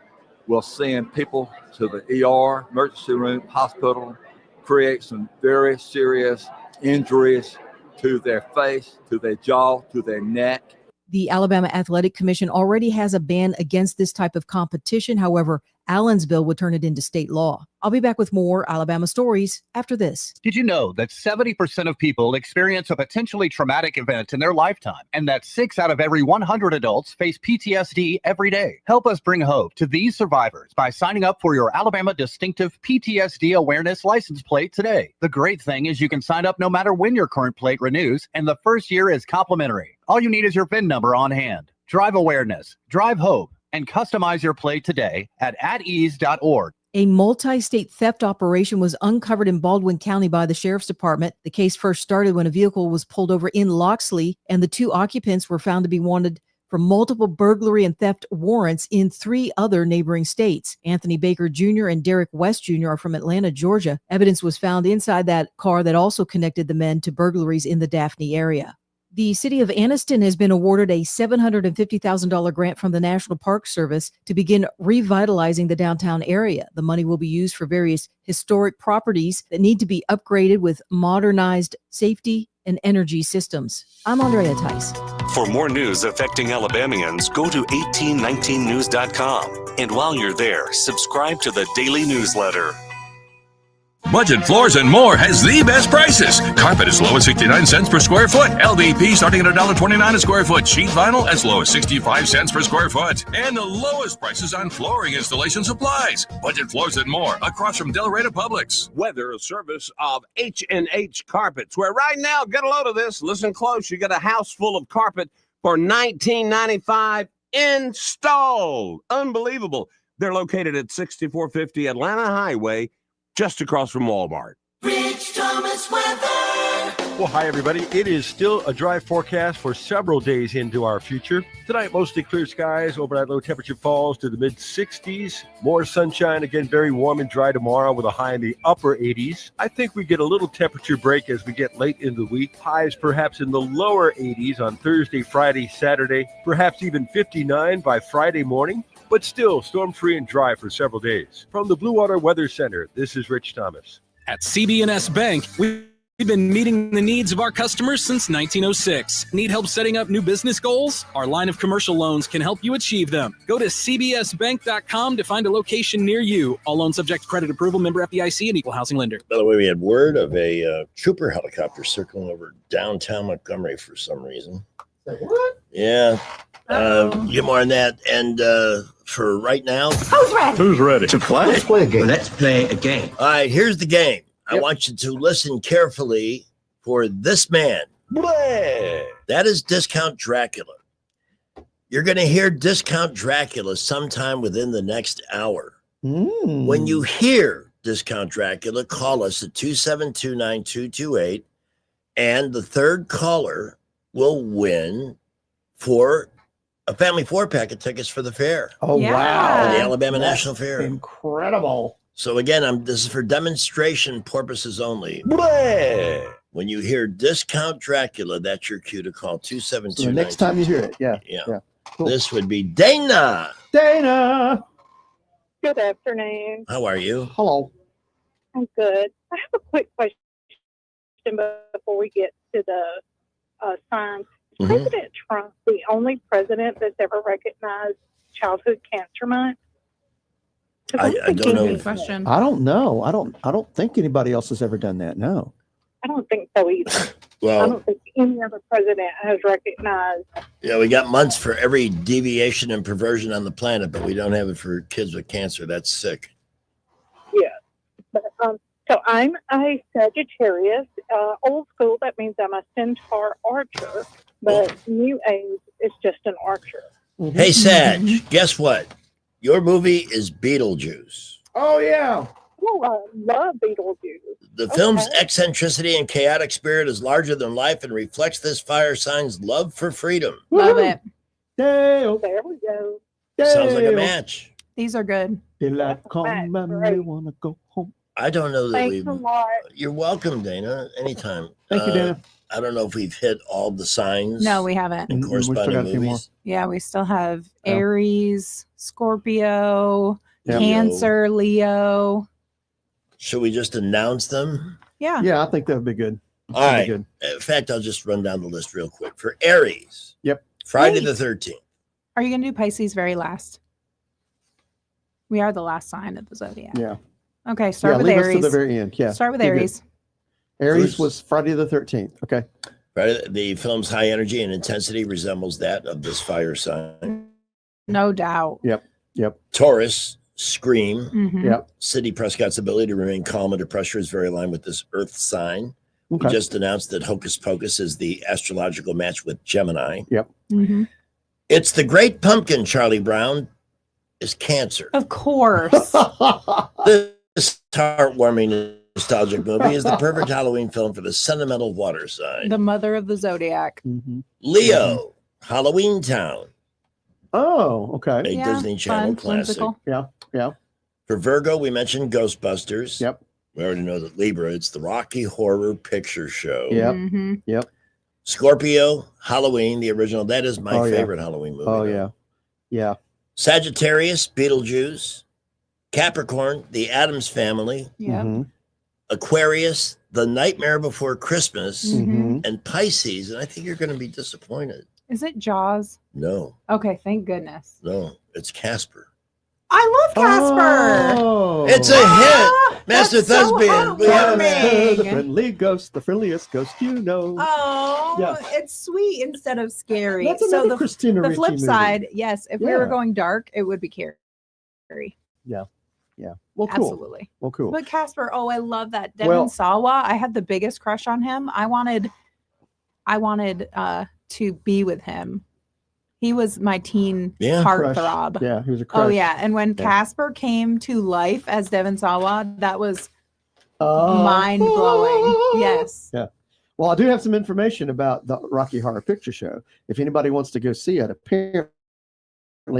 will send people to the ER, emergency room, hospital, create some very serious injuries to their face, to their jaw, to their neck. The Alabama Athletic Commission already has a ban against this type of competition. However, Allen's bill would turn it into state law. I'll be back with more Alabama stories after this. Did you know that 70% of people experience a potentially traumatic event in their lifetime, and that 6 out of every 100 adults face PTSD every day? Help us bring hope to these survivors by signing up for your Alabama Distinctive PTSD Awareness license plate today. The great thing is you can sign up no matter when your current plate renews, and the first year is complimentary. All you need is your VIN number on hand. Drive awareness, drive hope, and customize your plate today at atease.org. A multi-state theft operation was uncovered in Baldwin County by the Sheriff's Department. The case first started when a vehicle was pulled over in Loxley, and the 2 occupants were found to be wanted for multiple burglary and theft warrants in 3 other neighboring states. Anthony Baker Jr. and Derek West Jr. are from Atlanta, Georgia. Evidence was found inside that car that also connected the men to burglaries in the Daphne area. The city of Anniston has been awarded a $750,000 grant from the National Park Service to begin revitalizing the downtown area. The money will be used for various historic properties that need to be upgraded with modernized safety and energy systems. I'm Andrea Tice. For more news affecting Alabamians, go to 1819news.com. And while you're there, subscribe to the daily newsletter. Budget Floors and More has the best prices. Carpet as low as 69 cents per square foot. LVP starting at $1.29 a square foot. Sheet vinyl as low as 65 cents per square foot. And the lowest prices on flooring installation supplies. Budget Floors and More across from Delray Publix. Weather, a service of H&H Carpets, where right now, get a load of this. Listen close. You got a house full of carpet for $19.95 installed. Unbelievable. They're located at 6450 Atlanta Highway, just across from Walmart. Rich Thomas weather. Well, hi, everybody. It is still a dry forecast for several days into our future. Tonight, mostly clear skies, overnight low temperature falls to the mid-60s. More sunshine, again, very warm and dry tomorrow with a high in the upper 80s. I think we get a little temperature break as we get late in the week. Highs perhaps in the lower 80s on Thursday, Friday, Saturday, perhaps even 59 by Friday morning. But still, storm-free and dry for several days. From the Blue Water Weather Center, this is Rich Thomas. At CB&S Bank, we've been meeting the needs of our customers since 1906. Need help setting up new business goals? Our line of commercial loans can help you achieve them. Go to cbsbank.com to find a location near you. All loans subject to credit approval, member FDIC, and equal housing lender. By the way, we had word of a trooper helicopter circling over downtown Montgomery for some reason. What? Yeah. Get more on that. And for right now, Who's ready to play? Let's play a game. Let's play a game. All right, here's the game. I want you to listen carefully for this man. That is Discount Dracula. You're going to hear Discount Dracula sometime within the next hour. When you hear Discount Dracula, call us at 272-9228, and the third caller will win for a family 4-pack of tickets for the fair. Oh, For wow. the Alabama That's National Fair. Incredible. So again, this is for demonstration purposes only. When you hear Discount Dracula, that's your cue to call 272. So the next time you hear it, yeah. Cool. This would be Dana. Dana. Good afternoon. How are you? Hello. I'm good. I have a quick question before we get to the signs. Mm-hmm. President Trump, the only president that's ever recognized Childhood Cancer Month? I don't know. Question. I don't know. I don't think anybody else has ever done that. No. I don't think so either. I Well, don't think any other president has recognized. we got months for every deviation and perversion on the planet, but we don't have it for kids with cancer. That's sick. Yeah. But, so I'm a Sagittarius, old school. That means I'm a centaur archer, but new age is just an archer. Hey, Sag, guess what? Your movie is Beetlejuice. Oh, yeah. Oh, I love Beetlejuice. The film's eccentricity and chaotic spirit is larger than life and reflects this fire sign's love for freedom. Love it. Dale. There we go. Sounds like a match. These are good. Daylight come and I want to go home. I don't know that Thanks we've. a lot. You're welcome, Dana. Anytime. Thank you, Dana. I don't know if we've hit all the signs. No, we haven't. And We still got corresponding a few more. movies. Yeah, we still have Yeah. Aries, Scorpio, Yeah. Cancer, Leo. Should we just announce them? Yeah. Yeah, I think that would be good. All That'd right. be good. In fact, I'll just run down the list real quick. For Aries, Yep. Friday Wait. the 13th. Are you going to do Pisces very last? We are the last sign of the zodiac. Yeah. Okay, start with leave us Aries. to the very end. Yeah. Start with You're good. Aries. Aries Bruce. was Friday the 13th. Okay. Friday, the film's high energy and intensity resembles that of this fire sign. No doubt. Yep. Yep. Taurus, Scream. Mhm. Yep. Sidney Prescott's ability to remain calm under pressure is very aligned with this Earth sign. Okay. We just announced that Hocus Pocus is the astrological match with Gemini. Yep. Mhm. It's the Great Pumpkin, Charlie Brown, is Cancer. Of course. This heartwarming, nostalgic movie is the perfect Halloween film for the sentimental water sign. The mother of the zodiac. Mm-hmm. Leo, Halloween Town, Oh, okay. a Yeah, Disney Channel fun, classic. whimsical. Yeah. Yeah. For Virgo, we mentioned Ghostbusters. Yep. We already know that Libra, it's the Rocky Horror Picture Show. Yep. Mhm. Yep. Scorpio, Halloween, the original. That is my Oh, yeah. favorite Halloween movie. Oh, though. yeah. Yeah. Sagittarius, Beetlejuice. Capricorn, the Addams Family. Yeah. Mhm. Aquarius, The Nightmare Before Christmas. Mhm. And Pisces, and I think you're going to be disappointed. Is it Jaws? No, Okay, thank goodness. no, it's Casper. I love Casper. Oh. It's a hit, Master that's so Thespian. We have heartwarming. The friendly ghost, the friendliest ghost you know. Oh, Yeah. it's sweet instead of scary. That's so another the, Christina the Ricci flip movie. side, yes, if we were Yeah. going dark, it would be scary. Yeah. Yeah. Well, cool. Absolutely. Well, cool. But Casper, oh, I love that. Devon Well- Sawa, I had the biggest crush on him. I wanted to be with him. He was my teen Yeah. heartthrob. Yeah, he was a Oh crush. yeah, and when Yeah. Casper came to life as Devin Sawa, that was Oh. mind blowing. Yes. Yeah. Well, I do have some information about the Rocky Horror Picture Show. If anybody wants to go see it, apparently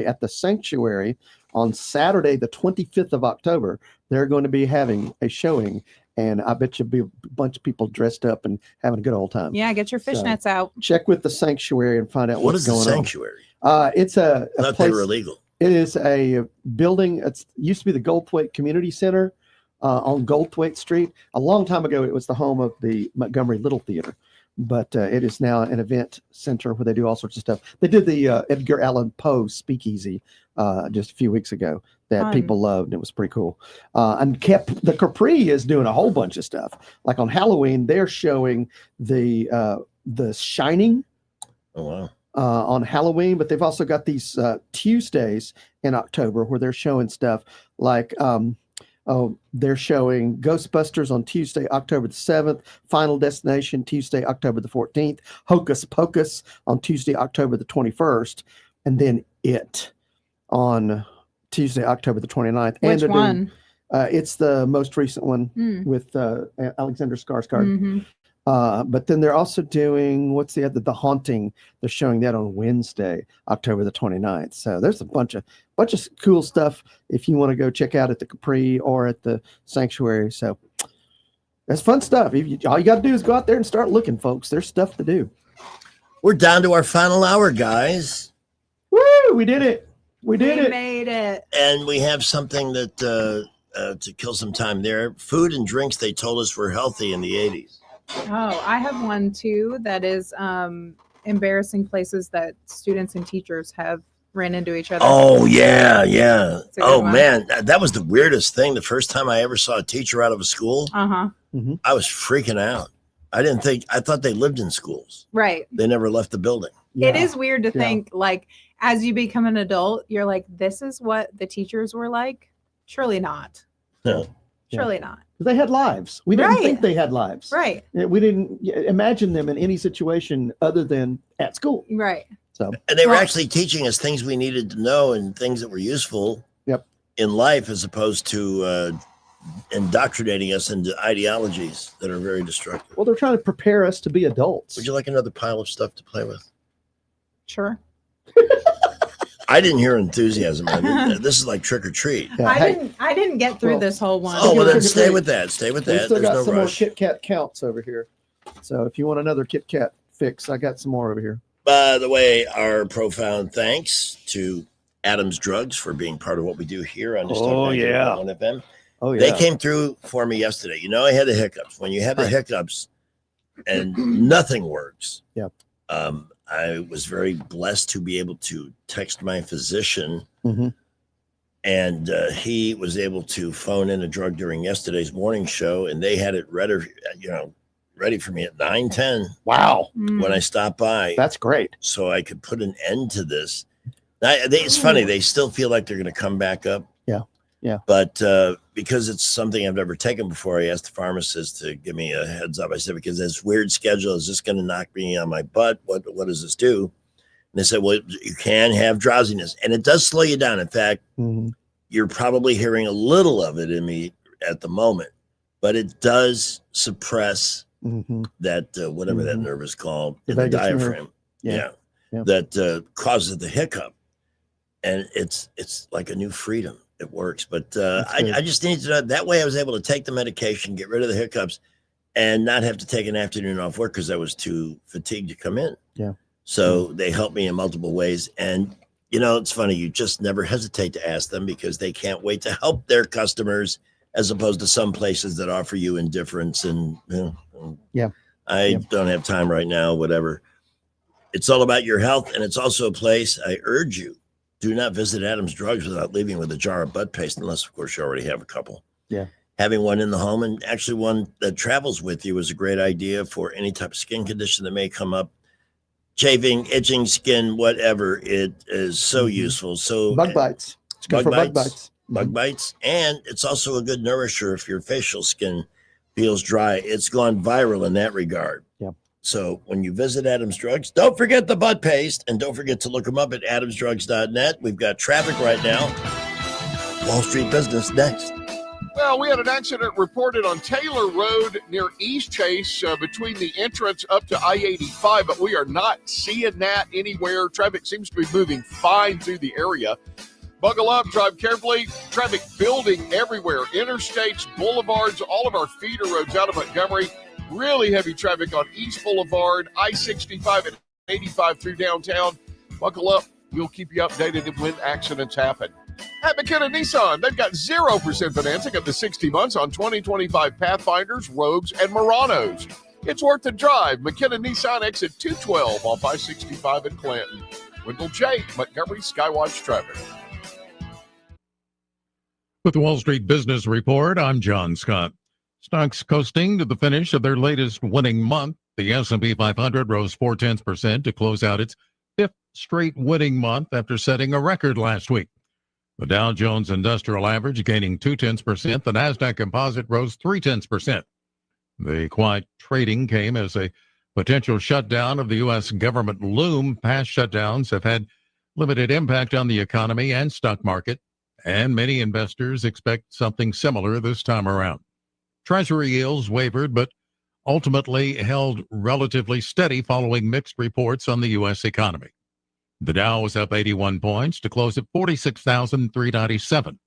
at the Sanctuary on Saturday, the 25th of October, they're going to be having a showing, and I bet you'll be a bunch of people dressed up and having a good old time. Yeah, get your So, fishnets out. check with the Sanctuary and find out What what's is the going Sanctuary? on. It's a I thought place. they were illegal. It is a building. It used to be the Goldthwaite Community Center on Goldthwaite Street. A long time ago, it was the home of the Montgomery Little Theater, but it is now an event center where they do all sorts of stuff. They did the Edgar Allan Poe Speakeasy just a few weeks ago that Fun. people loved. And it was pretty cool. And the Capri is doing a whole bunch of stuff. Like on Halloween, they're showing the Shining. Oh wow. On Halloween, but they've also got these Tuesdays in October where they're showing stuff like they're showing Ghostbusters on Tuesday, October the 7th, Final Destination Tuesday, October the 14th, Hocus Pocus on Tuesday, October the 21st, and then It on Tuesday, October the 29th. Which and they're one? doing, it's the most recent one Hmm. with Alexander Skarsgård. Mhm. But then they're also doing the Haunting. They're showing that on Wednesday, October the 29th. So there's a bunch of cool stuff if you want to go check out at the Capri or at the Sanctuary. So that's fun stuff. All you got to do is go out there and start looking, folks. There's stuff to do. We're down to our final hour, guys. Woo! We did it. We did We it. made it. And we have something that to kill some time there. Food and drinks they told us were healthy in the 80s. Oh, I have one too that is embarrassing places that students and teachers have ran into each other. Oh yeah, yeah. It's a good Oh one. man, that was the weirdest thing. The first time I ever saw a teacher out of a school, Uh-huh. I was freaking out. I thought they lived in schools. Right. They never left the building. It is weird to Yeah. think like as you become an adult, you're like, this is what the teachers were like. Surely not. No. Surely not. They had lives. We didn't Right. think they had lives. Right. We didn't imagine them in any situation other than at school. Right. So And they were actually teaching us things we needed to know and things that were useful in life as opposed to indoctrinating us into ideologies that are very destructive. Well, they're trying to prepare us to be adults. Would you like another pile of stuff to play with? Sure. I didn't hear enthusiasm. This is like trick or treat. I didn't get through this whole one. Oh, well, then stay with that. Stay with We that. still There's got no some rush. more Kit Kat counts over here. So if you want another Kit Kat fix, I got some more over here. By the way, our profound thanks to Adams Drugs for being part of what we do here on Oh, yeah. on FM. Oh, They yeah. came through for me yesterday. You know, I had the hiccups. When you have the hiccups and nothing works, Yep. I was very blessed to be able to text my physician, Mm-hmm. and he was able to phone in a drug during yesterday's morning show, and they had it ready for me at 9:10. Wow. When I stopped by. That's great. So I could put an end to this. It's funny. They still feel like they're going to come back up. Yeah. Yeah. But because it's something I've never taken before, I asked the pharmacist to give me a heads up. I said, because this weird schedule, is this going to knock me on my butt? What does this do? And they said, well, you can have drowsiness, and it does slow you down. In fact, you're probably hearing a little of it in me at the moment, but it does suppress that whatever that nerve is called, The in the vagus nerve. diaphragm. Yeah. Yeah. That causes the hiccup, and it's like a new freedom. It works, but I just need to know that way. I was able to take the medication, get rid of the hiccups, and not have to take an afternoon off work because I was too fatigued to come in. Yeah. So they helped me in multiple ways, and it's funny. You just never hesitate to ask them because they can't wait to help their customers, as opposed to some places that offer you indifference and Yeah. I don't have time right now. Whatever. It's all about your health, and it's also a place I urge you. Do not visit Adams Drugs without leaving with a jar of butt paste, unless, of course, you already have a couple. Yeah. Having one in the home, and actually one that travels with you, is a great idea for any type of skin condition that may come up. Chafing, itching skin, whatever. It is so useful. So Bug bites. It's good for bug bites. Bug bites. And it's also a good nourisher if your facial skin feels dry. It's gone viral in that regard. Yeah. So when you visit Adams Drugs, don't forget the butt paste, and don't forget to look them up at adamsdrugs.net. We've got traffic right now. Wall Street Business next. Well, we had an accident reported on Taylor Road near East Chase between the entrance up to I-85, but we are not seeing that anywhere. Traffic seems to be moving fine through the area. Buckle up, drive carefully. Traffic building everywhere. Interstates, boulevards, all of our feeder roads out of Montgomery. Really heavy traffic on East Boulevard, I-65 and 85 through downtown. Buckle up. We'll keep you updated when accidents happen. At McKenna Nissan, they've got 0% financing up to 60 months on 2025 Pathfinders, Rogues, and Muranos. It's worth the drive. McKenna Nissan exit 212 off I-65 in Clinton. Wendell J., Montgomery Skywatch traffic. With the Wall Street Business Report, I'm John Scott. Stocks coasting to the finish of their latest winning month. The S&P 500 rose 0.4% to close out its fifth straight winning month after setting a record last week. The Dow Jones Industrial Average gaining 0.2%. The Nasdaq Composite rose 0.3%. The quiet trading came as a potential shutdown of the U.S. government loomed. Past shutdowns have had limited impact on the economy and stock market, and many investors expect something similar this time around. Treasury yields wavered, but ultimately held relatively steady following mixed reports on the U.S. economy. The Dow was up 81 points to close at 46,397.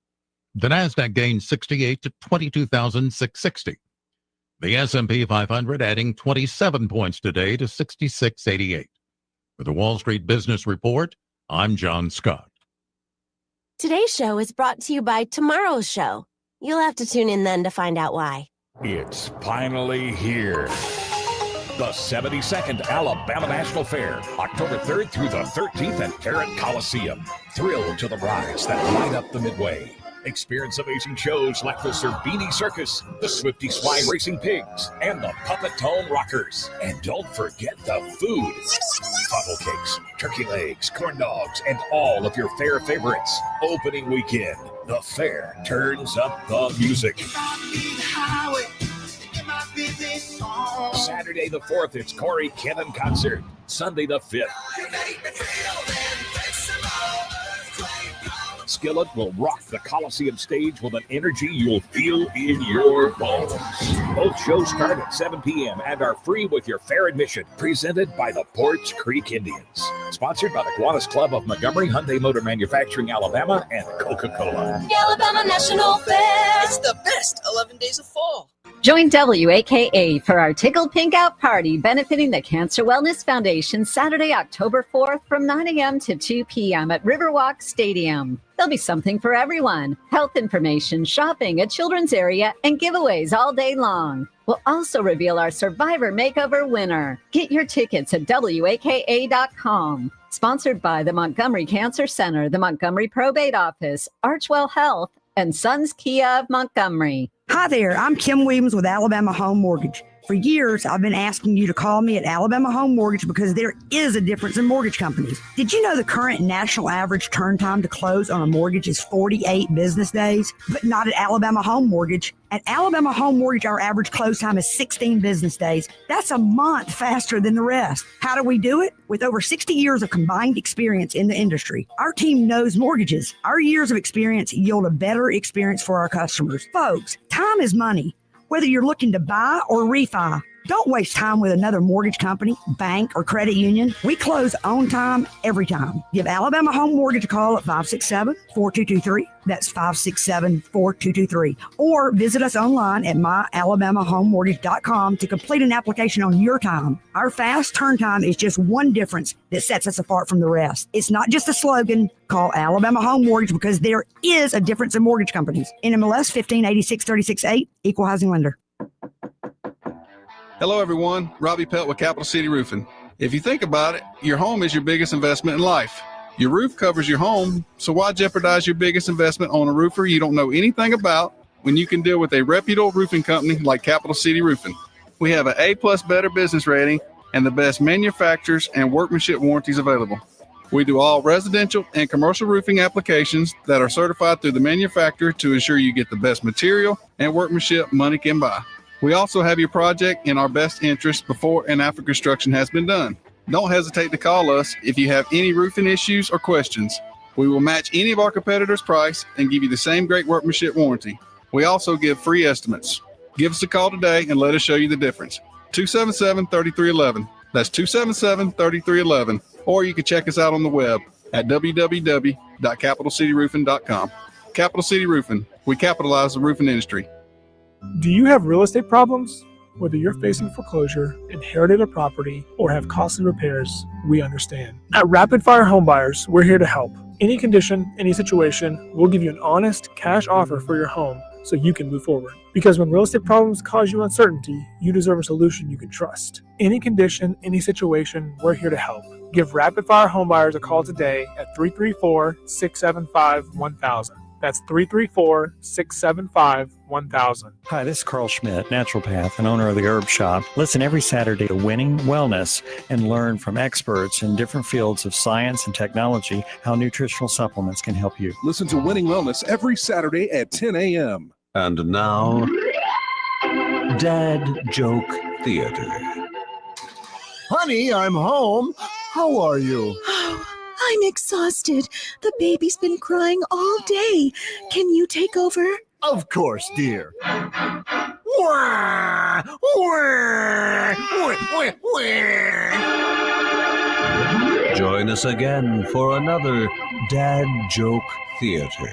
The Nasdaq gained 68 to 22,660. The S&P 500 adding 27 points today to 6688. For the Wall Street Business Report, I'm John Scott. Today's show is brought to you by Tomorrow's Show. You'll have to tune in then to find out why. It's finally here. The 72nd Alabama National Fair, October 3rd through the 13th at Garrett Coliseum. Thrill to the rides that light up the Midway. Experience amazing shows like the Zerbini Circus, the Swifty Swine Racing Pigs, and the Puppet Tone Rockers. And don't forget the food. Funnel cakes, turkey legs, corn dogs, and all of your fair favorites. Opening weekend, the fair turns up the music. Saturday the 4th, it's Corey Cannon Concert. Sunday the 5th. Skillet will rock the Coliseum stage with an energy you'll feel in your bones. Both shows start at 7 p.m. and are free with your fair admission. Presented by the Porch Creek Indians. Sponsored by the Kiwanis Club of Montgomery, Hyundai Motor Manufacturing, Alabama, and Coca-Cola. The Alabama National Fair. It's the best 11 days of fall. Join WAKA for our Tickle Pink Out Party benefiting the Cancer Wellness Foundation Saturday, October 4th from 9 a.m. to 2 p.m. at Riverwalk Stadium. There'll be something for everyone. Health information, shopping, a children's area, and giveaways all day long. We'll also reveal our Survivor Makeover winner. Get your tickets at WAKA.com. Sponsored by the Montgomery Cancer Center, the Montgomery Probate Office, Archwell Health, and Sons Kia of Montgomery. Hi there, I'm Kim Williams with Alabama Home Mortgage. For years, I've been asking you to call me at Alabama Home Mortgage because there is a difference in mortgage companies. Did you know the current national average turn time to close on a mortgage is 48 business days? But not at Alabama Home Mortgage. At Alabama Home Mortgage, our average close time is 16 business days. That's a month faster than the rest. How do we do it? With over 60 years of combined experience in the industry. Our team knows mortgages. Our years of experience yield a better experience for our customers. Folks, time is money. Whether you're looking to buy or refi, don't waste time with another mortgage company, bank, or credit union. We close on time, every time. Give Alabama Home Mortgage a call at 567-4223. That's 567-4223. Or visit us online at myalabamahomemortgage.com to complete an application on your time. Our fast turn time is just one difference that sets us apart from the rest. It's not just a slogan. Call Alabama Home Mortgage because there is a difference in mortgage companies. NMLS 1586368, Equal Housing Lender. Hello, everyone. Robbie Pelt with Capital City Roofing. If you think about it, your home is your biggest investment in life. Your roof covers your home, so why jeopardize your biggest investment on a roofer you don't know anything about when you can deal with a reputable roofing company like Capital City Roofing? We have an A-plus Better Business rating and the best manufacturers and workmanship warranties available. We do all residential and commercial roofing applications that are certified through the manufacturer to ensure you get the best material and workmanship money can buy. We also have your project in our best interest before and after construction has been done. Don't hesitate to call us if you have any roofing issues or questions. We will match any of our competitors' price and give you the same great workmanship warranty. We also give free estimates. Give us a call today and let us show you the difference. 277-3311. That's 277-3311. Or you can check us out on the web at www.capitalcityroofing.com. Capital City Roofing. We capitalize the roofing industry. Do you have real estate problems? Whether you're facing foreclosure, inherited a property, or have costly repairs, we understand. At Rapid Fire Home Buyers, we're here to help. Any condition, any situation, we'll give you an honest cash offer for your home so you can move forward. Because when real estate problems cause you uncertainty, you deserve a solution you can trust. Any condition, any situation, we're here to help. Give Rapid Fire Home Buyers a call today at 334-675-1000. That's 334-675-1000. Hi, this is Carl Schmidt, naturopath and owner of the Herb Shop. Listen every Saturday to Winning Wellness and learn from experts in different fields of science and technology how nutritional supplements can help you. Listen to Winning Wellness every Saturday at 10 a.m. And now, Dad Joke Theater. Honey, I'm home. How are you? I'm exhausted. The baby's been crying all day. Can you take over? Of course, dear. Join us again for another Dad Joke Theater.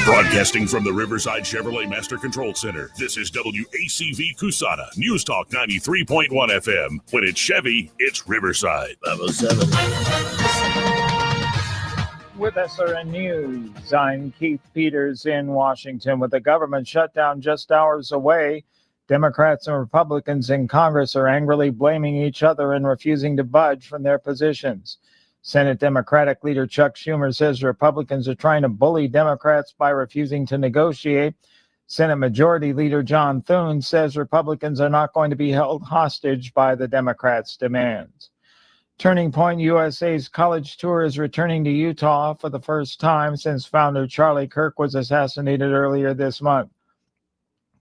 Broadcasting from the Riverside Chevrolet Master Control Center, this is WACV Cusana, News Talk 93.1 FM. When it's Chevy, it's Riverside. 507. With SRN News, I'm Keith Peters in Washington. With the government shutdown just hours away, Democrats and Republicans in Congress are angrily blaming each other and refusing to budge from their positions. Senate Democratic leader Chuck Schumer says Republicans are trying to bully Democrats by refusing to negotiate. Senate Majority Leader John Thune says Republicans are not going to be held hostage by the Democrats' demands. Turning Point USA's college tour is returning to Utah for the first time since founder Charlie Kirk was assassinated earlier this month.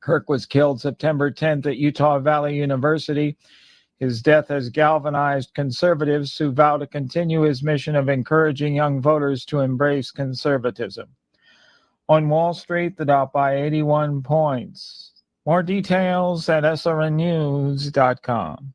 Kirk was killed September 10th at Utah Valley University. His death has galvanized conservatives who vow to continue his mission of encouraging young voters to embrace conservatism. On Wall Street, the Dow by 81 points. More details at srnnews.com.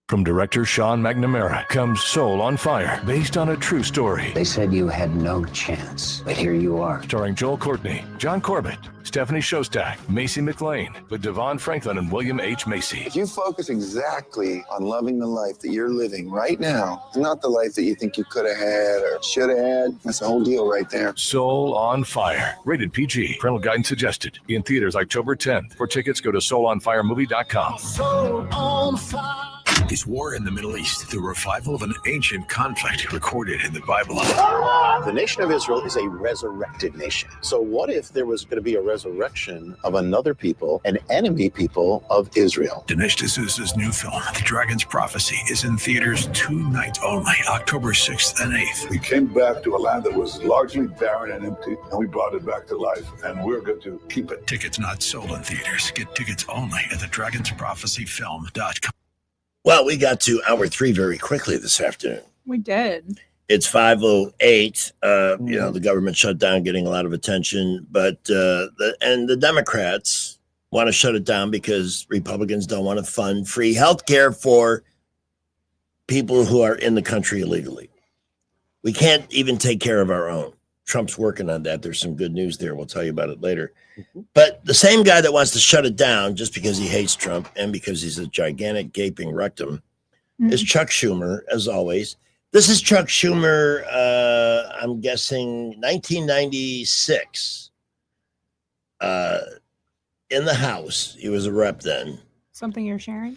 From director Sean McNamara comes Soul on Fire, based on a true story. They said you had no chance, but here you are. Starring Joel Courtney, John Corbett, Stephanie Shostak, Macy McLean, with Devon Franklin and William H. Macy. If you focus exactly on loving the life that you're living right now, not the life that you think you could have had or should have had, that's the whole deal right there. Soul on Fire, rated PG. Parental guidance suggested. In theaters October 10th. For tickets, go to soulonfiremovie.com. Soul on fire. Is war in the Middle East the revival of an ancient conflict recorded in the Bible? The nation of Israel is a resurrected nation. So what if there was going to be a resurrection of another people, an enemy people of Israel? Dinesh D'Souza's new film, The Dragon's Prophecy, is in theaters 2 nights only, October 6th and 8th. We came back to a land that was largely barren and empty, and we brought it back to life, and we're going to keep it. Tickets not sold in theaters. Get tickets only at thedragonsprophecyfilm.com. Well, we got to hour 3 very quickly this afternoon. We did. It's 5:08. The government shutdown getting a lot of attention, but the Democrats want to shut it down because Republicans don't want to fund free health care for people who are in the country illegally. We can't even take care of our own. Trump's working on that. There's some good news there. We'll tell you about it later. But the same guy that wants to shut it down just because he hates Trump and because he's a gigantic gaping rectum is Chuck Schumer, as always. This is Chuck Schumer, I'm guessing 1996 in the House. He was a rep then. Something you're sharing?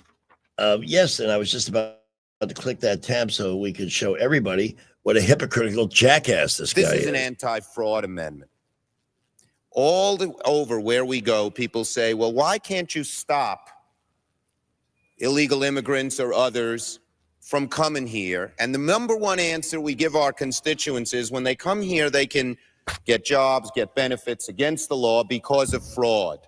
Yes, and I was just about to click that tab so we could show everybody what a hypocritical jackass this guy is. This is an anti-fraud amendment. Over where we go, people say, well, why can't you stop illegal immigrants or others from coming here? And the number one answer we give our constituents is when they come here, they can get jobs, get benefits against the law because of fraud.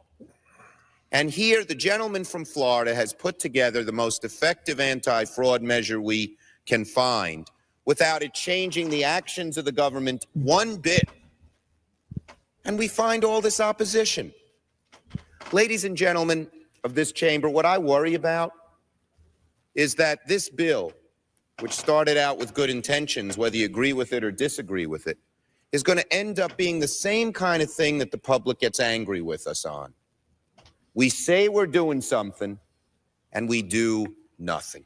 And here, the gentleman from Florida has put together the most effective anti-fraud measure we can find without it changing the actions of the government one bit. And we find all this opposition. Ladies and gentlemen of this chamber, what I worry about is that this bill, which started out with good intentions, whether you agree with it or disagree with it, is going to end up being the same kind of thing that the public gets angry with us on. We say we're doing something, and we do nothing.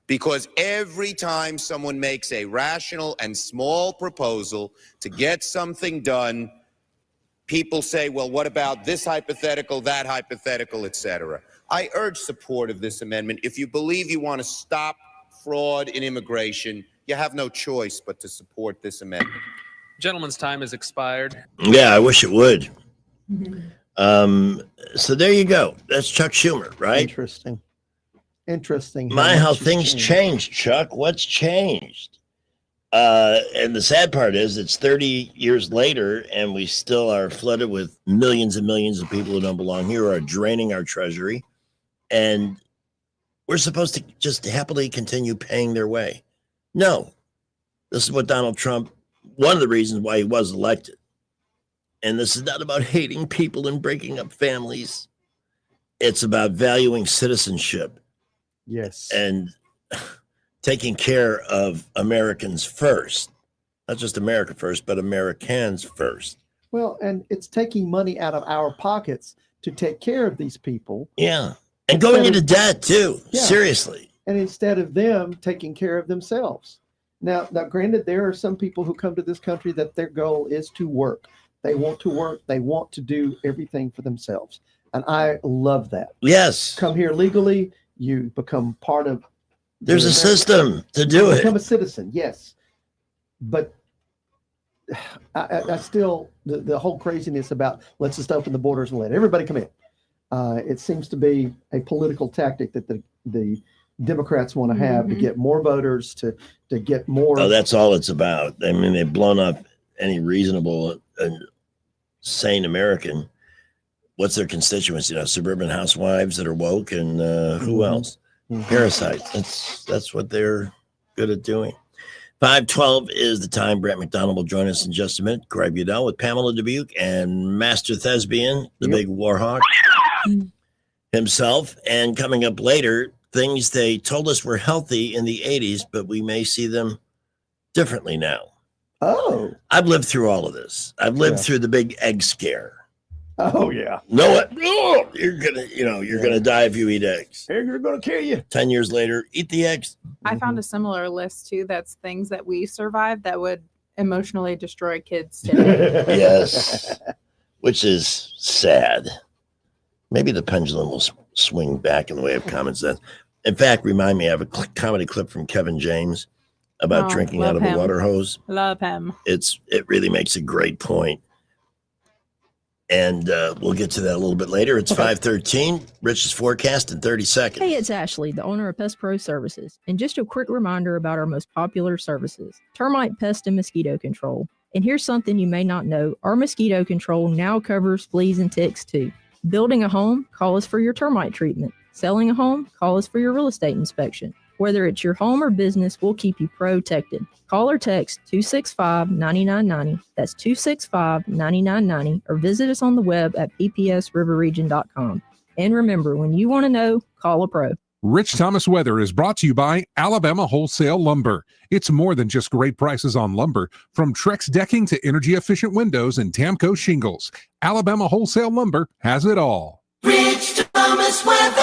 Because every time someone makes a rational and small proposal to get something done, people say, well, what about this hypothetical, that hypothetical, etc. I urge support of this amendment. If you believe you want to stop fraud in immigration, you have no choice but to support this amendment. Gentleman's time has expired. Yeah, I wish it would. So there you go. That's Chuck Schumer, right? Interesting. My, how things changed, Chuck. What's changed? And the sad part is it's 30 years later, and we still are flooded with millions and millions of people who don't belong here, who are draining our treasury. And we're supposed to just happily continue paying their way. No. This is what Donald Trump, one of the reasons why he was elected. And this is not about hating people and breaking up families. It's about valuing citizenship. Yes. And taking care of Americans first. Not just America first, but Americans first. Well, and it's taking money out of our pockets to take care of these people. Yeah. And going into debt too. Yeah. Seriously. And instead of them taking care of themselves. Now, granted, there are some people who come to this country that their goal is to work. They want to work. They want to do everything for themselves. And I love that. Yes. Come here legally. You become part of. There's a system to do it. Become a citizen, yes. But I still, the whole craziness about let's just open the borders and let everybody come in. It seems to be a political tactic that the Democrats want to have to get more voters, to get more. Oh, that's all it's about. I mean, they've blown up any reasonable and sane American. What's their constituents? Suburban housewives that are woke, and who else? Parasites. That's what they're good at doing. 5:12 is the time. Brett McDonald will join us in just a minute. Greg Udell with Pamela Dubuque and Master Thespian, the big war hawk himself. And coming up later, things they told us were healthy in the 80s, but we may see them differently now. Oh. I've lived through all of this. I've lived through the big egg scare. Oh, yeah. Know what? No, you're gonna die if you eat eggs. You're gonna kill you. 10 years later, eat the eggs. I found a similar list too. That's things that we survived that would emotionally destroy kids today. Yes, which is sad. Maybe the pendulum will swing back in the way of common sense. In fact, remind me, I have a comedy clip from Kevin James about drinking out of a water hose. Love him. It really makes a great point. And we'll get to that a little bit later. It's 5:13. Rich's forecast in 30 seconds. Hey, it's Ashley, the owner of Pest Pro Services. And just a quick reminder about our most popular services, termite, pest, and mosquito control. And here's something you may not know. Our mosquito control now covers fleas and ticks too. Building a home, call us for your termite treatment. Selling a home, call us for your real estate inspection. Whether it's your home or business, we'll keep you protected. Call or text 265-9990. That's 265-9990. Or visit us on the web at ppsriverregion.com. And remember, when you want to know, call a pro. Rich Thomas Weather is brought to you by Alabama Wholesale Lumber. It's more than just great prices on lumber. From Trex decking to energy-efficient windows and Tamco shingles, Alabama Wholesale Lumber has it all. Rich Thomas Weather.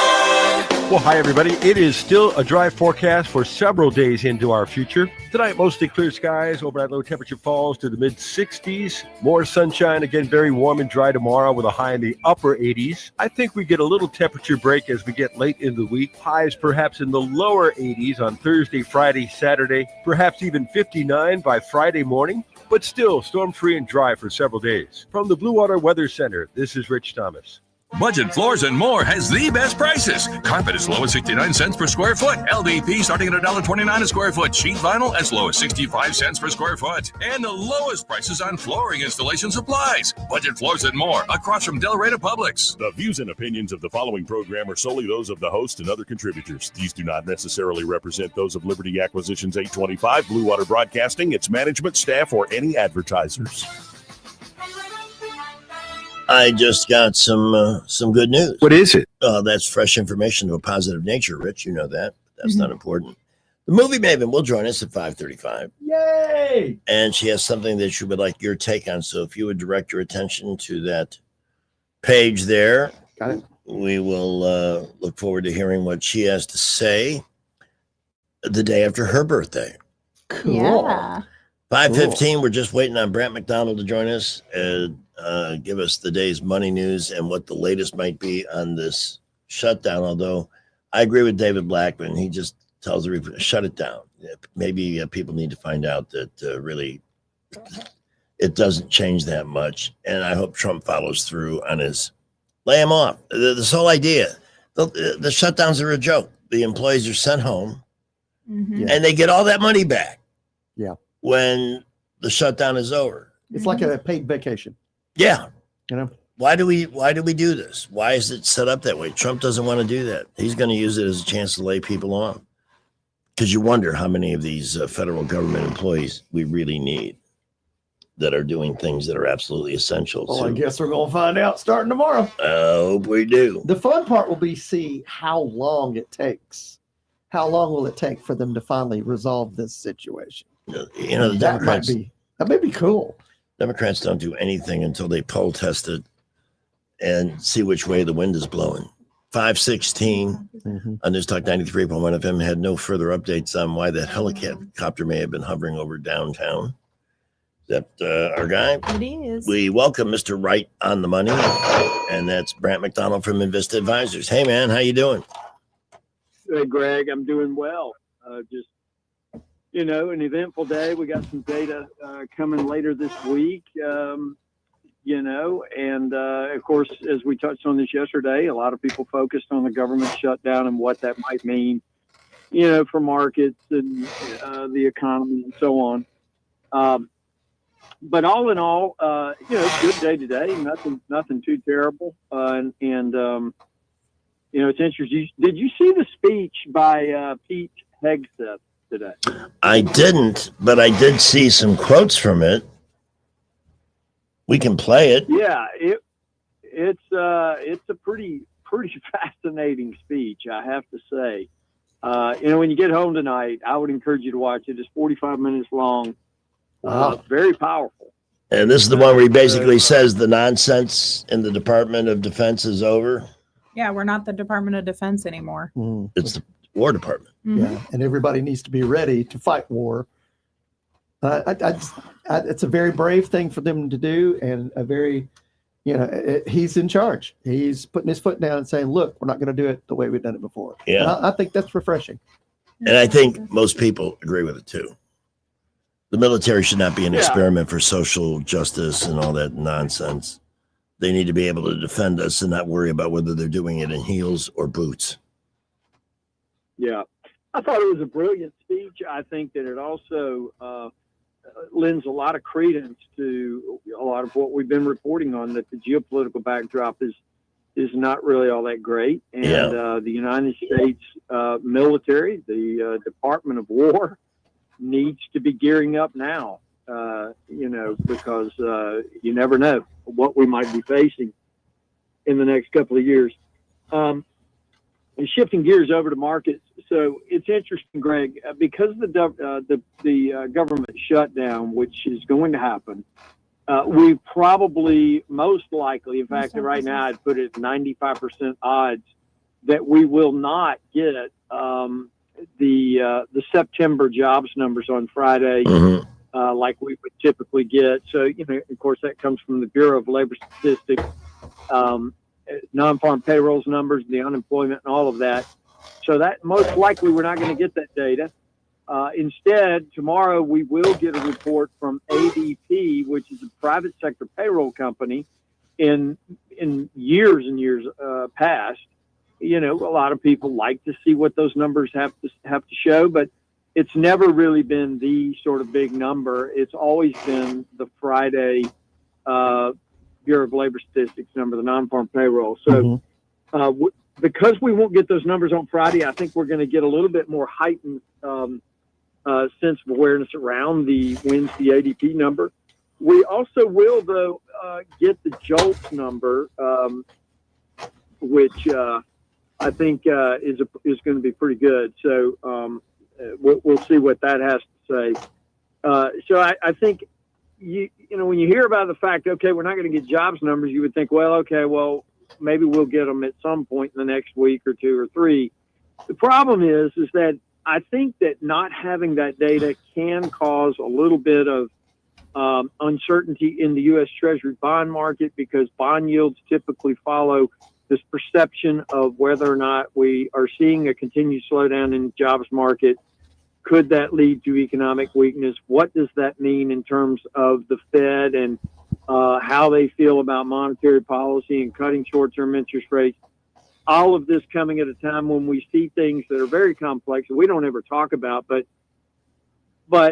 Well, hi, everybody. It is still a dry forecast for several days into our future. Tonight, mostly clear skies. Overnight low temperature falls to the mid-60s. More sunshine. Again, very warm and dry tomorrow with a high in the upper 80s. I think we get a little temperature break as we get late into the week. Highs perhaps in the lower 80s on Thursday, Friday, Saturday. Perhaps even 59 by Friday morning. But still storm-free and dry for several days. From the Blue Water Weather Center, this is Rich Thomas. Budget Floors and More has the best prices. Carpet as low as 69 cents per square foot. LVP starting at $1.29 a square foot. Sheet vinyl as low as 65 cents per square foot. And the lowest prices on flooring installation supplies. Budget Floors and More across from Delray to Publix. The views and opinions of the following program are solely those of the host and other contributors. These do not necessarily represent those of Liberty Acquisitions 825, Blue Water Broadcasting, its management, staff, or any advertisers. I just got some good news. What is it? That's fresh information of a positive nature, Rich. You know that. That's not important. The movie Maven will join us at 5:35. Yay! And she has something that she would like your take on. So if you would direct your attention to that page there, got it. We will look forward to hearing what she has to say the day after her birthday. Cool. Yeah. 5:15, we're just waiting on Brant McDonald to join us and give us the day's money news and what the latest might be on this shutdown. Although I agree with David Blackman. He just tells everybody, shut it down. Maybe people need to find out that really it doesn't change that much. And I hope Trump follows through on his lay him off. This whole idea, the shutdowns are a joke. The employees are sent home and they get all that money back. Yeah. When the shutdown is over. It's like a paid vacation. Yeah. You know, why do we do this? Why is it set up that way? Trump doesn't want to do that. He's going to use it as a chance to lay people off. Because you wonder how many of these federal government employees we really need that are doing things that are absolutely essential. Well, I guess we're going to find out starting tomorrow. I hope we do. The fun part will be see how long it takes. How long will it take for them to finally resolve this situation? You know, the Democrats, that may be cool. Democrats don't do anything until they poll test it and see which way the wind is blowing. 5:16 on News Talk 93.1 FM had no further updates on why that helicopter may have been hovering over downtown. Is that our guy? It is. We welcome Mr. Right on the Money, and that's Brant McDonald from Invista Advisors. Hey, man, how you doing? Hey, Greg, I'm doing well. Just, you know, an eventful day. We got some data coming later this week, you know, and of course, as we touched on this yesterday, a lot of people focused on the government shutdown and what that might mean, you know, for markets and the economy and so on. But all in all, you know, good day today. Nothing too terrible. You know, it's interesting. Did you see the speech by Pete Hegseth today? I didn't, but I did see some quotes from it. We can play it. Yeah, it's a pretty fascinating speech, I have to say. You know, when you get home tonight, I would encourage you to watch it. It's 45 minutes long. Wow. Very powerful. And this is the one where he basically says the nonsense in the Department of Defense is over. Yeah, we're not the Department of Defense anymore. It's the War Department. Yeah, and everybody needs to be ready to fight war. It's a very brave thing for them to do, and a very, you know, he's in charge. He's putting his foot down and saying, "Look, we're not going to do it the way we've done it before." Yeah, and I think that's refreshing. And I think most people agree with it too. The military should not be an experiment for social justice and all that nonsense. They need to be able to defend us and not worry about whether they're doing it in heels or boots. Yeah, I thought it was a brilliant speech. I think that it also lends a lot of credence to a lot of what we've been reporting on, that the geopolitical backdrop is not really all that great. And the United States military, the Department of War, needs to be gearing up now, you know, because you never know what we might be facing in the next couple of years. And shifting gears over to markets, so it's interesting, Greg, because the government shutdown, which is going to happen, we probably most likely, in fact, right now I'd put it at 95% odds that we will not get the September jobs numbers on Friday, like we would typically get. So, you know, of course, that comes from the Bureau of Labor Statistics, non-farm payrolls numbers, the unemployment, and all of that. So that most likely we're not going to get that data. Instead, tomorrow we will get a report from ADP, which is a private sector payroll company, in years and years past, you know, a lot of people like to see what those numbers have to show, but it's never really been the sort of big number. It's always been the Friday Bureau of Labor Statistics number, the non-farm payroll. So because we won't get those numbers on Friday, I think we're going to get a little bit more heightened sense of awareness around the Wednesday ADP number. We also will, though, get the JOLTS number, which I think is going to be pretty good. So we'll see what that has to say. So I think you know, when you hear about the fact, okay, we're not going to get jobs numbers, you would think, well, okay, well, maybe we'll get them at some point in the next week or two or three. The problem is that I think that not having that data can cause a little bit of uncertainty in the U.S. Treasury bond market, because bond yields typically follow this perception of whether or not we are seeing a continued slowdown in the jobs market. Could that lead to economic weakness? What does that mean in terms of the Fed and how they feel about monetary policy and cutting short-term interest rates? All of this coming at a time when we see things that are very complex and we don't ever talk about, but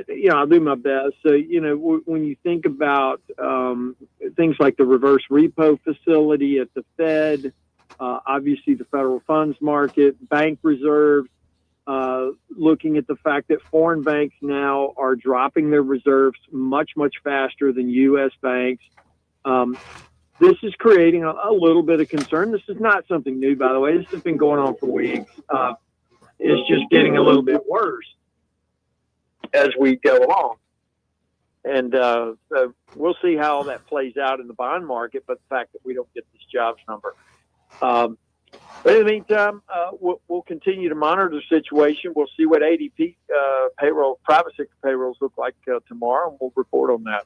you know, I'll do my best. So, you know, when you think about things like the reverse repo facility at the Fed, obviously the federal funds market, bank reserves, looking at the fact that foreign banks now are dropping their reserves much, much faster than U.S. banks. This is creating a little bit of concern. This is not something new, by the way. This has been going on for weeks. It's just getting a little bit worse as we go along. And so we'll see how that plays out in the bond market, but the fact that we don't get this jobs number. But in the meantime, we'll continue to monitor the situation. We'll see what ADP payroll, private sector payrolls look like tomorrow, and we'll report on that.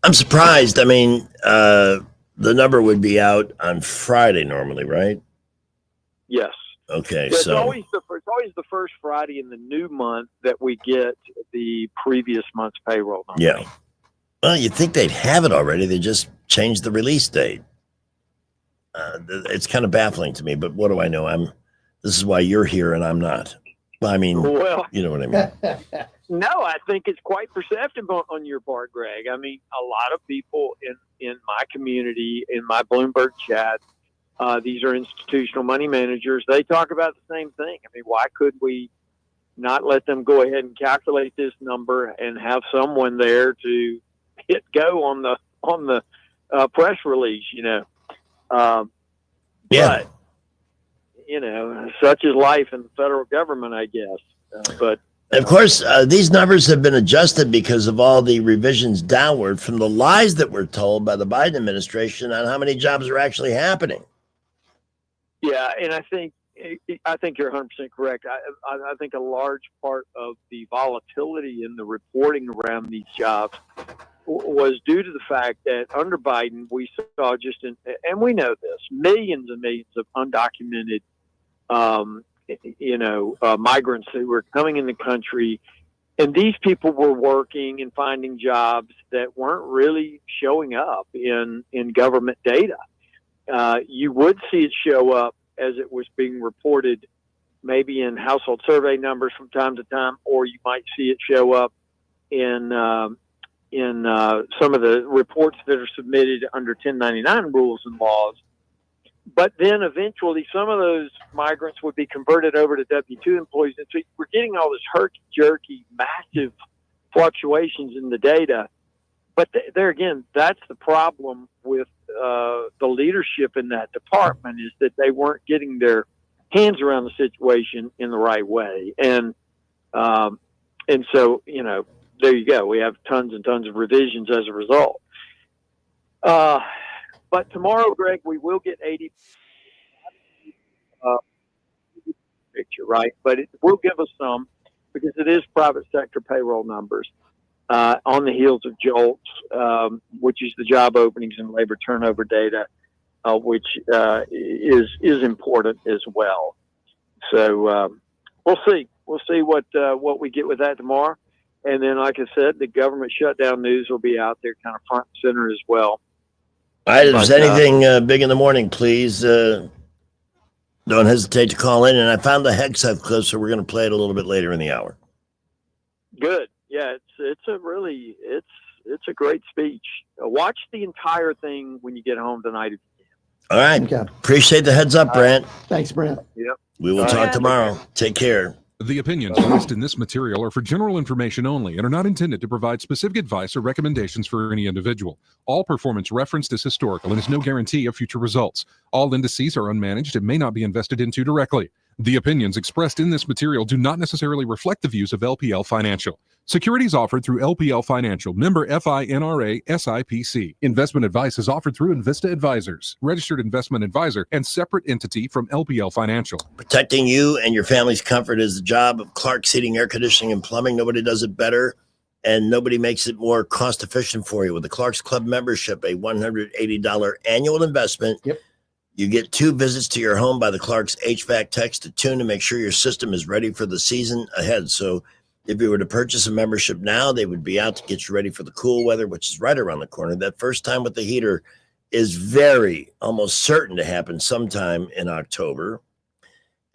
I'm surprised. I mean, the number would be out on Friday normally, right? Yes. Okay, yeah, so it's always the first Friday in the new month that we get the previous month's payroll number. Yeah. Well, you'd think they'd have it already. They just changed the release date. It's kind of baffling to me, but what do I know? This is why you're here and I'm not. I mean, well, you know what I mean? No, I think it's quite perceptive on your part, Greg. I mean, a lot of people in my community, in my Bloomberg chat, these are institutional money managers. They talk about the same thing. I mean, why could we not let them go ahead and calculate this number and have someone there to hit go on the press release? You know, yeah. But you know, such is life in the federal government, I guess. But of course, these numbers have been adjusted because of all the revisions downward from the lies that were told by the Biden administration on how many jobs are actually happening. Yeah, and I think you're 100% correct. I think a large part of the volatility in the reporting around these jobs was due to the fact that under Biden, we saw and we know this, millions and millions of undocumented, migrants who were coming in the country, and these people were working and finding jobs that weren't really showing up in government data. You would see it show up as it was being reported, maybe in household survey numbers from time to time, or you might see it show up in some of the reports that are submitted under 1099 rules and laws. But then eventually some of those migrants would be converted over to W-2 employees. And so we're getting all this herky-jerky, massive fluctuations in the data. But there again, that's the problem with the leadership in that department, is that they weren't getting their hands around the situation in the right way. And so, you know, there you go. We have tons and tons of revisions as a result. But tomorrow, Greg, we will get 80 picture, right? But it will give us some, because it is private sector payroll numbers on the heels of JOLTS, which is the job openings and labor turnover data, which is important as well. So we'll see. We'll see what we get with that tomorrow. And then, like I said, the government shutdown news will be out there kind of front and center as well. All right, if there's But, anything big in the morning, please don't hesitate to call in. And I found the Hegseth clip, so we're going to play it a little bit later in the hour. Good. Yeah, it's a great speech. Watch the entire thing when you get home tonight. All right. Okay. Appreciate the heads up, Brent. Thanks, Brent. Yep. We will talk tomorrow. Take care. The opinions voiced in this material are for general information only and are not intended to provide specific advice or recommendations for any individual. All performance referenced is historical and is no guarantee of future results. All indices are unmanaged and may not be invested into directly. The opinions expressed in this material do not necessarily reflect the views of LPL Financial. Securities offered through LPL Financial, member FINRA SIPC. Investment advice is offered through Invista Advisors, registered investment advisor, and separate entity from LPL Financial. Protecting you and your family's comfort is the job of Clark's Heating, Air Conditioning, and Plumbing. Nobody does it better, and nobody makes it more cost efficient for you. With the Clark's Club membership, a $180 annual investment. Yep. You get 2 visits to your home by the Clark's HVAC techs to tune to make sure your system is ready for the season ahead. So if you were to purchase a membership now, they would be out to get you ready for the cool weather, which is right around the corner. That first time with the heater is almost certain to happen sometime in October.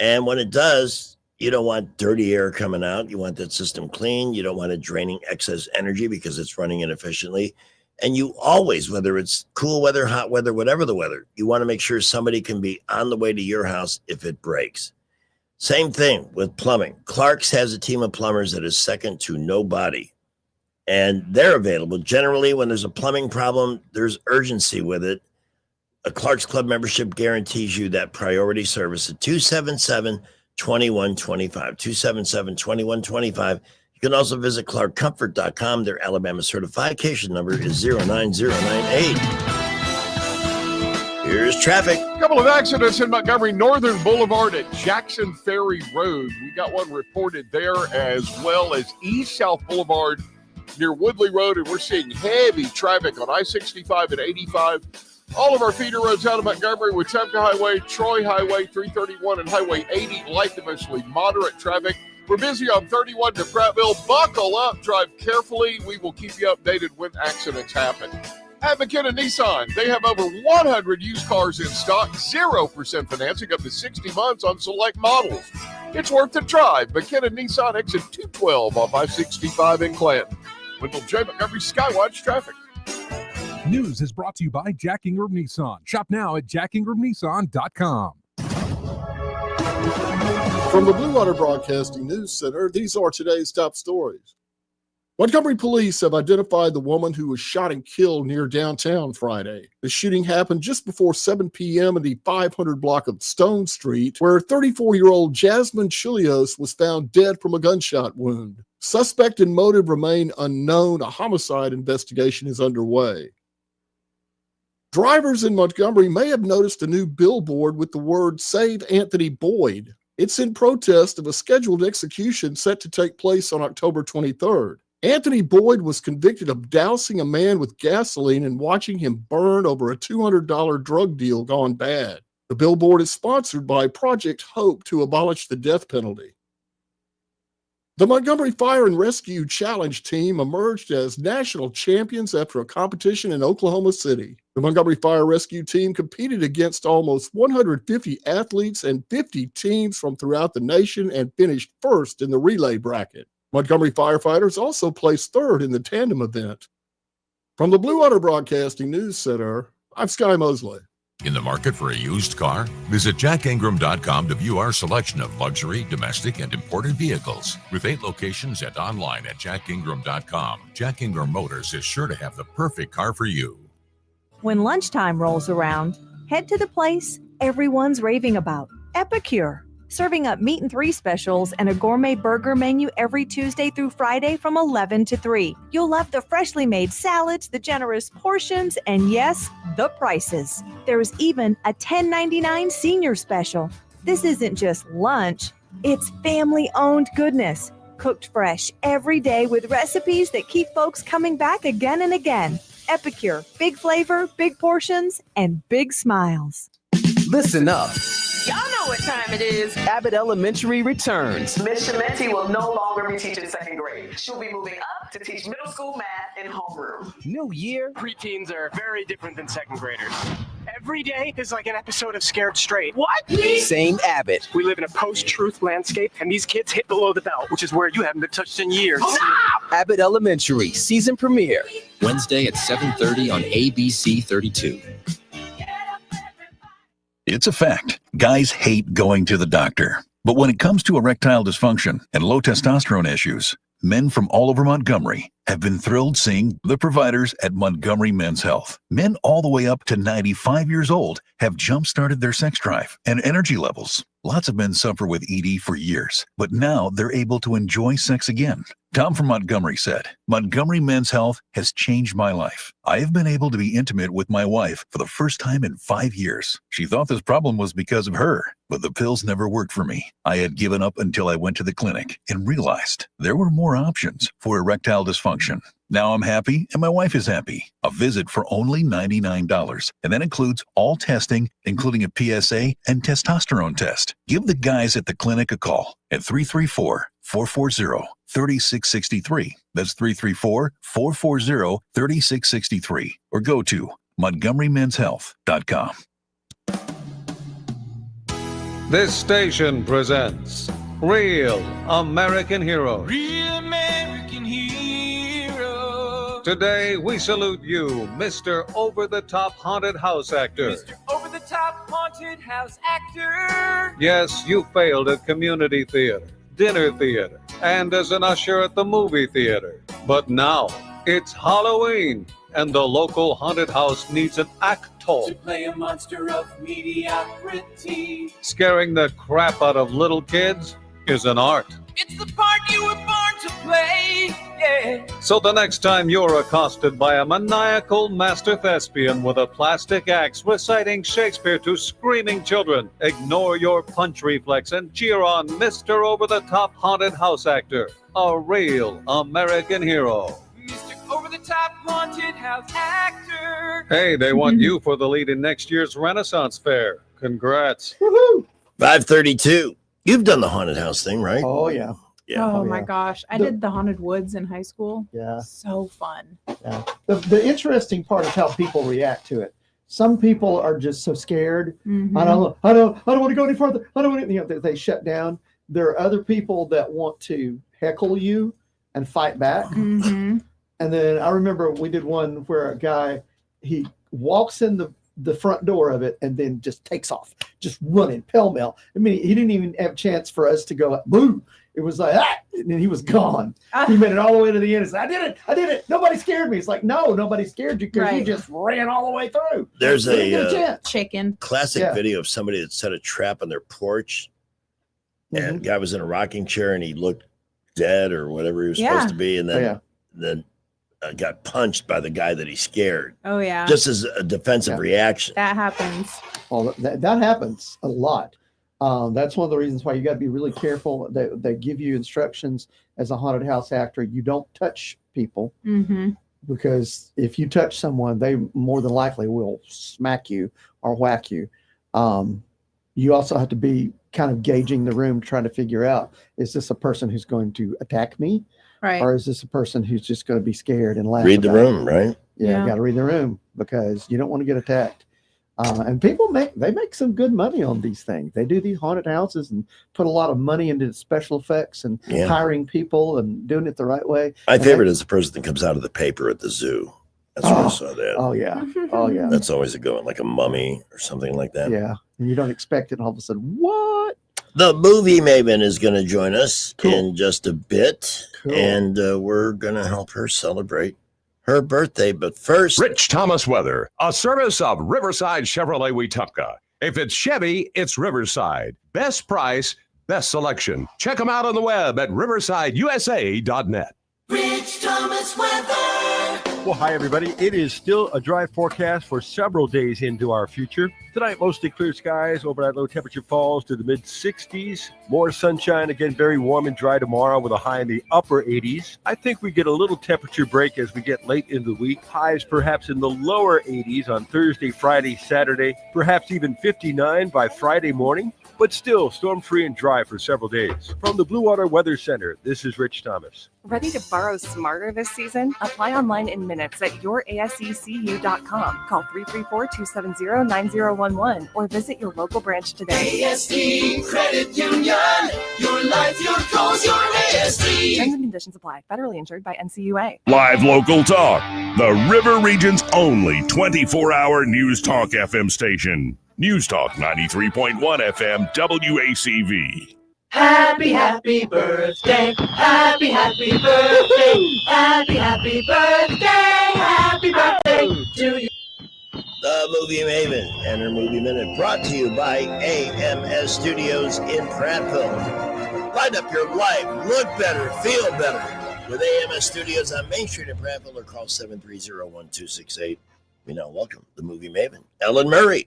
And when it does, you don't want dirty air coming out. You want that system clean. You don't want it draining excess energy because it's running inefficiently. And you always, whether it's cool weather, hot weather, whatever the weather, you want to make sure somebody can be on the way to your house if it breaks. Same thing with plumbing. Clark's has a team of plumbers that is second to nobody. And they're available. Generally, when there's a plumbing problem, there's urgency with it. A Clark's Club membership guarantees you that priority service at 277-2125. 277-2125. You can also visit clarkcomfort.com. Their Alabama certification number is 09098. Here's traffic. A couple of accidents in Montgomery. Northern Boulevard at Jackson Ferry Road. We got one reported there, as well as East South Boulevard near Woodley Road, and we're seeing heavy traffic on I-65 and 85. All of our feeder roads out of Montgomery, Wetumpka Highway, Troy Highway, 331, and Highway 80, light to mostly moderate traffic. We're busy on 31 to Prattville. Buckle up, drive carefully. We will keep you updated when accidents happen. At McKenna Nissan, they have over 100 used cars in stock, 0% financing up to 60 months on select models. It's worth the drive. McKenna Nissan, exit 212 off I-65 in Clanton. Wendell J. Montgomery, Skywatch Traffic. News is brought to you by Jack Ingram Nissan. Shop now at jackingramnissan.com. From the Blue Water Broadcasting News Center, these are today's top stories. Montgomery police have identified the woman who was shot and killed near downtown Friday. The shooting happened just before 7 p.m. in the 500 block of Stone Street, where 34-year-old Jasmine Chilios was found dead from a gunshot wound. Suspect and motive remain unknown. A homicide investigation is underway. Drivers in Montgomery may have noticed a new billboard with the word "Save Anthony Boyd." It's in protest of a scheduled execution set to take place on October 23rd. Anthony Boyd was convicted of dousing a man with gasoline and watching him burn over a $200 drug deal gone bad. The billboard is sponsored by Project Hope to abolish the death penalty. The Montgomery Fire and Rescue Challenge team emerged as national champions after a competition in Oklahoma City. The Montgomery Fire Rescue team competed against almost 150 athletes and 50 teams from throughout the nation and finished first in the relay bracket. Montgomery firefighters also placed third in the tandem event. From the Blue Water Broadcasting News Center, I'm Sky Mosley. In the market for a used car? Visit jackingram.com to view our selection of luxury, domestic, and imported vehicles. With 8 locations and online at jackingram.com, Jack Ingram Motors is sure to have the perfect car for you. When lunchtime rolls around, head to the place everyone's raving about, Epicure. Serving up meat and 3 specials and a gourmet burger menu every Tuesday through Friday from 11 to 3. You'll love the freshly made salads, the generous portions, and yes, the prices. There's even a $10.99 senior special. This isn't just lunch, it's family-owned goodness. Cooked fresh every day with recipes that keep folks coming back again and again. Epicure, big flavor, big portions, and big smiles. Listen up. Y'all know what time it is. Abbott Elementary returns. Miss Shementi will no longer be teaching second grade. She'll be moving up to teach middle school math in homeroom. New year. Preteens are very different than second graders. Every day is like an episode of Scared Straight. What? Same Abbott. We live in a post-truth landscape, and these kids hit below the belt, which is where you haven't been touched in years. Abbott Elementary season premiere. Wednesday at 7:30 on ABC 32. It's a fact. Guys hate going to the doctor. But when it comes to erectile dysfunction and low testosterone issues, men from all over Montgomery have been thrilled seeing the providers at Montgomery Men's Health. Men all the way up to 95 years old have jump-started their sex drive and energy levels. Lots of men suffer with ED for years, but now they're able to enjoy sex again. Tom from Montgomery said, Montgomery Men's Health has changed my life. I have been able to be intimate with my wife for the first time in 5 years. She thought this problem was because of her, but the pills never worked for me. I had given up until I went to the clinic and realized there were more options for erectile dysfunction. Now I'm happy and my wife is happy. A visit for only $99, and that includes all testing, including a PSA and testosterone test. Give the guys at the clinic a call at 334-440-3663. That's 334-440-3663. Or go to MontgomeryMen'sHealth.com. This station presents Real American Heroes. Real American hero. Today we salute you, Mr. Over-the-Top Haunted House Actor. Mr. Over-the-Top Haunted House Actor. Yes, you failed at community theater, dinner theater, and as an usher at the movie theater. But now it's Halloween, and the local haunted house needs an actor To play a monster of mediocrity. Scaring the crap out of little kids is an art. It's the part you were born to play, yeah. So the next time you're accosted by a maniacal master thespian with a plastic axe reciting Shakespeare to screaming children, ignore your punch reflex and cheer on Mr. Over-the-Top Haunted House Actor, a real American hero. Mr. Over-the-Top Haunted House Actor. Hey, they want you for the lead in next year's Renaissance Fair. Congrats. Woohoo! 532. You've done the haunted house thing, right? Oh, yeah. Yeah. Oh, my gosh. I did the Haunted Woods in high school. Yeah. So fun. Yeah. The interesting part is how people react to it. Some people are just so scared. Mhm. I don't want to go any further. I don't want to, they shut down. There are other people that want to heckle you and fight back. Mhm. And then I remember we did one where a guy, he walks in the front door of it and then just takes off, just running pell-mell. I mean, he didn't even have a chance for us to go, boo. It was like, and then he was gone. He made it all the way to the end and said, I did it. Nobody scared me. It's like, no, nobody scared you because you Right. just ran all the way through. There's You didn't get a chance. Chicken. classic Yeah. video of somebody that set a trap on their porch, and the guy was in a rocking chair and he looked dead or whatever he was Yeah. supposed to be, and then Oh, then got punched by the guy that he scared, Oh, yeah. just as a defensive reaction. That happens. Well, that happens a lot. That's one of the reasons why you got to be really careful. They give you instructions as a haunted house actor. You don't touch people Mm-hmm. because if you touch someone, they more than likely will smack you or whack you. You also have to be kind of gauging the room, trying to figure out, is this a person who's going to attack me? Right. Or is this a person who's just going to be scared and laugh? Read the about it? room, right? Yeah, Yeah. got to read the room because you don't want to get attacked. And people make some good money on these things. They do these haunted houses and put a lot of money into special effects and Yeah. hiring people and doing it the right way. My And favorite is the person that comes out of the paper at the zoo. That's where I saw that. Oh yeah, oh yeah, That's always a good one, like a mummy or something like that. yeah. And you don't expect it, and all of a sudden, what? The movie Maven is going to join us in just a bit, Cool. and we're going to help her celebrate her birthday. But first, Rich Thomas Weather, a service of Riverside Chevrolet Wetumpka. If it's Chevy, it's Riverside. Best price, best selection. Check them out on the web at riversideusa.net. Rich Thomas Weather. Well, hi, everybody. It is still a dry forecast for several days into our future. Tonight, mostly clear skies, overnight low temperature falls to the mid-60s. More sunshine, again, very warm and dry tomorrow with a high in the upper 80s. I think we get a little temperature break as we get late in the week. Highs perhaps in the lower 80s on Thursday, Friday, Saturday, perhaps even 59 by Friday morning. but still storm-free and dry for several days. From the Blue Water Weather Center, this is Rich Thomas. Ready to borrow smarter this season? Apply online in minutes at yourasecu.com. Call 334-270-9011 or visit your local branch today. ASD Credit Union. Your life, your goals, your ASD. Terms and conditions apply. Federally insured by NCUA. Live local talk. The River Region's only 24-hour News Talk FM station. News Talk 93.1 FM WACV. Happy, happy birthday. Happy, happy birthday. Happy, happy birthday. Happy birthday to you. The Movie Maven and her Movie Minute brought to you by AMS Studios in Prattville. Light up your life, look better, feel better with AMS Studios on Main Street in Prattville or call 730-1268. We now welcome the Movie Maven, Ellen Murray.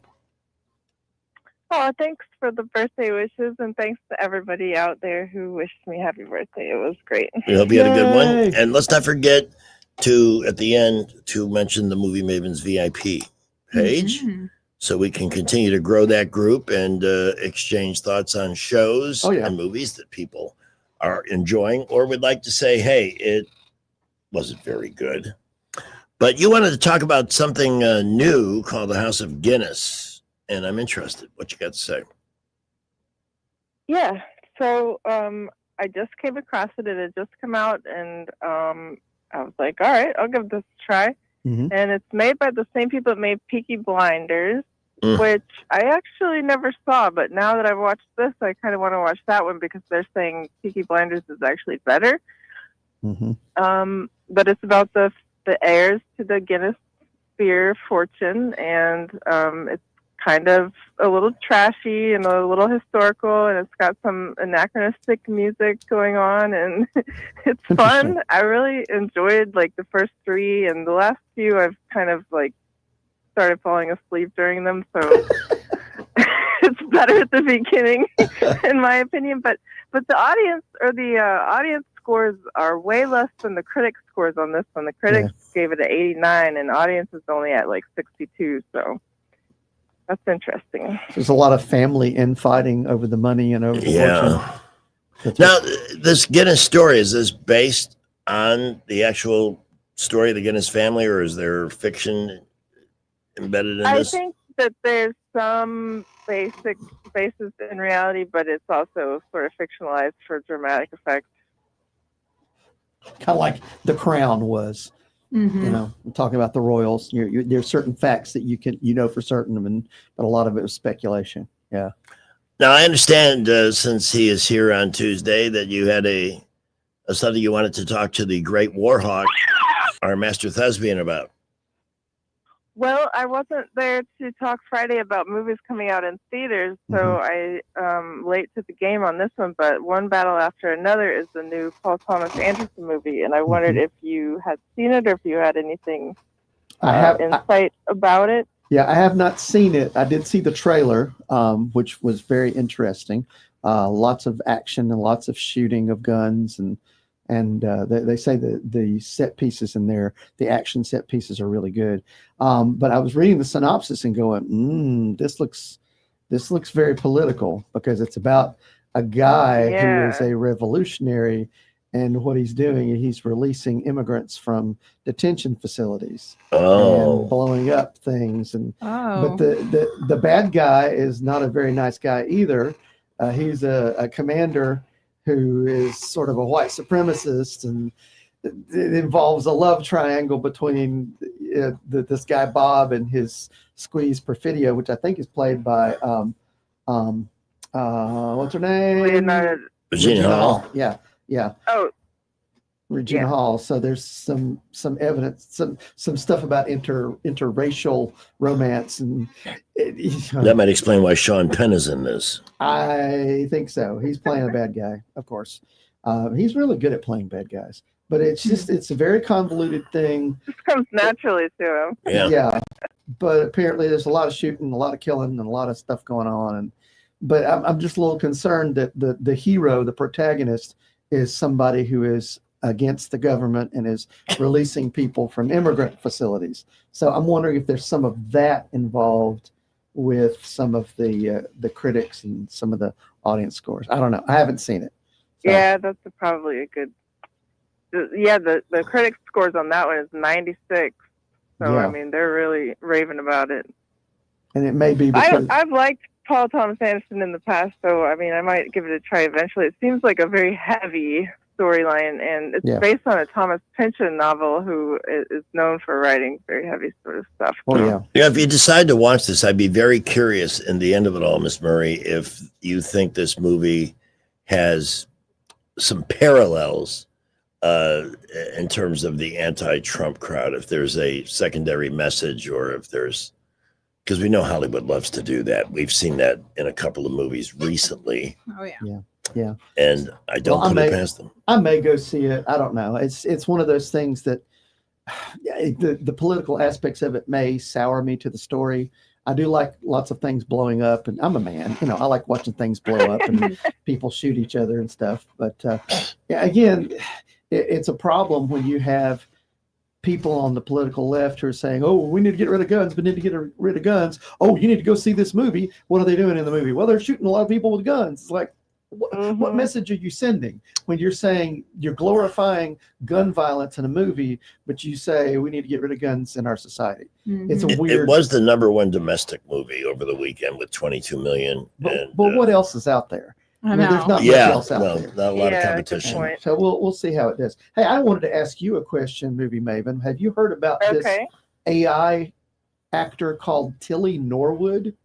Oh, thanks for the birthday wishes, and thanks to everybody out there who wished me happy birthday. It was great. We hope you had a good one. And let's not forget to, at the end, to mention the Movie Maven's VIP page so we can continue to grow that group and exchange thoughts on shows and movies that people are enjoying or would like to say, hey, it wasn't very good. But you wanted to talk about something new called the House of Guinness. And I'm interested. What you got to say? Yeah. So I just came across it. It had just come out, and I was like, all right, I'll give this a try. And it's made by the same people that made Peaky Blinders, which I actually never saw. But now that I've watched this, I kind of want to watch that one because they're saying Peaky Blinders is actually better. But it's about the heirs to the Guinness beer fortune, and it's kind of a little trashy and a little historical, and it's got some anachronistic music going on, and it's fun. I really enjoyed like the first three, and the last few I've kind of like started falling asleep during them, so it's better at the beginning in my opinion. But the audience audience scores are way less than the critic scores on this one. The critics gave it an 89 and the audience is only at like 62, so that's interesting. There's a lot of family infighting over the money and over the fortune. Now, this Guinness story, is this based on the actual story of the Guinness family, or is there fiction embedded in this? I think that there's some basic basis in reality, but it's also sort of fictionalized for dramatic effect. Kind of like The Crown was. You know, I'm talking about the royals. There's certain facts that you know for certain, but a lot of it was speculation. Yeah. Now I understand since he is here on Tuesday that you had a something you wanted to talk to the Great Warhawk, our master thespian, about. Well, I wasn't there to talk Friday about movies coming out in theaters, so I late to the game on this one. But One Battle After Another is the new Paul Thomas Anderson movie, and I wondered if you had seen it or if you had anything insight about it. Yeah, I have not seen it. I did see the trailer, which was very interesting. Lots of action and lots of shooting of guns, and they say the set pieces in there, the action set pieces are really good. But I was reading the synopsis and going, this looks very political, because it's about a guy who is a revolutionary, and what he's doing, he's releasing immigrants from detention facilities and blowing up things. But the bad guy is not a very nice guy either. He's a commander who is sort of a white supremacist, and it involves a love triangle between this guy Bob and his squeeze Perfidia, which I think is played by what's her name? Regina Hall. Yeah. Oh, Regina Hall. So there's some evidence, some stuff about interracial romance, and that might explain why Sean Penn is in this. I think so. He's playing a bad guy, of course. He's really good at playing bad guys, but it's a very convoluted thing. This comes naturally to him. Yeah. But apparently there's a lot of shooting, a lot of killing, and a lot of stuff going on. But I'm just a little concerned that the hero, the protagonist, is somebody who is against the government and is releasing people from immigrant facilities. So I'm wondering if there's some of that involved with some of the critics and some of the audience scores. I don't know. I haven't seen it. So. Yeah, that's probably a good. Yeah, the critic scores on that one is 96. So Yeah. I mean, they're really raving about it. And it may be because I've liked Paul Thomas Anderson in the past, so I mean, I might give it a try eventually. It seems like a very heavy storyline, and it's based on a Thomas Pynchon novel, who is known for writing very heavy sort of stuff. Oh yeah. You know, if you decide to watch this, I'd be very curious in the end of it all, Miss Murray, if you think this movie has some parallels in terms of the anti-Trump crowd, if there's a secondary message, or if there's, because we know Hollywood loves to do that. We've seen that in a couple of movies recently. Oh yeah. Yeah. Yeah. And I don't put it past them. I may go see it. I don't know. It's one of those things that the political aspects of it may sour me to the story. I do like lots of things blowing up, and I'm a man. You know, I like watching things blow up and people shoot each other and stuff. But yeah, again, it's a problem when you have people on the political left who are saying, "Oh, we need to get rid of guns. We need to get rid of guns. Oh, you need to go see this movie. What are they doing in the movie? Well, they're shooting a lot of people with guns." It's like, what message are you sending when you're saying you're glorifying gun violence in a movie, but you say we need to get rid of guns in our society? It's a weird. It was the #1 domestic movie over the weekend with 22 million. But what else is out there? I mean, there's not much else out there. Not a lot of competition. So we'll see how it does. Hey, I wanted to ask you a question, Movie Maven. Have you heard about this AI actor called Tilly Norwood?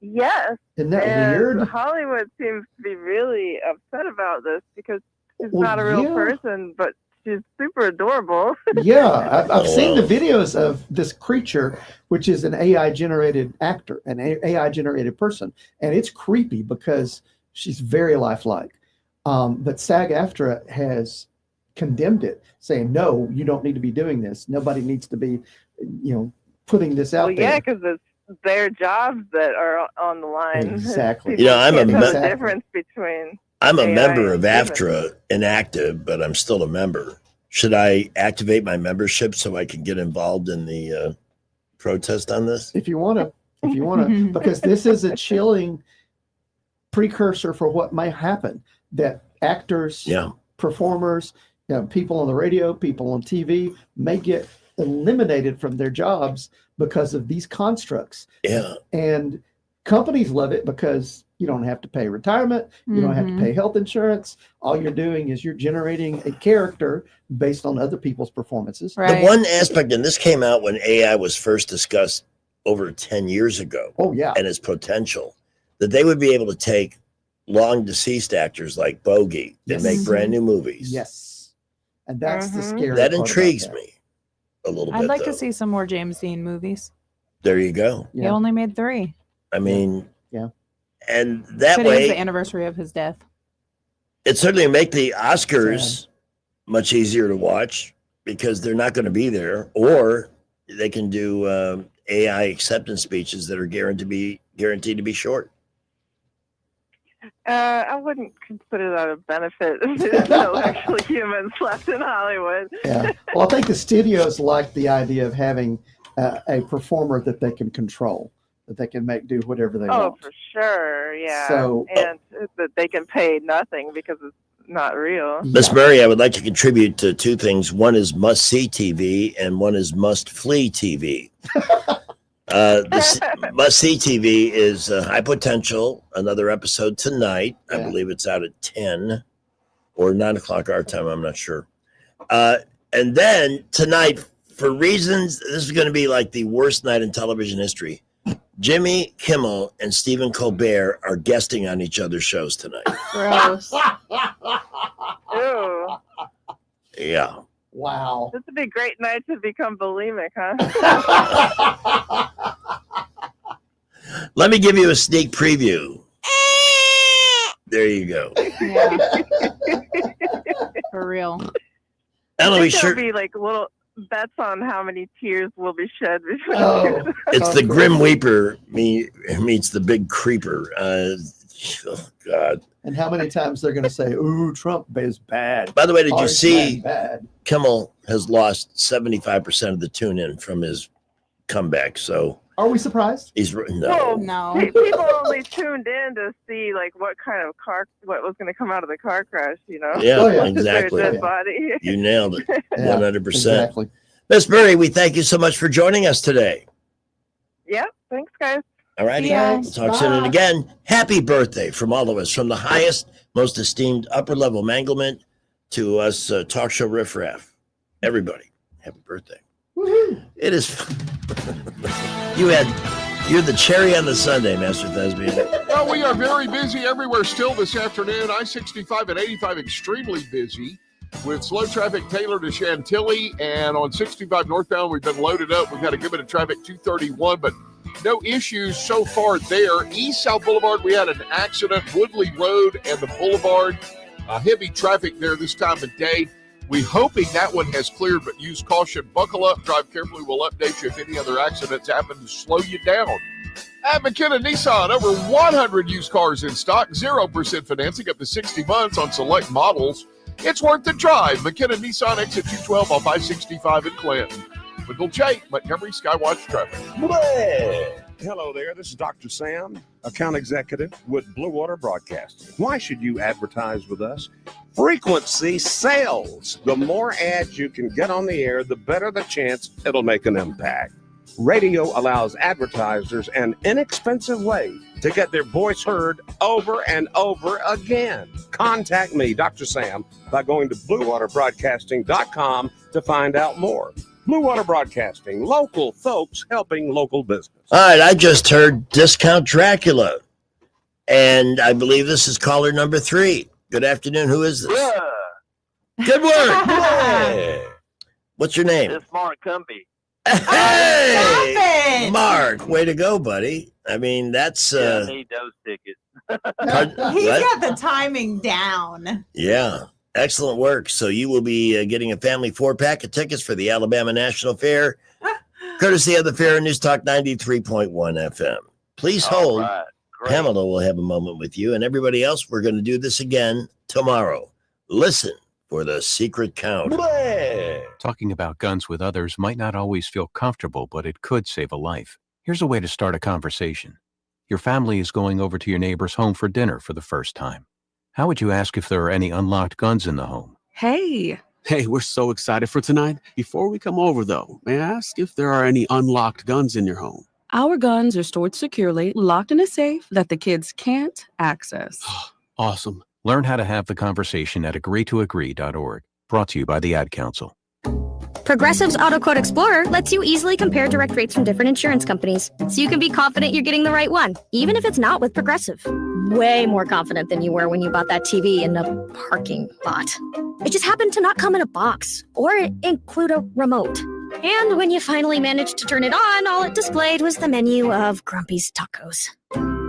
Yes. Isn't that and weird? Hollywood seems to be really upset about this because she's Well, not a real yeah. person, but she's super adorable. Yeah, I've seen the videos of this creature, which is an AI generated actor, an AI generated person, and it's creepy because she's very lifelike. But SAG-AFTRA has condemned it, saying, "No, you don't need to be doing this. Nobody needs to be, putting this out Well, there." yeah, because it's their jobs that are on the line. Exactly. People You know, I'm can't a tell me- the difference between. I'm a AI member of and AFTRA, inactive, but I'm still a member. Should I activate my membership so I can get involved in the protest on this? If you want to, because this is a chilling precursor for what might happen. That actors, performers, people on the radio, people on TV may get eliminated from their jobs because of these constructs. Yeah. And companies love it because you don't have to pay retirement. You don't have to pay health insurance. All you're doing is you're generating a character based on other people's performances. The one aspect, and this came out when AI was first discussed over 10 years ago. Oh, yeah. And its potential, that they would be able to take long deceased actors like Bogey and make brand new movies. Yes. And that's the scary That part about intrigues that. me a little I'd bit. like though. to see some more James Dean movies. There you go. He only made 3. I mean, yeah. And that Today's way, the anniversary of his death. it certainly make the Oscars much easier to watch because they're not going to be there, or they can do AI acceptance speeches that are guaranteed to be short. I wouldn't consider that a benefit. There's no actual humans left in Hollywood. Yeah. Well, I think the studios like the idea of having a performer that they can control, that they can do whatever they Oh, want. for sure, yeah. So- and that they can pay nothing because it's not real. Miss Murray, I would like to contribute to 2 things. One is must-see TV, and one is must-flee TV. The must-see TV is High Potential, another episode tonight. I believe it's out at 10 or 9 o'clock our time. I'm not sure. And then tonight, for reasons, this is going to be like the worst night in television history. Jimmy Kimmel and Stephen Colbert are guesting on each other's shows tonight. Gross. Ew. Yeah. Wow. This would be a great night to become bulimic, huh? Let me give you a sneak preview. There you go. Yeah. For real. Eloise, There'll sure. be like little bets on how many tears will be shed between It's the Grim Weeper meets the Big Creeper. Oh, God. And how many times they're going to say, "Ooh, Trump is bad." By the way, did you Ours see bad? Kimmel has lost 75% of the tune in from his comeback? So Are we surprised? He's no. Well, No. People only tuned in to see like what was going to come out of the car crash. Yeah, Oh, yeah. exactly. Their dead body. You nailed it. Yeah, 100%. Exactly. Miss Murray, we thank you so much for joining us today. Yep. Thanks, guys. All righty. Yeah. We'll talk soon. And again, happy birthday from all of us, from the highest, most esteemed upper level manglement to us talk show riffraff. Everybody, happy birthday. Woohoo. It is. You're the cherry on the sundae, Master Thespian. Well, we are very busy everywhere still this afternoon. I-65 and 85 extremely busy with slow traffic Taylor to Chantilly, and on 65 northbound we've been loaded up. We've had a good bit of traffic 231, but no issues so far there. East South Boulevard, we had an accident. Woodley Road and the Boulevard, heavy traffic there this time of day. We're hoping that one has cleared, but use caution. Buckle up, drive carefully. We'll update you if any other accidents happen to slow you down. At McKenna Nissan, over 100 used cars in stock, 0% financing up to 60 months on select models. It's worth the drive. McKenna Nissan, exit 212 off I-65 in Clinton. Michael J. Montgomery Skywatch Traffic. Hello there. This is Dr. Sam, account executive with Blue Water Broadcasting. Why should you advertise with us? Frequency sells. The more ads you can get on the air, the better the chance it'll make an impact. Radio allows advertisers an inexpensive way to get their voice heard over and over again. Contact me, Dr. Sam, by going to BlueWaterBroadcasting.com to find out more. Blue Water Broadcasting, local folks helping local business. All right, I just heard Discount Dracula, and I believe this is caller number 3. Good afternoon. Who is this? Good work. Hey. What's your name? It's Mark Cumbie. Hey, Mark, way to go, buddy. I mean, that's I need those tickets. He's what? got the timing down. Yeah, excellent work. So you will be getting a family 4-pack of tickets for the Alabama National Fair, courtesy of the Fair News Talk 93.1 FM. Please hold. Right. Pamela will have a moment with you, and everybody else. We're going to do this again tomorrow. Listen for the secret count. Talking about guns with others might not always feel comfortable, but it could save a life. Here's a way to start a conversation. Your family is going over to your neighbor's home for dinner for the first time. How would you ask if there are any unlocked guns in the home? Hey, we're so excited for tonight. Before we come over, though, may I ask if there are any unlocked guns in your home? Our guns are stored securely, locked in a safe that the kids can't access. Awesome. Learn how to have the conversation at agreetoagree.org. Brought to you by the Ad Council. Progressive's Auto Quote Explorer lets you easily compare direct rates from different insurance companies, so you can be confident you're getting the right one, even if it's not with Progressive. Way more confident than you were when you bought that TV in a parking lot. It just happened to not come in a box or include a remote. And when you finally managed to turn it on, all it displayed was the menu of Grumpy's Tacos.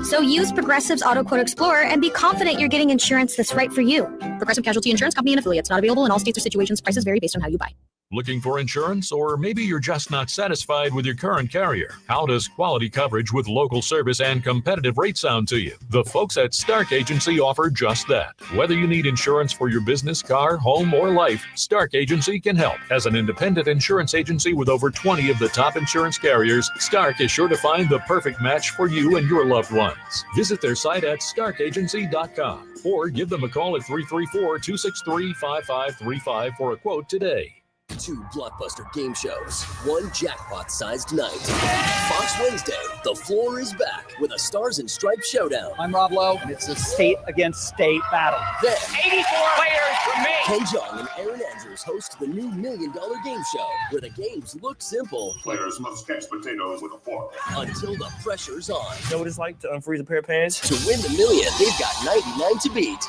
So use Progressive's Auto Quote Explorer and be confident you're getting insurance that's right for you. Progressive Casualty Insurance Company and affiliates. Not available in all states or situations. Prices vary based on how you buy. Looking for insurance, or maybe you're just not satisfied with your current carrier? How does quality coverage with local service and competitive rates sound to you? The folks at Stark Agency offer just that. Whether you need insurance for your business, car, home, or life, Stark Agency can help. As an independent insurance agency with over 20 of the top insurance carriers, Stark is sure to find the perfect match for you and your loved ones. Visit their site at starkagency.com or give them a call at 334-263-5535 for a quote today. 2 blockbuster game shows, 1 jackpot-sized night. Fox Wednesday, the floor is back with a Stars and Stripes showdown. I'm Rob Lowe, and it's a state-against-state battle. Then, 84 players for me! Ken Jeong and Aaron Andrews host the new $1 Million Game Show, where the games look simple. Players must catch potatoes with a fork. Until the pressure's on. You know what it's like to unfreeze a pair of pants? To win the $1 million, they've got 99 to beat.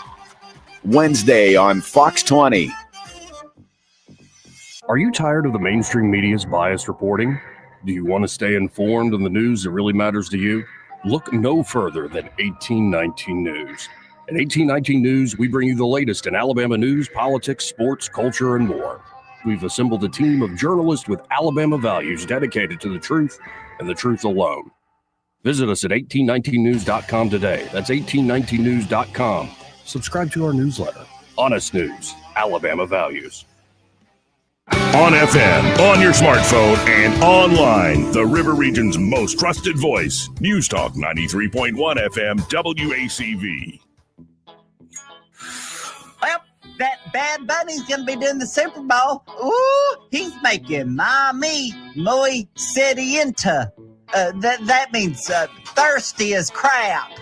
Wednesday on Fox 20. Are you tired of the mainstream media's biased reporting? Do you want to stay informed on the news that really matters to you? Look no further than 1819 News. At 1819 News, we bring you the latest in Alabama news, politics, sports, culture, and more. We've assembled a team of journalists with Alabama values dedicated to the truth and the truth alone. Visit us at 1819news.com today. That's 1819news.com. Subscribe to our newsletter. Honest News, Alabama Values. On FM, on your smartphone, and online. The River Region's most trusted voice. News Talk 93.1 FM WACV. Well, that Bad Bunny's going to be doing the Super Bowl. Ooh, he's making mommy muy sedienta. That means thirsty as crap.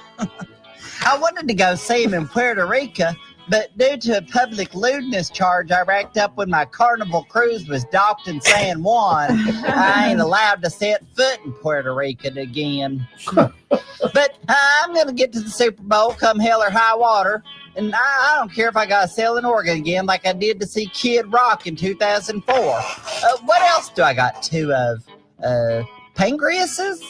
I wanted to go see him in Puerto Rico, but due to a public lewdness charge I racked up when my Carnival cruise was docked in San Juan, I ain't allowed to set foot in Puerto Rico again. But I'm going to get to the Super Bowl come hell or high water, and I don't care if I got to sell an organ again like I did to see Kid Rock in 2004. What else do I got two of? Pancreases?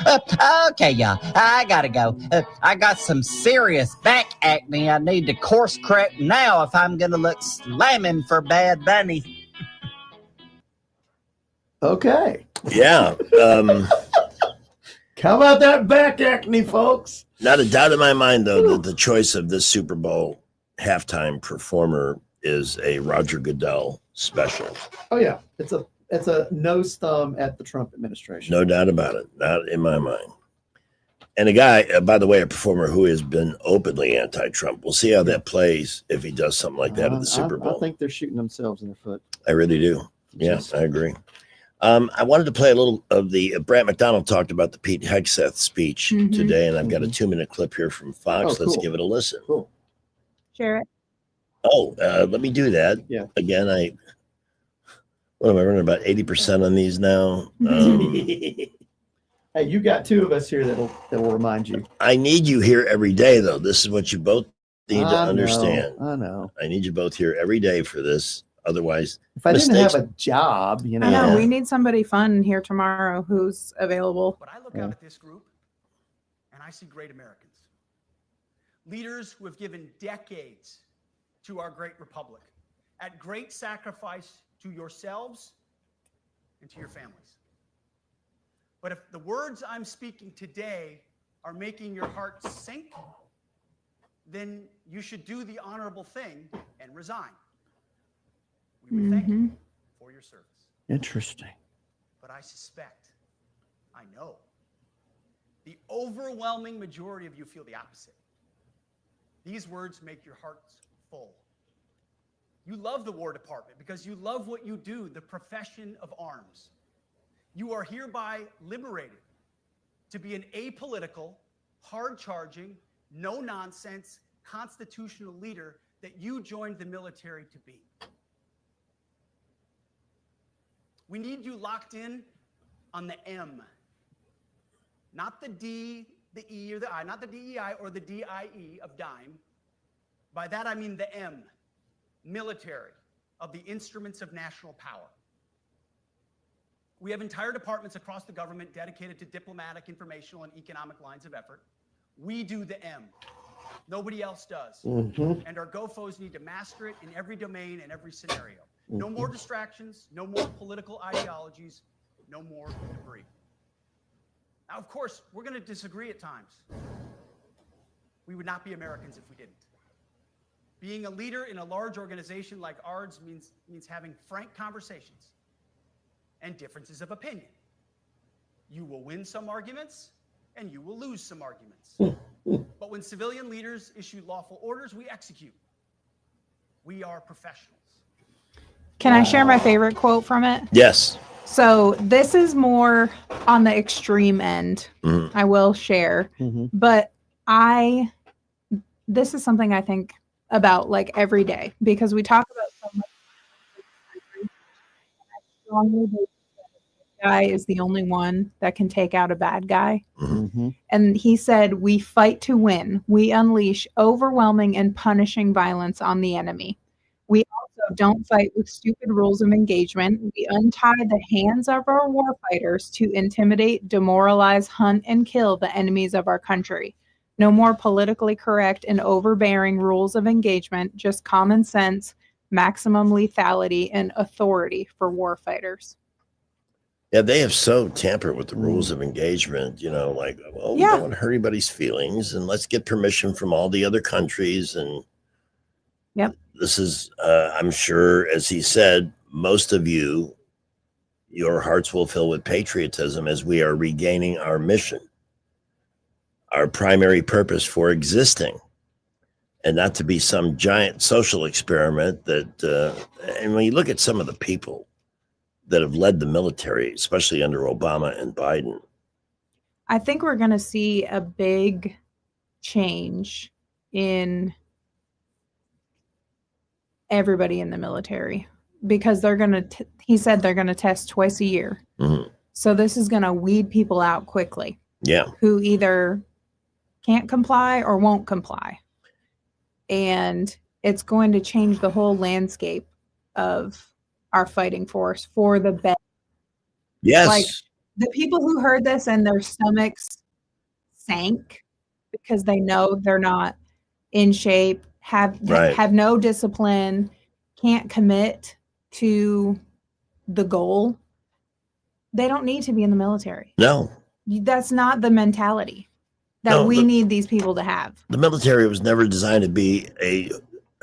Okay, y'all, I gotta go. I got some serious back acne I need to course correct now if I'm gonna look slamming for Bad Bunny. Okay. Yeah. How about that back acne, folks? Not a doubt in my mind, though, that the choice of this Super Bowl halftime performer is a Roger Goodell special. Oh yeah, it's a nose thumb at the Trump administration. No doubt about it. Not in my mind. And a guy, by the way, a performer who has been openly anti-Trump. We'll see how that plays if he does something like that at the Super Bowl. I think they're shooting themselves in the foot. I really do. Yeah, I agree. I wanted to play a little of the Brad McDonald talked about the Pete Hegseth speech today, and I've got a 2-minute clip here from Fox. Let's give it a listen. Cool. Share it. Oh, let me do that. Yeah. Again, what am I running about 80% on these now? Hey, you got two of us here that'll remind you. I need you here every day, though. This is what you both need to understand. I know. I need you both here every day for this. Otherwise, if I didn't have a job, you know. I know, we need somebody fun here tomorrow who's available. But I look out at this group and I see great Americans. Leaders who have given decades to our great republic at great sacrifice to yourselves and to your families. But if the words I'm speaking today are making your heart sink, then you should do the honorable thing and resign. We would thank you for your service. Interesting. But I suspect, I know, the overwhelming majority of you feel the opposite. These words make your hearts full. You love the War Department because you love what you do, the profession of arms. You are hereby liberated to be an apolitical, hard-charging, no-nonsense, constitutional leader that you joined the military to be. We need you locked in on the M, not the D, the E, or the I, not the DEI or the DIE of dime. By that I mean the M, military, of the instruments of national power. We have entire departments across the government dedicated to diplomatic, informational, and economic lines of effort. We do the M. Nobody else does. And our GoFos need to master it in every domain and every scenario. No more distractions, no more political ideologies, no more debris. Now, of course, we're going to disagree at times. We would not be Americans if we didn't. Being a leader in a large organization like ours means having frank conversations and differences of opinion. You will win some arguments and you will lose some arguments. But when civilian leaders issue lawful orders, we execute. We are professionals. Can I share my favorite quote from it? Yes. So this is more on the extreme end. I will share, but this is something I think about like every day because we talk about so much. I strongly believe that guy is the only one that can take out a bad guy. And he said, "We fight to win. We unleash overwhelming and punishing violence on the enemy. We also don't fight with stupid rules of engagement. We untie the hands of our warfighters to intimidate, demoralize, hunt, and kill the enemies of our country. No more politically correct and overbearing rules of engagement, just common sense, maximum lethality, and authority for warfighters." Yeah, they have so tampered with the rules of engagement, you know, like, well, we don't want to hurt anybody's feelings and let's get permission from all the other countries. And this is, I'm sure, as he said, most of you, your hearts will fill with patriotism as we are regaining our mission, our primary purpose for existing, and not to be some giant social experiment that, and when you look at some of the people that have led the military, especially under Obama and Biden. I think we're going to see a big change in everybody in the military because they're going to, he said they're going to test twice a year. Mm-hmm. So this is going to weed people out quickly. Yeah. Who either can't comply or won't comply. And it's going to change the whole landscape of our fighting force for the better. Yes. Like the people who heard this and their stomachs sank because they know they're not in shape, have no discipline, can't commit to the goal. They don't need to be in the military. No. That's not the mentality that we need these people to have. The military was never designed to be a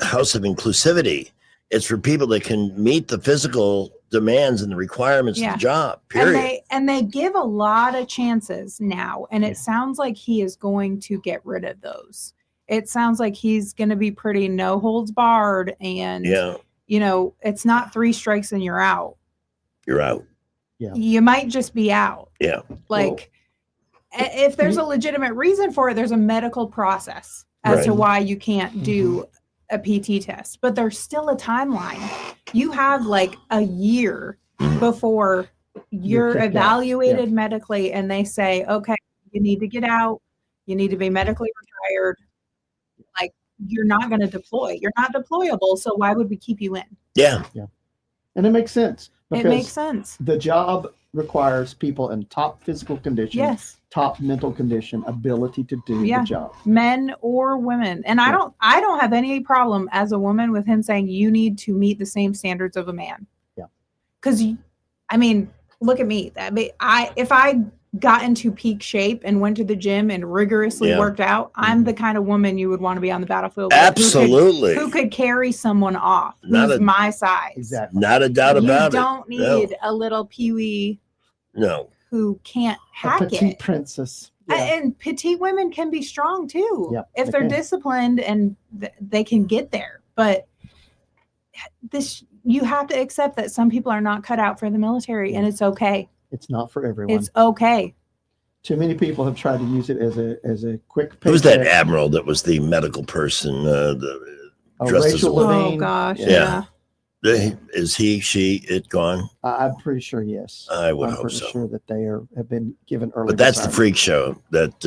house of inclusivity. It's for people that can meet the physical demands and the requirements of the job, period. And they give a lot of chances now. And it sounds like he is going to get rid of those. It sounds like he's going to be pretty no holds barred. And, you know, it's not 3 strikes and you're out. You're out. Yeah. You might just be out. Yeah. Like, if there's a legitimate reason for it, there's a medical process as to why you can't do a PT test, but there's still a timeline. You have like a year before you're evaluated medically and they say, okay, you need to get out. You need to be medically retired. Like you're not going to deploy. You're not deployable. So why would we keep you in? Yeah. Yeah. And it makes sense. It makes sense. The job requires people in top physical condition, top mental condition, ability to do the job. Men or women. And I don't have any problem as a woman with him saying you need to meet the same standards of a man. Yeah. Because I mean, look at me. If I got into peak shape and went to the gym and rigorously worked out, I'm the kind of woman you would want to be on the battlefield with. Absolutely. Who could carry someone off who's my size. Exactly. Not a doubt about it. You don't need a little peewee who can't hack a petite it. princess. And petite women can be strong too. Yeah, if they're disciplined and they can get there. But you have to accept that some people are not cut out for the military and it's okay. It's not for everyone. It's okay. Too many people have tried to use it as a quick paycheck. Who's that admiral that was the medical person dressed as a woman? Oh gosh. Yeah. Is he, she, it gone? I'm pretty sure yes. I would I'm hope pretty so. sure that they have been given early. But that's the retirement. freak show that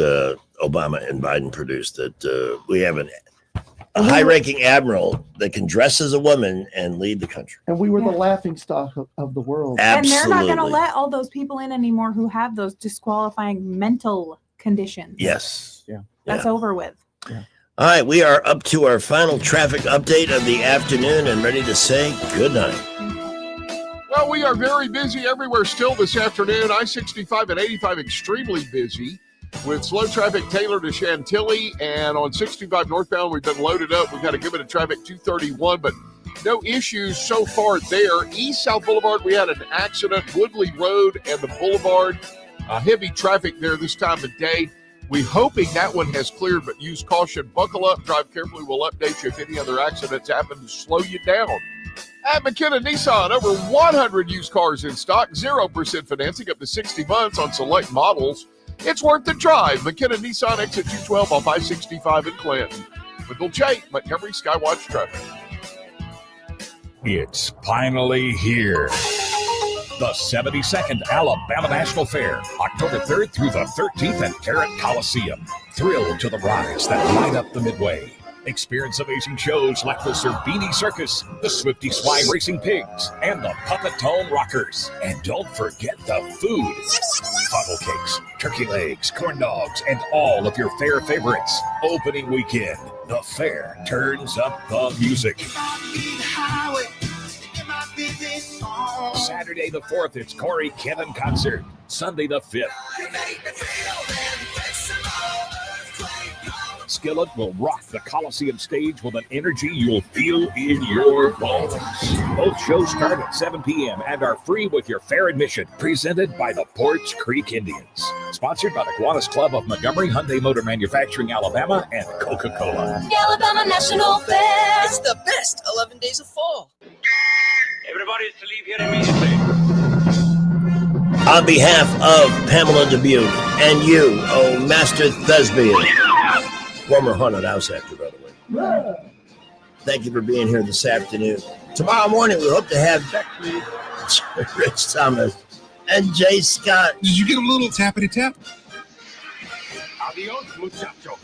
Obama and Biden produced. That we have a high-ranking admiral that can dress as a woman and lead the country. And we were the laughing stock of the world. Absolutely. And they're not going to let all those people in anymore who have those disqualifying mental conditions. Yes. Yeah. That's over with. Yeah. All right, we are up to our final traffic update of the afternoon and ready to say good night. Well, we are very busy everywhere still this afternoon. I-65 and 85 extremely busy with slow traffic Taylor to Chantilly. And on 65 northbound, we've been loaded up. We've got a good bit of traffic 231, but no issues so far there. East-South Boulevard, we had an accident. Woodley Road and the Boulevard, heavy traffic there this time of day. We're hoping that one has cleared, but use caution. Buckle up, drive carefully. We'll update you if any other accidents happen to slow you down. At McKenna Nissan, over 100 used cars in stock, 0% financing up to 60 months on select models. It's worth the drive. McKenna Nissan, exit 212 off I-65 in Clinton. With Bill J, Montgomery Skywatch Traffic. It's finally here. The 72nd Alabama National Fair, October 3rd through the 13th at Garrett Coliseum. Thrill to the rides that light up the Midway. Experience amazing shows like the Zerbini Circus, the Swifty Swine Racing Pigs, and the Puppet Tone Rockers. And don't forget the food. Funnel cakes, turkey legs, corn dogs, and all of your fair favorites. Opening weekend, the fair turns up the music. Saturday the 4th, it's Corey Kennan Concert. Sunday the 5th. Skillet will rock the Coliseum stage with an energy you'll feel in your bones. Both shows start at 7 p.m. and are free with your fair admission. Presented by the Porch Creek Indians. Sponsored by the Kiwanis Club of Montgomery, Hyundai Motor Manufacturing, Alabama, and Coca-Cola. The Alabama National Fair. It's the best 11 days of fall. Everybody is to leave here immediately. On behalf of Pamela Dubuque and you, oh Master Thespian, former haunted house actor, by the way. Thank you for being here this afternoon. Tomorrow morning, we hope to have Rich Thomas and Jay Scott. Did you get a little tappity tap? Adios, muchacho.